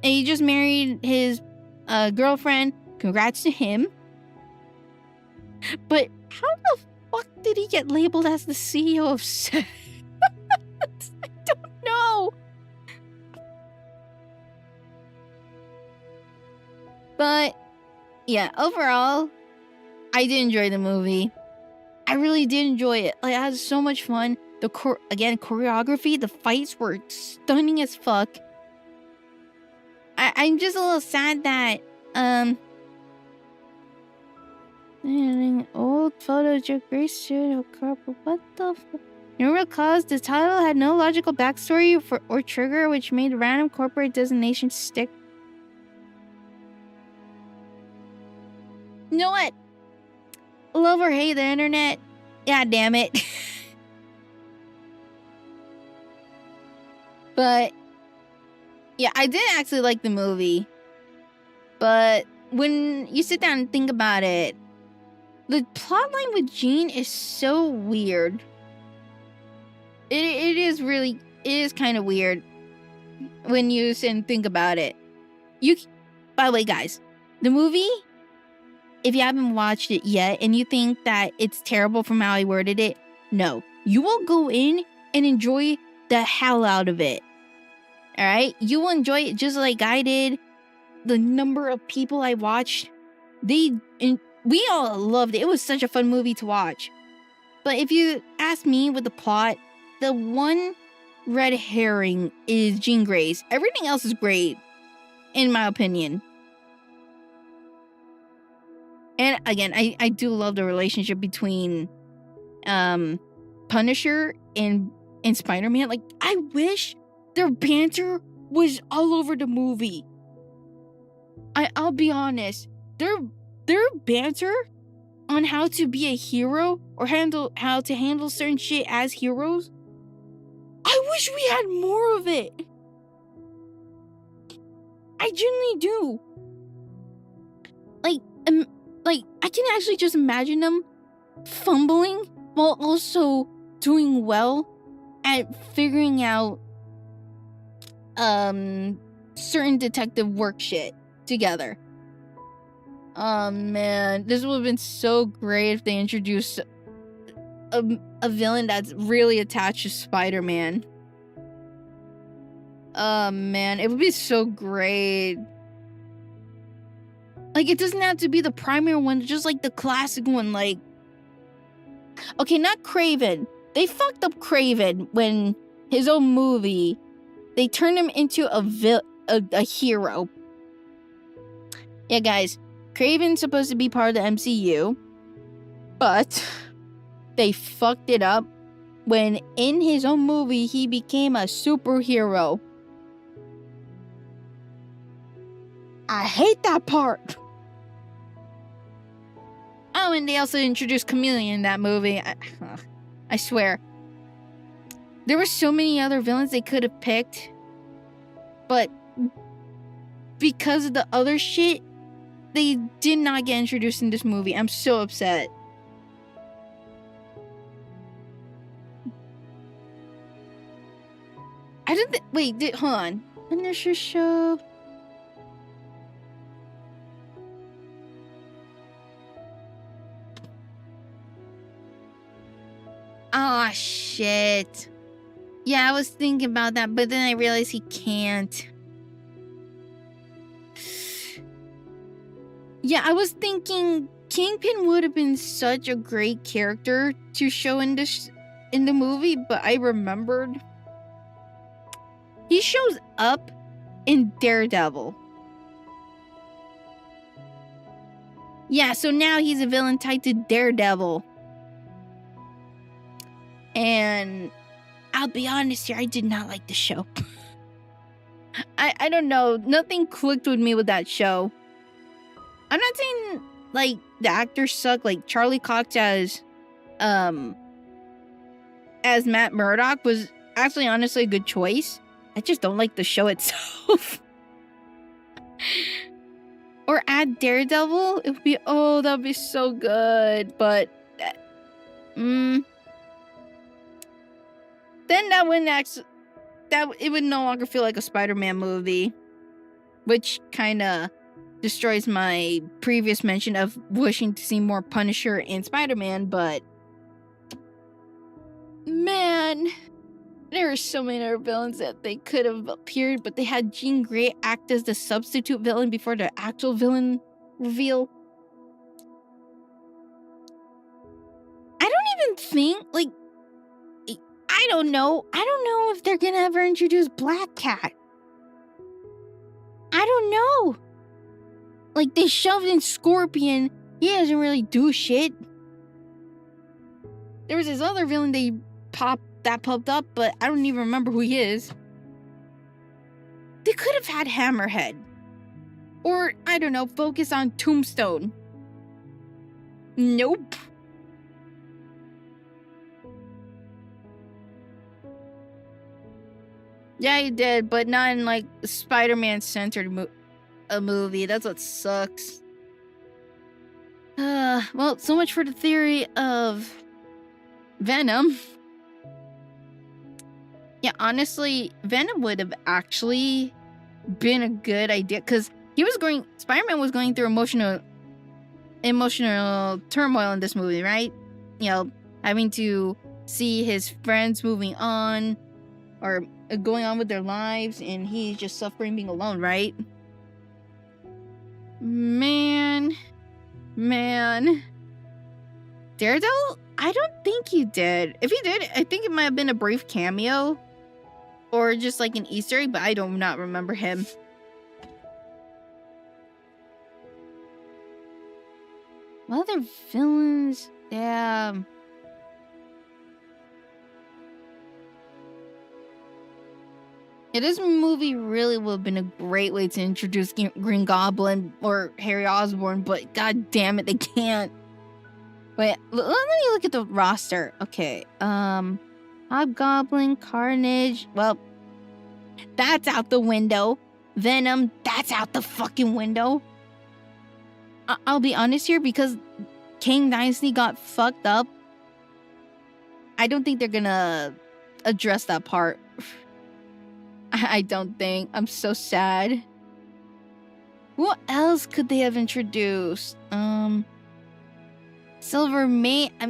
he just married his girlfriend. Congrats to him. But how the fuck did he get labeled as the CEO of sex? I don't know. But yeah, overall, I did enjoy the movie. I really did enjoy it. Like, I had so much fun. The choreography, the fights were stunning as fuck. I'm just a little sad that old photos of Grace Studio Carpet. What the fuck? Number cause the title had no logical backstory or trigger, which made random corporate designation stick. You know what? Love or hate the internet. God damn it. But yeah, I did actually like the movie. But when you sit down and think about it, the plotline with Jean is so weird. It is kind of weird when you sit and think about it. By the way, guys, the movie, if you haven't watched it yet and you think that it's terrible from how I worded it, no. You will go in and enjoy the hell out of it. Alright? You will enjoy it just like I did. The number of people I watched, we all loved it. It was such a fun movie to watch. But if you ask me with the plot, the one red herring is Jean Grey's. Everything else is great, in my opinion. And again, I do love the relationship between Punisher and Spider-Man. Like, I wish their banter was all over the movie. I'll be honest. Their banter on how to be a hero or how to handle certain shit as heroes, I wish we had more of it. I genuinely do. Like, I can actually just imagine them fumbling while also doing well at figuring out certain detective work shit together. Oh man, this would have been so great if they introduced a villain that's really attached to Spider-Man. Oh man, it would be so great. Like, it doesn't have to be the primary one, just like the classic one, like... Okay, not Kraven. They fucked up Kraven when his own movie, they turned him into a hero. Yeah, guys, Kraven's supposed to be part of the MCU, but they fucked it up when in his own movie he became a superhero. I hate that part. Oh, and they also introduced Chameleon in that movie. I swear. There were so many other villains they could have picked. But because of the other shit, they did not get introduced in this movie. I'm so upset. I didn't wait, hold on. Initial show. Oh, shit. Yeah, I was thinking about that, but then I realized he can't. Yeah, I was thinking Kingpin would have been such a great character to show in the movie, but I remembered he shows up in Daredevil. Yeah, so now he's a villain tied to Daredevil. And I'll be honest here, I did not like the show. I don't know. Nothing clicked with me with that show. I'm not saying, like, the actors suck. Like, Charlie Cox as Matt Murdock was actually, honestly, a good choice. I just don't like the show itself. Or add Daredevil. It would be, oh, that would be so good. But, then that wouldn't it would no longer feel like a Spider-Man movie, which kind of destroys my previous mention of wishing to see more Punisher and Spider-Man. But man, there are so many other villains that they could have appeared, but they had Jean Grey act as the substitute villain before the actual villain reveal. I don't even think, like, I don't know if they're gonna ever introduce Black Cat. I don't know. Like, they shoved in Scorpion. He doesn't really do shit. There was this other villain that popped up, but I don't even remember who he is. They could have had Hammerhead. Or, I don't know, focus on Tombstone. Nope. Yeah, he did, but not in, like, Spider-Man-centered movie. That's what sucks. Well, so much for the theory of Venom. Yeah, honestly, Venom would have actually been a good idea, because Spider-Man was going through emotional turmoil in this movie, right? You know, having to see his friends moving on, or going on with their lives, and he's just suffering being alone, right? Man. Daredevil? I don't think he did. If he did, I think it might have been a brief cameo, or just like an Easter egg, but I do not remember him. What other villains? Yeah. Yeah, this movie really would have been a great way to introduce Green Goblin or Harry Osborn, but god damn it, they can't. Wait, let me look at the roster. Okay, Hobgoblin, Carnage, well, that's out the window. Venom, that's out the fucking window. I'll be honest here, because Kang Dynasty got fucked up, I don't think they're gonna address that part. I don't think. I'm so sad. What else could they have introduced? Silvermane. I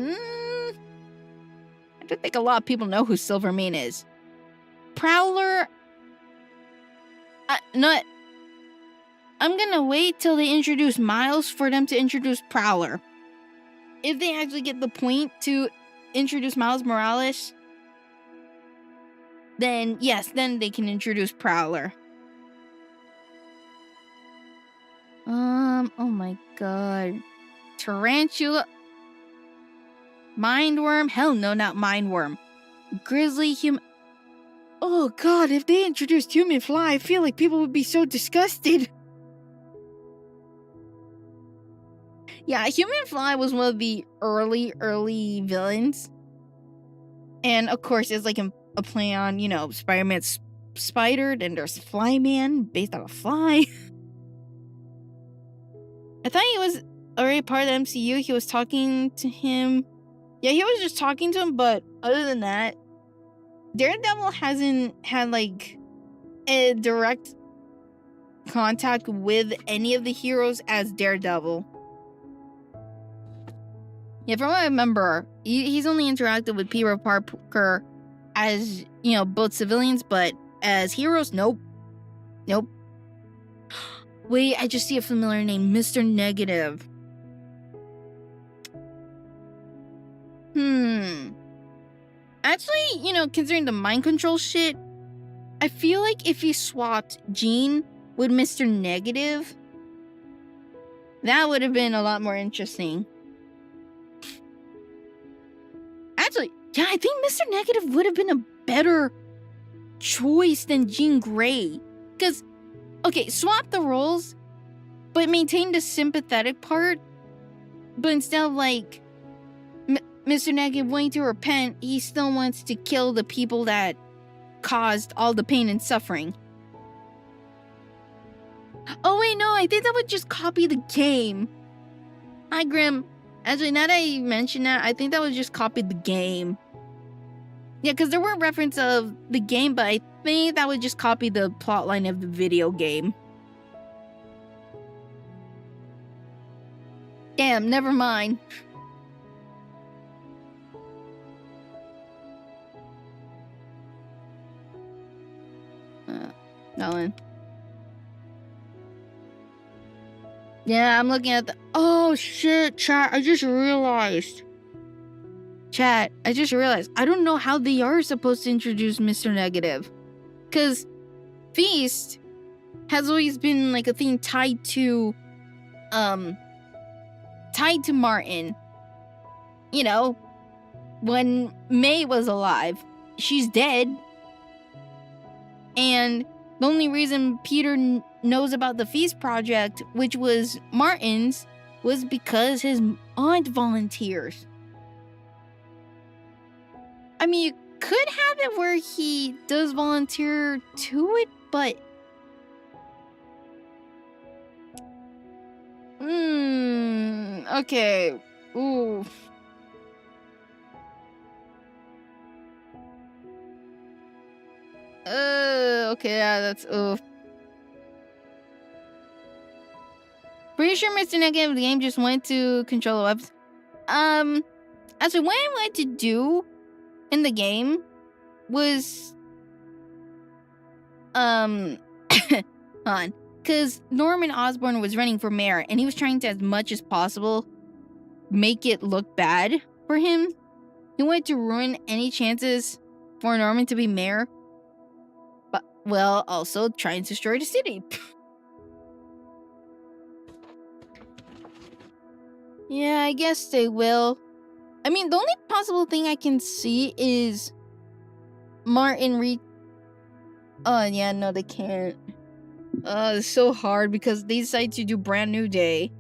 don't think a lot of people know who Silvermane is. Prowler. I'm gonna wait till they introduce Miles for them to introduce Prowler. If they actually get the point to introduce Miles Morales, then yes, then they can introduce Prowler. Oh my god. Tarantula. Mindworm? Hell no, not Mindworm. Grizzly human. Oh god, if they introduced Human Fly, I feel like people would be so disgusted. Yeah, Human Fly was one of the early villains. And of course, it's like a play on, you know, Spider-Man's spider, and there's Flyman based on a fly. I thought he was already part of the MCU. He was talking to him. Yeah, he was just talking to him, but other than that, Daredevil hasn't had like a direct contact with any of the heroes as Daredevil. Yeah, from what I remember, he's only interacted with Peter Parker as, you know, both civilians, but as heroes, nope. Nope. Wait, I just see a familiar name, Mr. Negative. Actually, you know, considering the mind control shit, I feel like if you swapped Jean with Mr. Negative, that would have been a lot more interesting. Actually, yeah, I think Mr. Negative would have been a better choice than Jean Grey. Because, okay, swap the roles, but maintain the sympathetic part. But instead of, like, Mr. Negative wanting to repent, he still wants to kill the people that caused all the pain and suffering. Oh wait, no, I think that would just copy the game. Hi, Grim. Actually, now that you mention that, I think that would just copy the game. Yeah, because there were references of the game, but I think that would just copy the plotline of the video game. Damn, never mind. Nolan. Yeah, I'm looking at the... Oh, shit, chat. I just realized. Chat, I just realized. I don't know how they are supposed to introduce Mr. Negative. Because Feast has always been, like, a thing tied to... tied to Martin. You know, when May was alive, she's dead. And the only reason Peter knows about the Feast Project, which was Martin's, was because his aunt volunteers. I mean, you could have it where he does volunteer to it, but... Okay. Ooh. Okay, yeah, that's... Pretty sure Mr. Negative of the game just went to control the webs. Actually, what I wanted to do in the game was... hold on. Because Norman Osborn was running for mayor, and he was trying to, as much as possible, make it look bad for him. He wanted to ruin any chances for Norman to be mayor. But, well, also trying to destroy the city. Yeah, I guess they will. I mean, the only possible thing I can see is Martin Oh, yeah, no, they can't. It's so hard because they decided to do Brand New Day.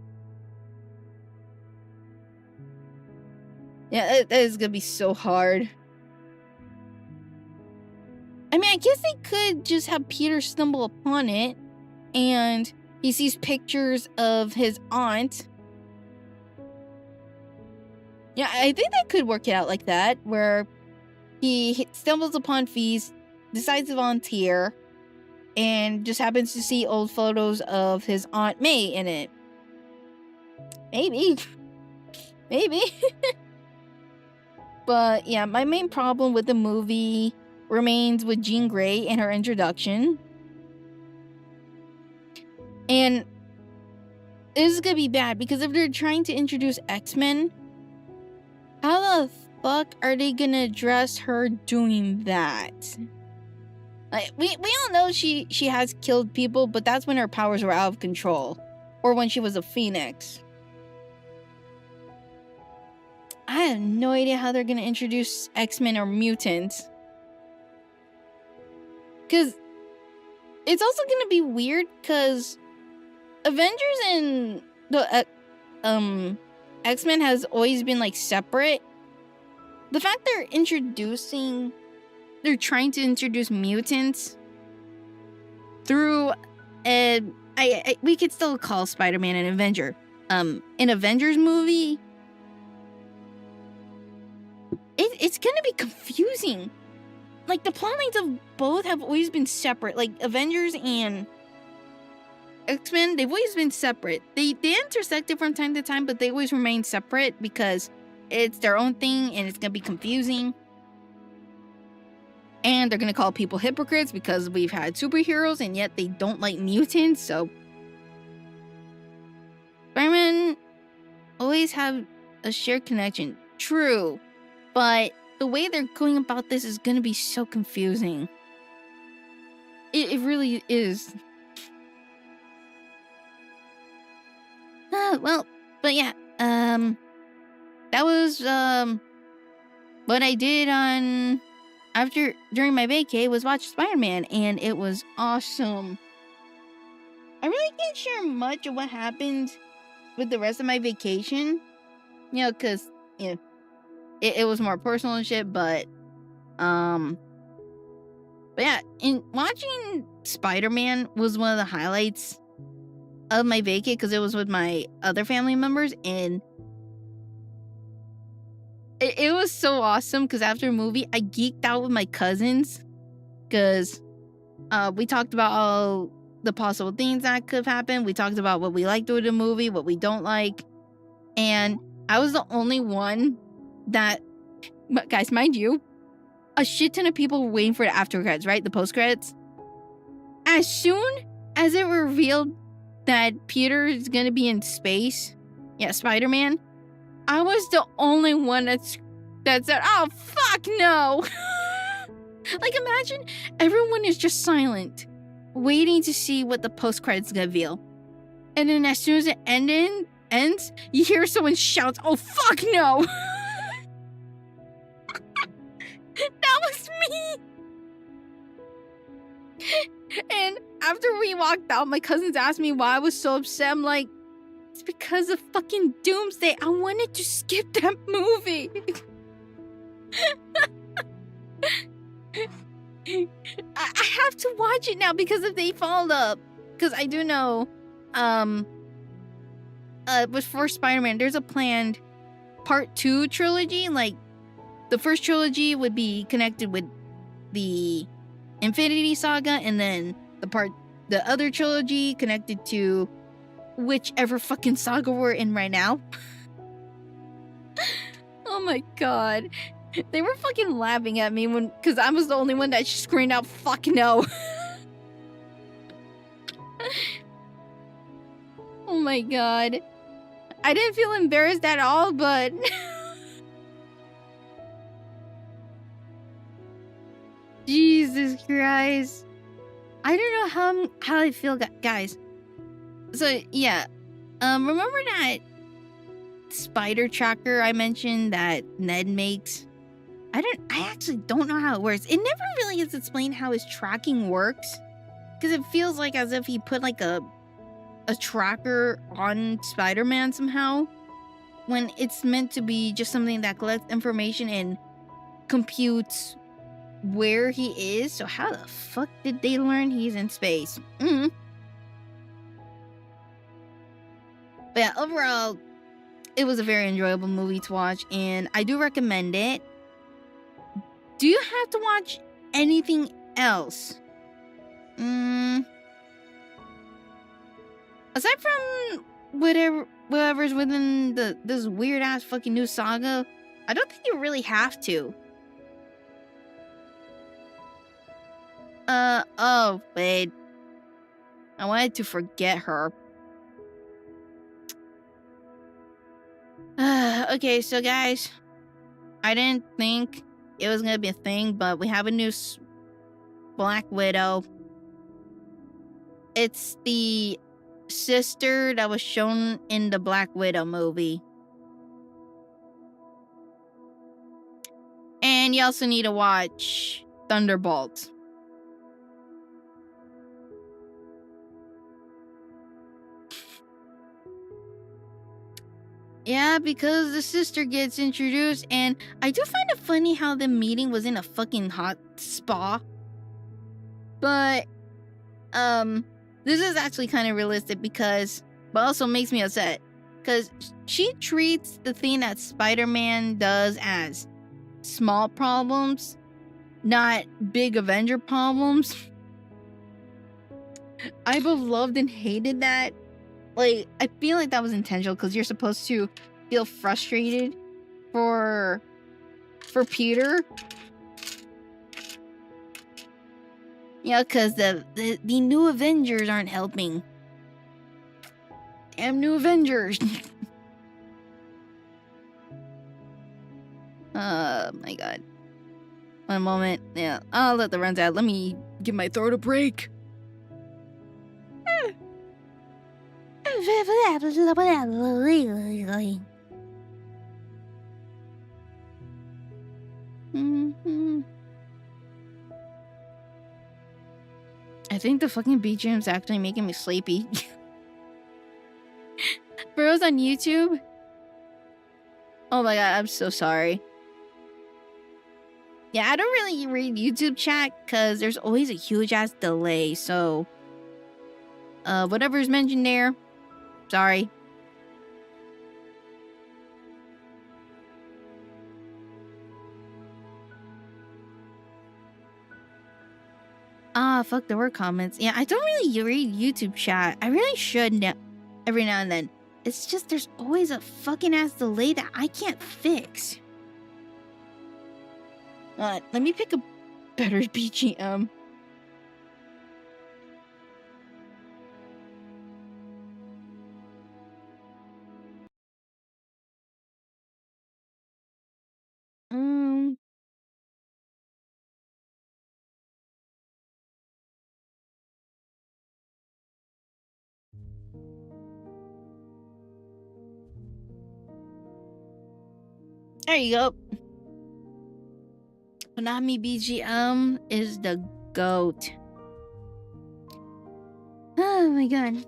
Yeah, that is gonna be so hard. I mean, I guess they could just have Peter stumble upon it, and he sees pictures of his aunt. Yeah, I think that could work it out like that, where he stumbles upon Feast, decides to volunteer, and just happens to see old photos of his Aunt May in it. Maybe. Maybe. But yeah, my main problem with the movie remains with Jean Grey and her introduction. And this is gonna be bad, because if they're trying to introduce X-Men, how the fuck are they gonna address her doing that? Like, we all know she has killed people, but that's when her powers were out of control. Or when she was a phoenix. I have no idea how they're gonna introduce X-Men or mutants. Because it's also gonna be weird, because Avengers and the X-Men has always been like separate. The fact they're trying to introduce mutants through we could still call Spider-Man an Avenger. An Avengers movie, it's gonna be confusing. Like, the plot lines of both have always been separate. Like, Avengers and X-Men, they've always been separate. They intersected from time to time, but they always remain separate because it's their own thing and it's gonna be confusing. And they're gonna call people hypocrites because we've had superheroes and yet they don't like mutants, so... Spider-Man always have a shared connection. True. But the way they're going about this is gonna be so confusing. It really is. Well, but yeah, that was, what I did during my vacay was watch Spider-Man, and it was awesome. I really can't share much of what happened with the rest of my vacation, you know, because, you know, it was more personal and shit, but yeah, in watching Spider-Man was one of the highlights of my vacay because it was with my other family members, and it was so awesome because after the movie, I geeked out with my cousins because we talked about all the possible things that could have happened. We talked about what we liked with the movie, what we don't like, and I was the only one that, guys, mind you, a shit ton of people were waiting for the after credits, right? The post credits. As soon as it revealed that Peter is gonna be in space, yeah, Spider-Man, I was the only one that said, "Oh, fuck no!" Like, imagine everyone is just silent, waiting to see what the post-credits gonna reveal. And then as soon as it ends, you hear someone shout, "Oh, fuck no!" That was me! And after we walked out, my cousins asked me why I was so upset. I'm like, it's because of fucking Doomsday. I wanted to skip that movie. I have to watch it now because if they followed up, because I do know, with first Spider-Man, there's a planned part 2 trilogy. Like, the first trilogy would be connected with the Infinity Saga, and then the other trilogy connected to whichever fucking saga we're in right now. Oh my god. They were fucking laughing at me because I was the only one that screamed out, "Fuck no." Oh my god. I didn't feel embarrassed at all, but... Jesus Christ. I don't know how I feel, guys. So, yeah. Remember that spider tracker I mentioned that Ned makes? I actually don't know how it works. It never really is explained how his tracking works. Because it feels like as if he put like a tracker on Spider-Man somehow. When it's meant to be just something that collects information and computes where he is. So how the fuck did they learn he's in space? But yeah, overall, it was a very enjoyable movie to watch, and I do recommend it. Do you have to watch anything else? Aside from whatever's within this weird ass fucking new saga, I don't think you really have to. Oh, wait. I wanted to forget her. Okay, so guys, I didn't think it was gonna be a thing, but we have a new Black Widow. It's the sister that was shown in the Black Widow movie. And you also need to watch Thunderbolt. Yeah, because the sister gets introduced, and I do find it funny how the meeting was in a fucking hot spa. But, this is actually kind of realistic but also makes me upset. Because she treats the thing that Spider-Man does as small problems, not big Avenger problems. I both loved and hated that. Like, I feel like that was intentional because you're supposed to feel frustrated for Peter. Yeah, because the new Avengers aren't helping. Damn new Avengers. Oh my god. One moment. Yeah, I'll let the runs out. Let me give my throat a break. I think the fucking BGM's actually making me sleepy. For those on YouTube, oh my god, I'm so sorry. Yeah, I don't really read YouTube chat because there's always a huge ass delay, so whatever's mentioned there, sorry. Ah, fuck, there were comments. Yeah, I don't really read YouTube chat. I really should every now and then. It's just there's always a fucking ass delay that I can't fix. Let me pick a better BGM. There you go. Konami BGM is the GOAT. Oh my god.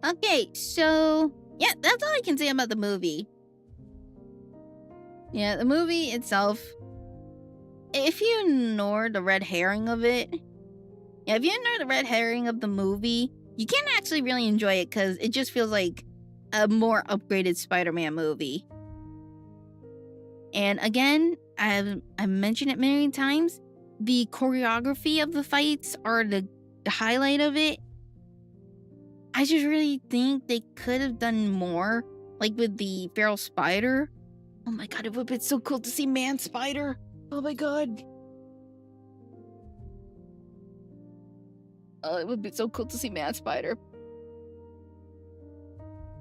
Okay, so yeah, that's all I can say about the movie. Yeah, the movie itself, if you ignore the red herring of it, yeah, if you ignore the red herring of the movie, you can't actually really enjoy it because it just feels like a more upgraded Spider-Man movie. And again, I've mentioned it many times, the choreography of the fights are the highlight of it. I just really think they could have done more, like with the feral spider. Oh my god, it would have been so cool to see Man Spider. Oh my god. Oh, it would be so cool to see Man Spider.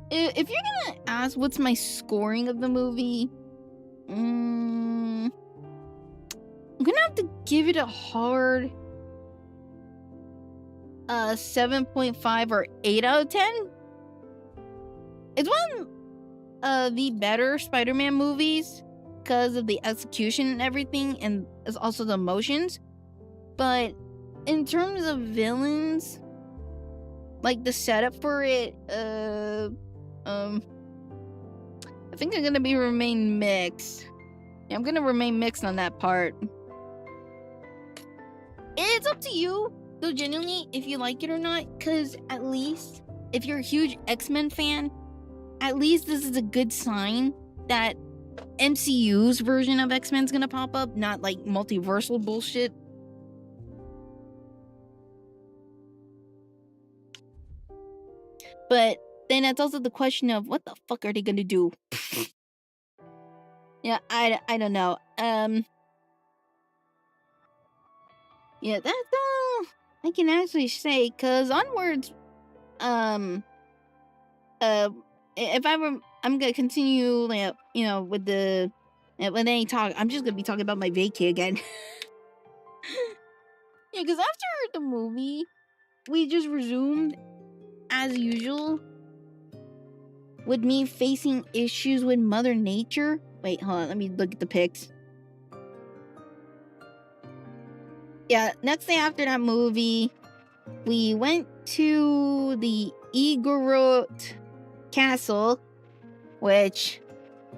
If you're gonna ask what's my scoring of the movie, I'm gonna have to give it a hard 7.5 or 8 out of 10. It's one of the better Spider-Man movies because of the execution and everything, and it's also the emotions. But in terms of villains, like the setup for it, I think I'm gonna remain mixed. Yeah, I'm gonna remain mixed on that part. It's up to you, though, genuinely, if you like it or not, because at least, if you're a huge X-Men fan, at least this is a good sign that MCU's version of X-Men's gonna pop up, not like multiversal bullshit. But then that's also the question of what the fuck are they gonna do? Yeah, I don't know. Yeah, that's all I can actually say, cause onwards, if I'm gonna continue, like, with the when they talk, I'm just gonna be talking about my vacay again. Yeah, cause after the movie, we just resumed as usual with me facing issues with Mother Nature. Wait, hold on, let me look at the pics. Yeah, next day after that movie, we went to the Igorot castle, which,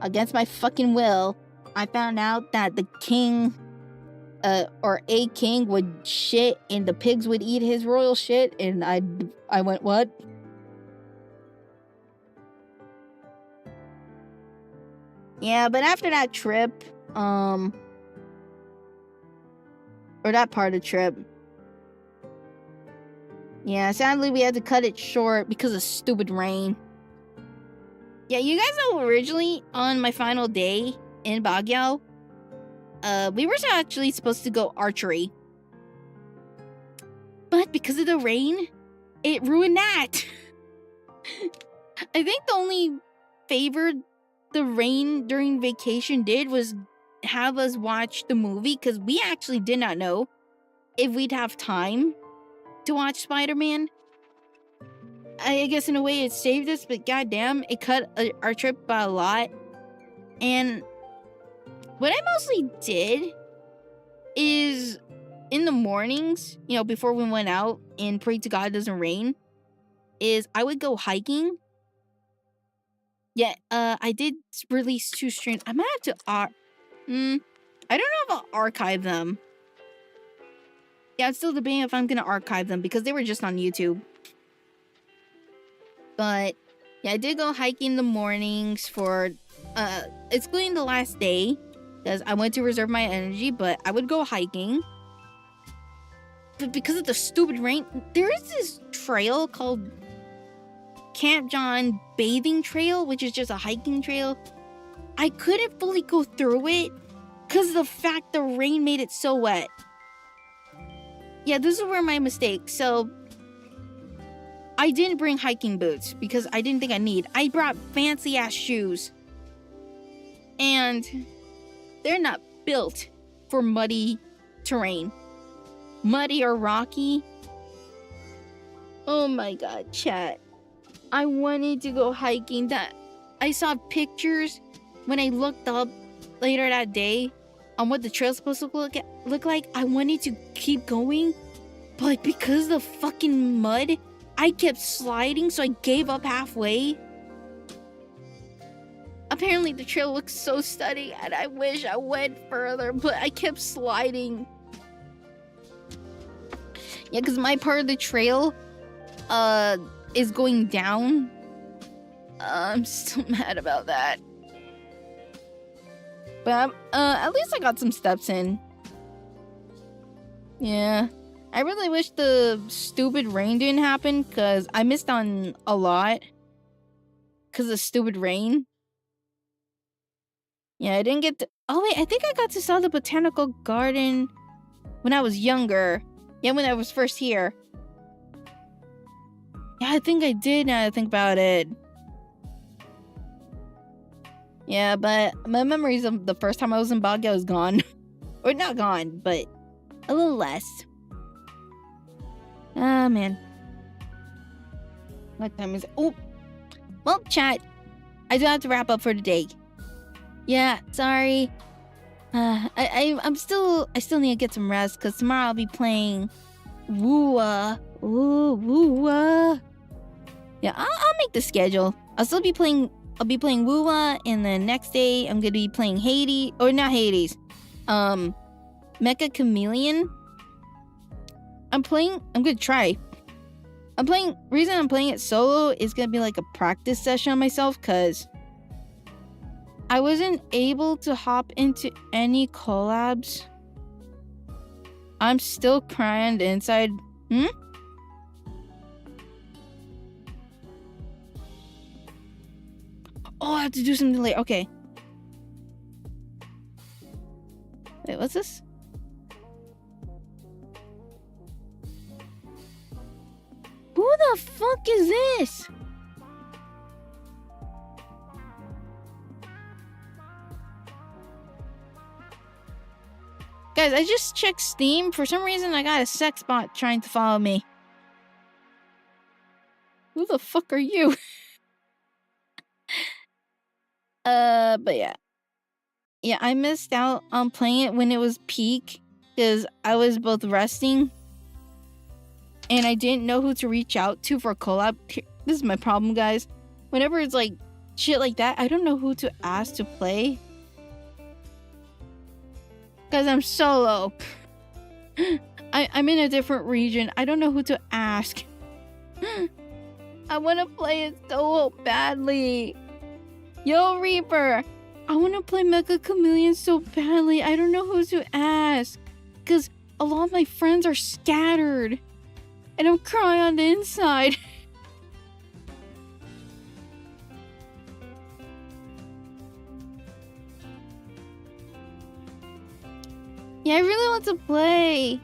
against my fucking will, I found out that the king, or a king would shit and the pigs would eat his royal shit, and I went, what? Yeah, but after that trip, or that part of the trip, yeah, sadly we had to cut it short because of stupid rain. Yeah, you guys know originally on my final day in Bagiuo, we were actually supposed to go archery. But because of the rain, it ruined that. I think the only favor the rain during vacation did was have us watch the movie, because we actually did not know if we'd have time to watch Spider-Man. I guess in a way it saved us, but goddamn, it cut our trip by a lot. And what I mostly did is in the mornings, you know, before we went out and prayed to God it doesn't rain, is I would go hiking. Yeah, I did release 2 streams. I might have to I don't know if I'll archive them. Yeah, I'm still debating if I'm gonna archive them because they were just on YouTube. But yeah, I did go hiking in the mornings for excluding the last day, because I went to reserve my energy, but I would go hiking. But because of the stupid rain, there is this trail called Camp John Bathing Trail, which is just a hiking trail. I couldn't fully go through it because of the fact the rain made it so wet. Yeah, this is where my mistake. So I didn't bring hiking boots because I didn't think I need. I brought fancy ass shoes, and they're not built for muddy terrain. Muddy or rocky. Oh my god, chat. I wanted to go hiking. That I saw pictures when I looked up later that day on what the trail's supposed to look like. I wanted to keep going, but because of the fucking mud, I kept sliding, so I gave up halfway. Apparently the trail looks so stunning and I wish I went further, but I kept sliding. Yeah, because my part of the trail is going down. I'm still mad about that. But at least I got some steps in. Yeah. I really wish the stupid rain didn't happen, because I missed on a lot because of stupid rain. Yeah, I didn't get to... Oh, wait, I think I got to saw the botanical garden when I was younger. Yeah, when I was first here. Yeah, I think I did now that I think about it. Yeah, but my memories of the first time I was in Bagiuo is gone. Or not gone, but a little less. Ah, man. What time is it? Oh, well, chat. I do have to wrap up for today. Yeah, sorry. I still need to get some rest, because tomorrow I'll be playing Woo-ah. Woo-ah. Yeah, I'll make the schedule. I'll be playing Woo-ah, and the next day I'm gonna be playing Hades, or not Hades. Mecha Chameleon. I'm gonna try. Reason I'm playing it solo is gonna be like a practice session on myself, cause I wasn't able to hop into any collabs. I'm still crying on the inside. Oh, I have to do something late. Okay. Wait, what's this? Who the fuck is this? Guys, I just checked Steam. For some reason, I got a sex bot trying to follow me. Who the fuck are you? But yeah. Yeah, I missed out on playing it when it was peak, because I was both resting and I didn't know who to reach out to for collab. This is my problem, guys. whenever it's like shit like that, I don't know who to ask to play. Because I'm solo. I'm in a different region. I don't know who to ask. I want to play it so badly. Yo, Reaper. I want to play Mecha Chameleon so badly. I don't know who to ask. Because a lot of my friends are scattered. And I'm crying on the inside. Yeah, I really want to play.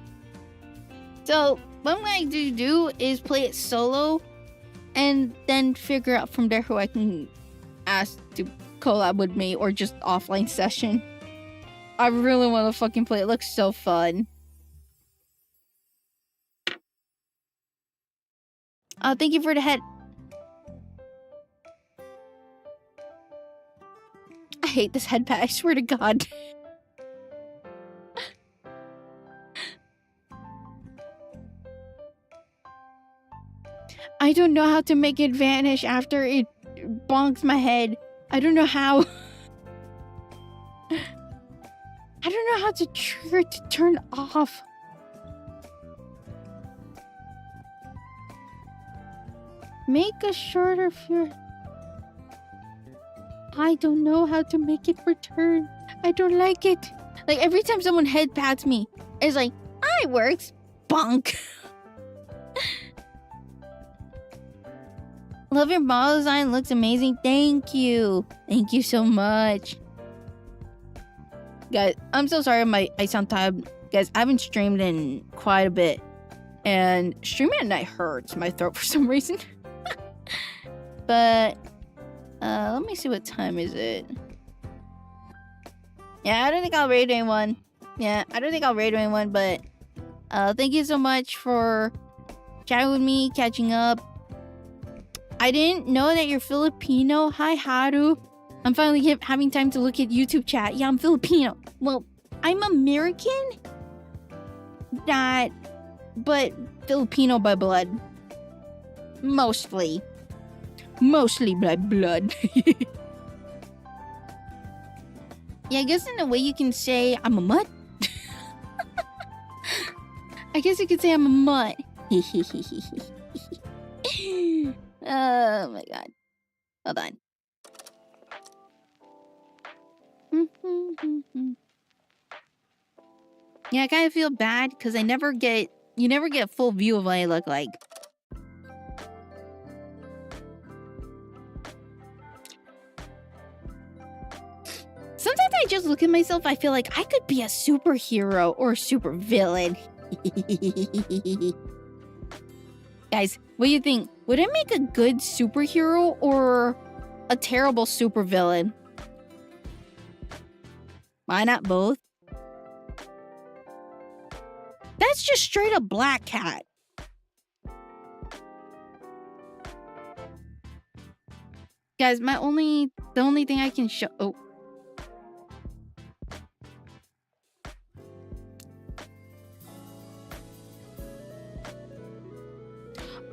So, what I'm going to do is play it solo. And then figure out from there who I can ask to collab with me. Or just offline session. I really want to fucking play it. It looks so fun. Thank you for the head. I hate this head pad, I swear to God. I don't know how to make it vanish after it bonks my head. I don't know how. I don't know how to trigger it to turn off. Make a shorter fear. I don't know how to make it return. I don't like it. Like every time someone head pats me, it's like, it works. Bonk. Love your model design. Looks amazing. Thank you. Thank you so much. Guys, I'm so sorry I sound tired. Guys, I haven't streamed in quite a bit. And streaming at night hurts my throat for some reason. But let me see, what time is it? Yeah, I don't think I'll raid anyone. But thank you so much for chatting with me, catching up. I didn't know that you're Filipino. Hi, Haru. I'm finally having time to look at YouTube chat. Yeah, I'm Filipino. Well, I'm American. But Filipino by blood. Mostly by blood. Yeah, I guess in a way you can say I'm a mutt. I guess you could say I'm a mutt. Oh my god. Hold on. Yeah, I kind of feel bad because you never get a full view of what I look like. Sometimes I just look at myself, I feel like I could be a superhero or a supervillain. Guys, what do you think? Would I make a good superhero or a terrible supervillain? Why not both? That's just straight up Black Cat. Guys, the only thing I can show... Oh.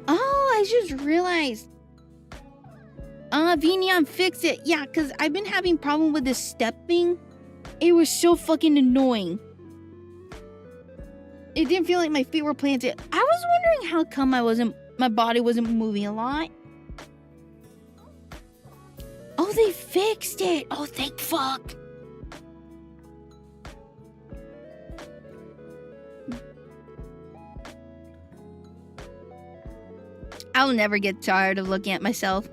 Oh, I just realized. Vinion, fix it. Yeah, because I've been having problem with this step thing. It was so fucking annoying. It didn't feel like my feet were planted. I was wondering how come my body wasn't moving a lot. Oh, they fixed it. Oh, thank fuck. I'll never get tired of looking at myself.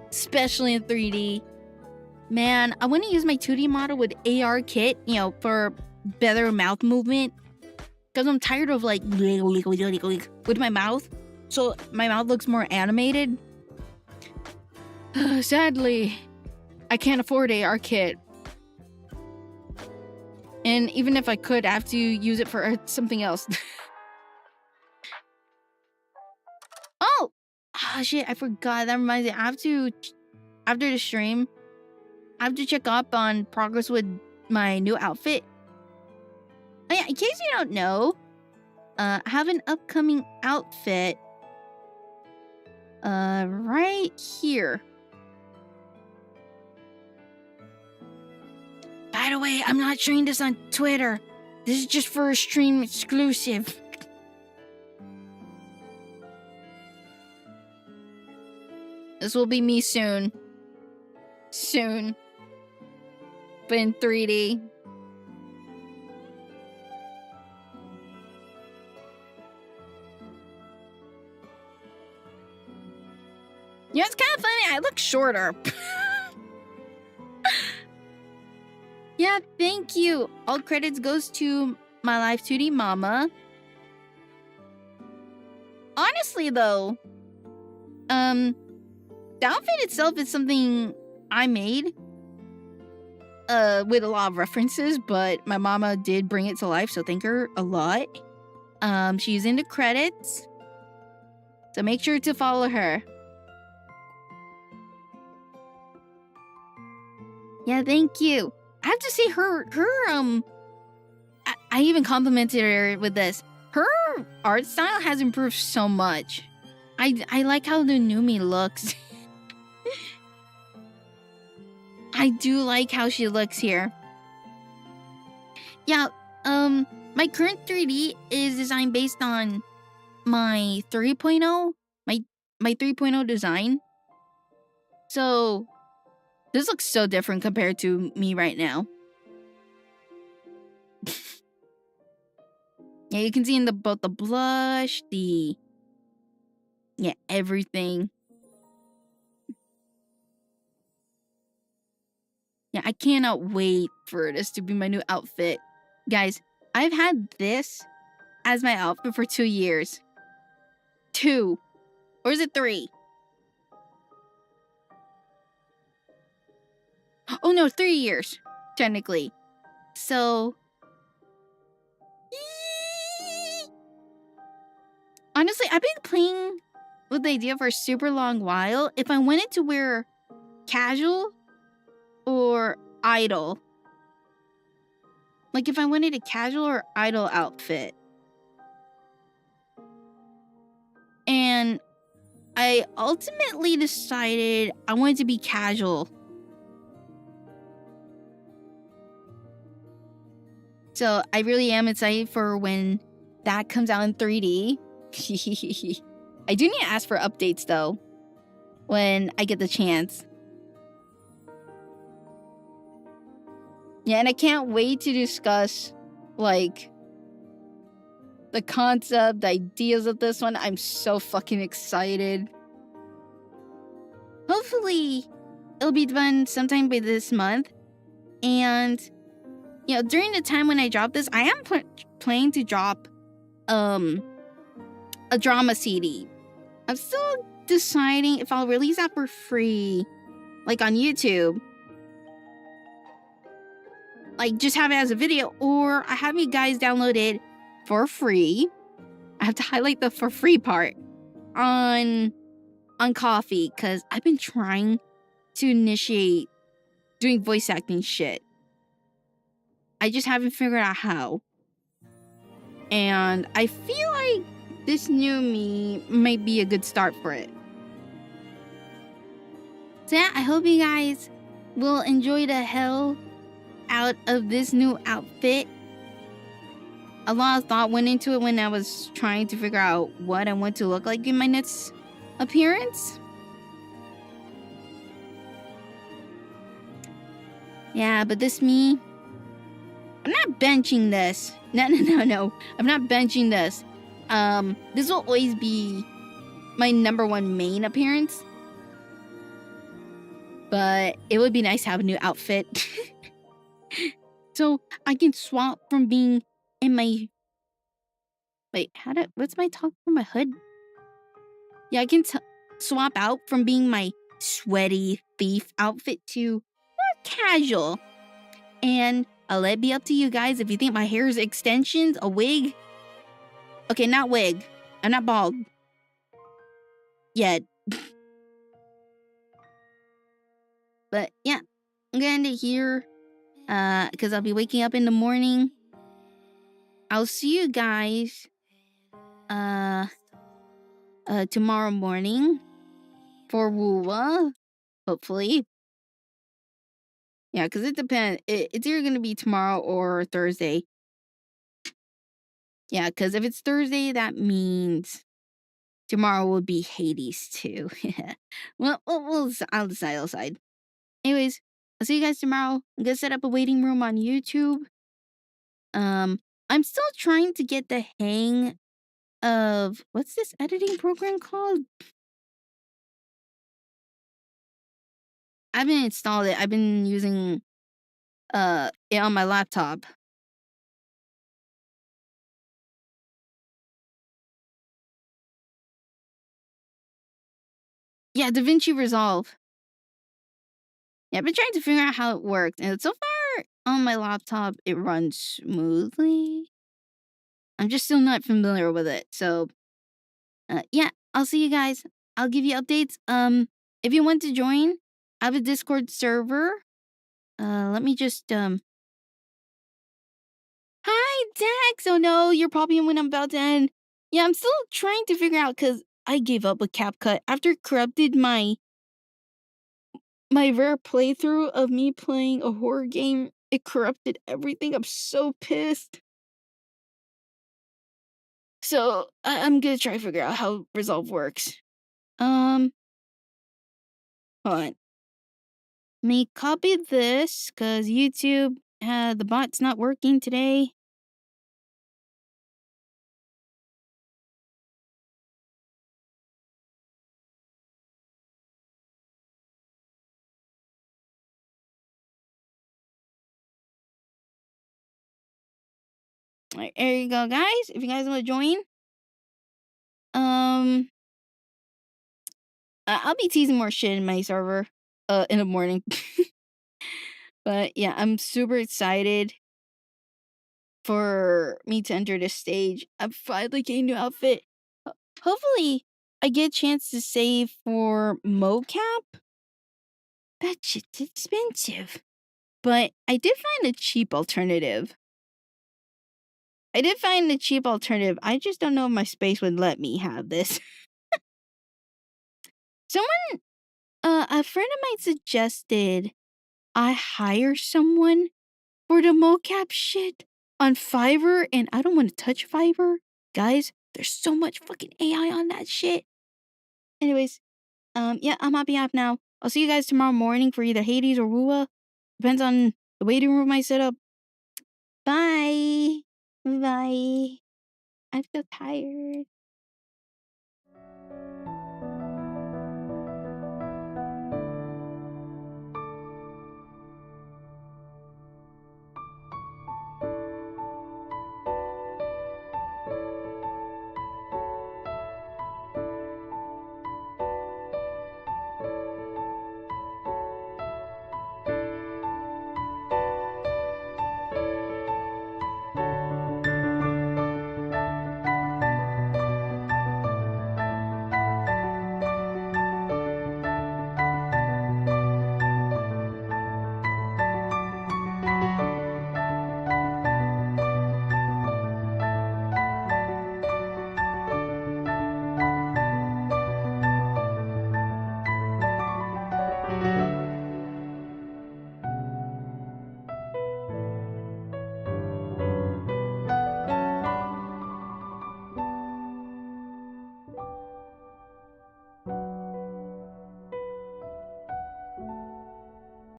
Especially in 3D. Man, I want to use my 2D model with AR kit, for better mouth movement. Because I'm tired of like with my mouth. So my mouth looks more animated. Sadly, I can't afford AR kit. And even if I could, I have to use it for something else. Oh shit, I forgot. That reminds me. I have to, after the stream, I have to check up on progress with my new outfit. Oh yeah, in case you don't know, I have an upcoming outfit. Right here. By the way, I'm not showing this on Twitter. This is just for a stream exclusive. This will be me soon. Soon. But in 3D. Yeah, it's kind of funny. I look shorter. Yeah, thank you. All credits goes to my Live2d mama. Honestly, though, the outfit itself is something I made with a lot of references, but my mama did bring it to life, so thank her a lot. She's in the credits, so make sure to follow her. Yeah, thank you. I have to say I even complimented her with this. Her art style has improved so much. I like how the new me looks. I do like how she looks here. Yeah, my current 3D is designed based on my 3.0, my 3.0 design. So this looks so different compared to me right now. Yeah, you can see in both the blush, everything. Yeah, I cannot wait for this to be my new outfit. Guys, I've had this as my outfit for 2 years. 2. Or is it 3? Oh no, 3 years, technically. So, honestly, I've been playing with the idea for a super long while. If I wanted to wear casual or idle. Like if I wanted a casual or idle outfit. And I ultimately decided I wanted to be casual. So I really am excited for when that comes out in 3D. I do need to ask for updates though, when I get the chance. Yeah, and I can't wait to discuss, like, the concept, the ideas of this one. I'm so fucking excited. Hopefully, it'll be done sometime by this month. And, you know, during the time when I drop this, I am planning to drop, a drama CD. I'm still deciding if I'll release that for free, like on YouTube. Like, just have it as a video, or I have you guys download it for free. I have to highlight the for free part on Coffee, because I've been trying to initiate doing voice acting shit. I just haven't figured out how. And I feel like this new me might be a good start for it. So yeah, I hope you guys will enjoy the hell out of this new outfit. A lot of thought went into it when I was trying to figure out what I want to look like in my next appearance. Yeah, but this me, I'm not benching this. No. I'm not benching this. This will always be my #1 main appearance. But it would be nice to have a new outfit. So I can swap from being in my... Wait, what's my talk from my hood? Yeah, I can swap out from being my sweaty thief outfit to more casual. And I'll let it be up to you guys if you think my hair is extensions, a wig. Okay, not wig. I'm not bald. Yet. But yeah, I'm gonna end it here. Because I'll be waking up in the morning. I'll see you guys tomorrow morning. for Woowa, hopefully. Yeah, because it depends. It's either going to be tomorrow or Thursday. Yeah, because if it's Thursday, that means tomorrow will be Hades too. Well, I'll decide. Anyways, I'll see you guys tomorrow. I'm gonna set up a waiting room on YouTube. I'm still trying to get the hang of what's this editing program called? I haven't installed it. I've been using it on my laptop. Yeah, DaVinci Resolve. Yeah, I've been trying to figure out how it works, and so far on my laptop it runs smoothly. I'm just still not familiar with it. So yeah, I'll see you guys. I'll give you updates. If you want to join, I have a Discord server. Let me just Hi, Dax. Oh no, you're probably in when I'm about to end. Yeah, I'm still trying to figure out because I gave up with CapCut after it corrupted my rare playthrough of me playing a horror game. It corrupted everything. I'm so pissed. So I'm gonna try to figure out how Resolve works. Hold on. Let me copy this because YouTube, the bot's not working today. All right, there you go, guys. If you guys want to join, I'll be teasing more shit in my server, in the morning. But yeah, I'm super excited for me to enter this stage. I'm finally getting a new outfit. Hopefully, I get a chance to save for mocap. That shit's expensive. But I did find a cheap alternative. I just don't know if my space would let me have this. Someone, a friend of mine suggested I hire someone for the mocap shit on Fiverr, and I don't want to touch Fiverr. Guys, there's so much fucking AI on that shit. Anyways, yeah, I'm hopping off now. I'll see you guys tomorrow morning for either Hades or Wua. Depends on the waiting room I set up. Bye. Bye. I'm so tired.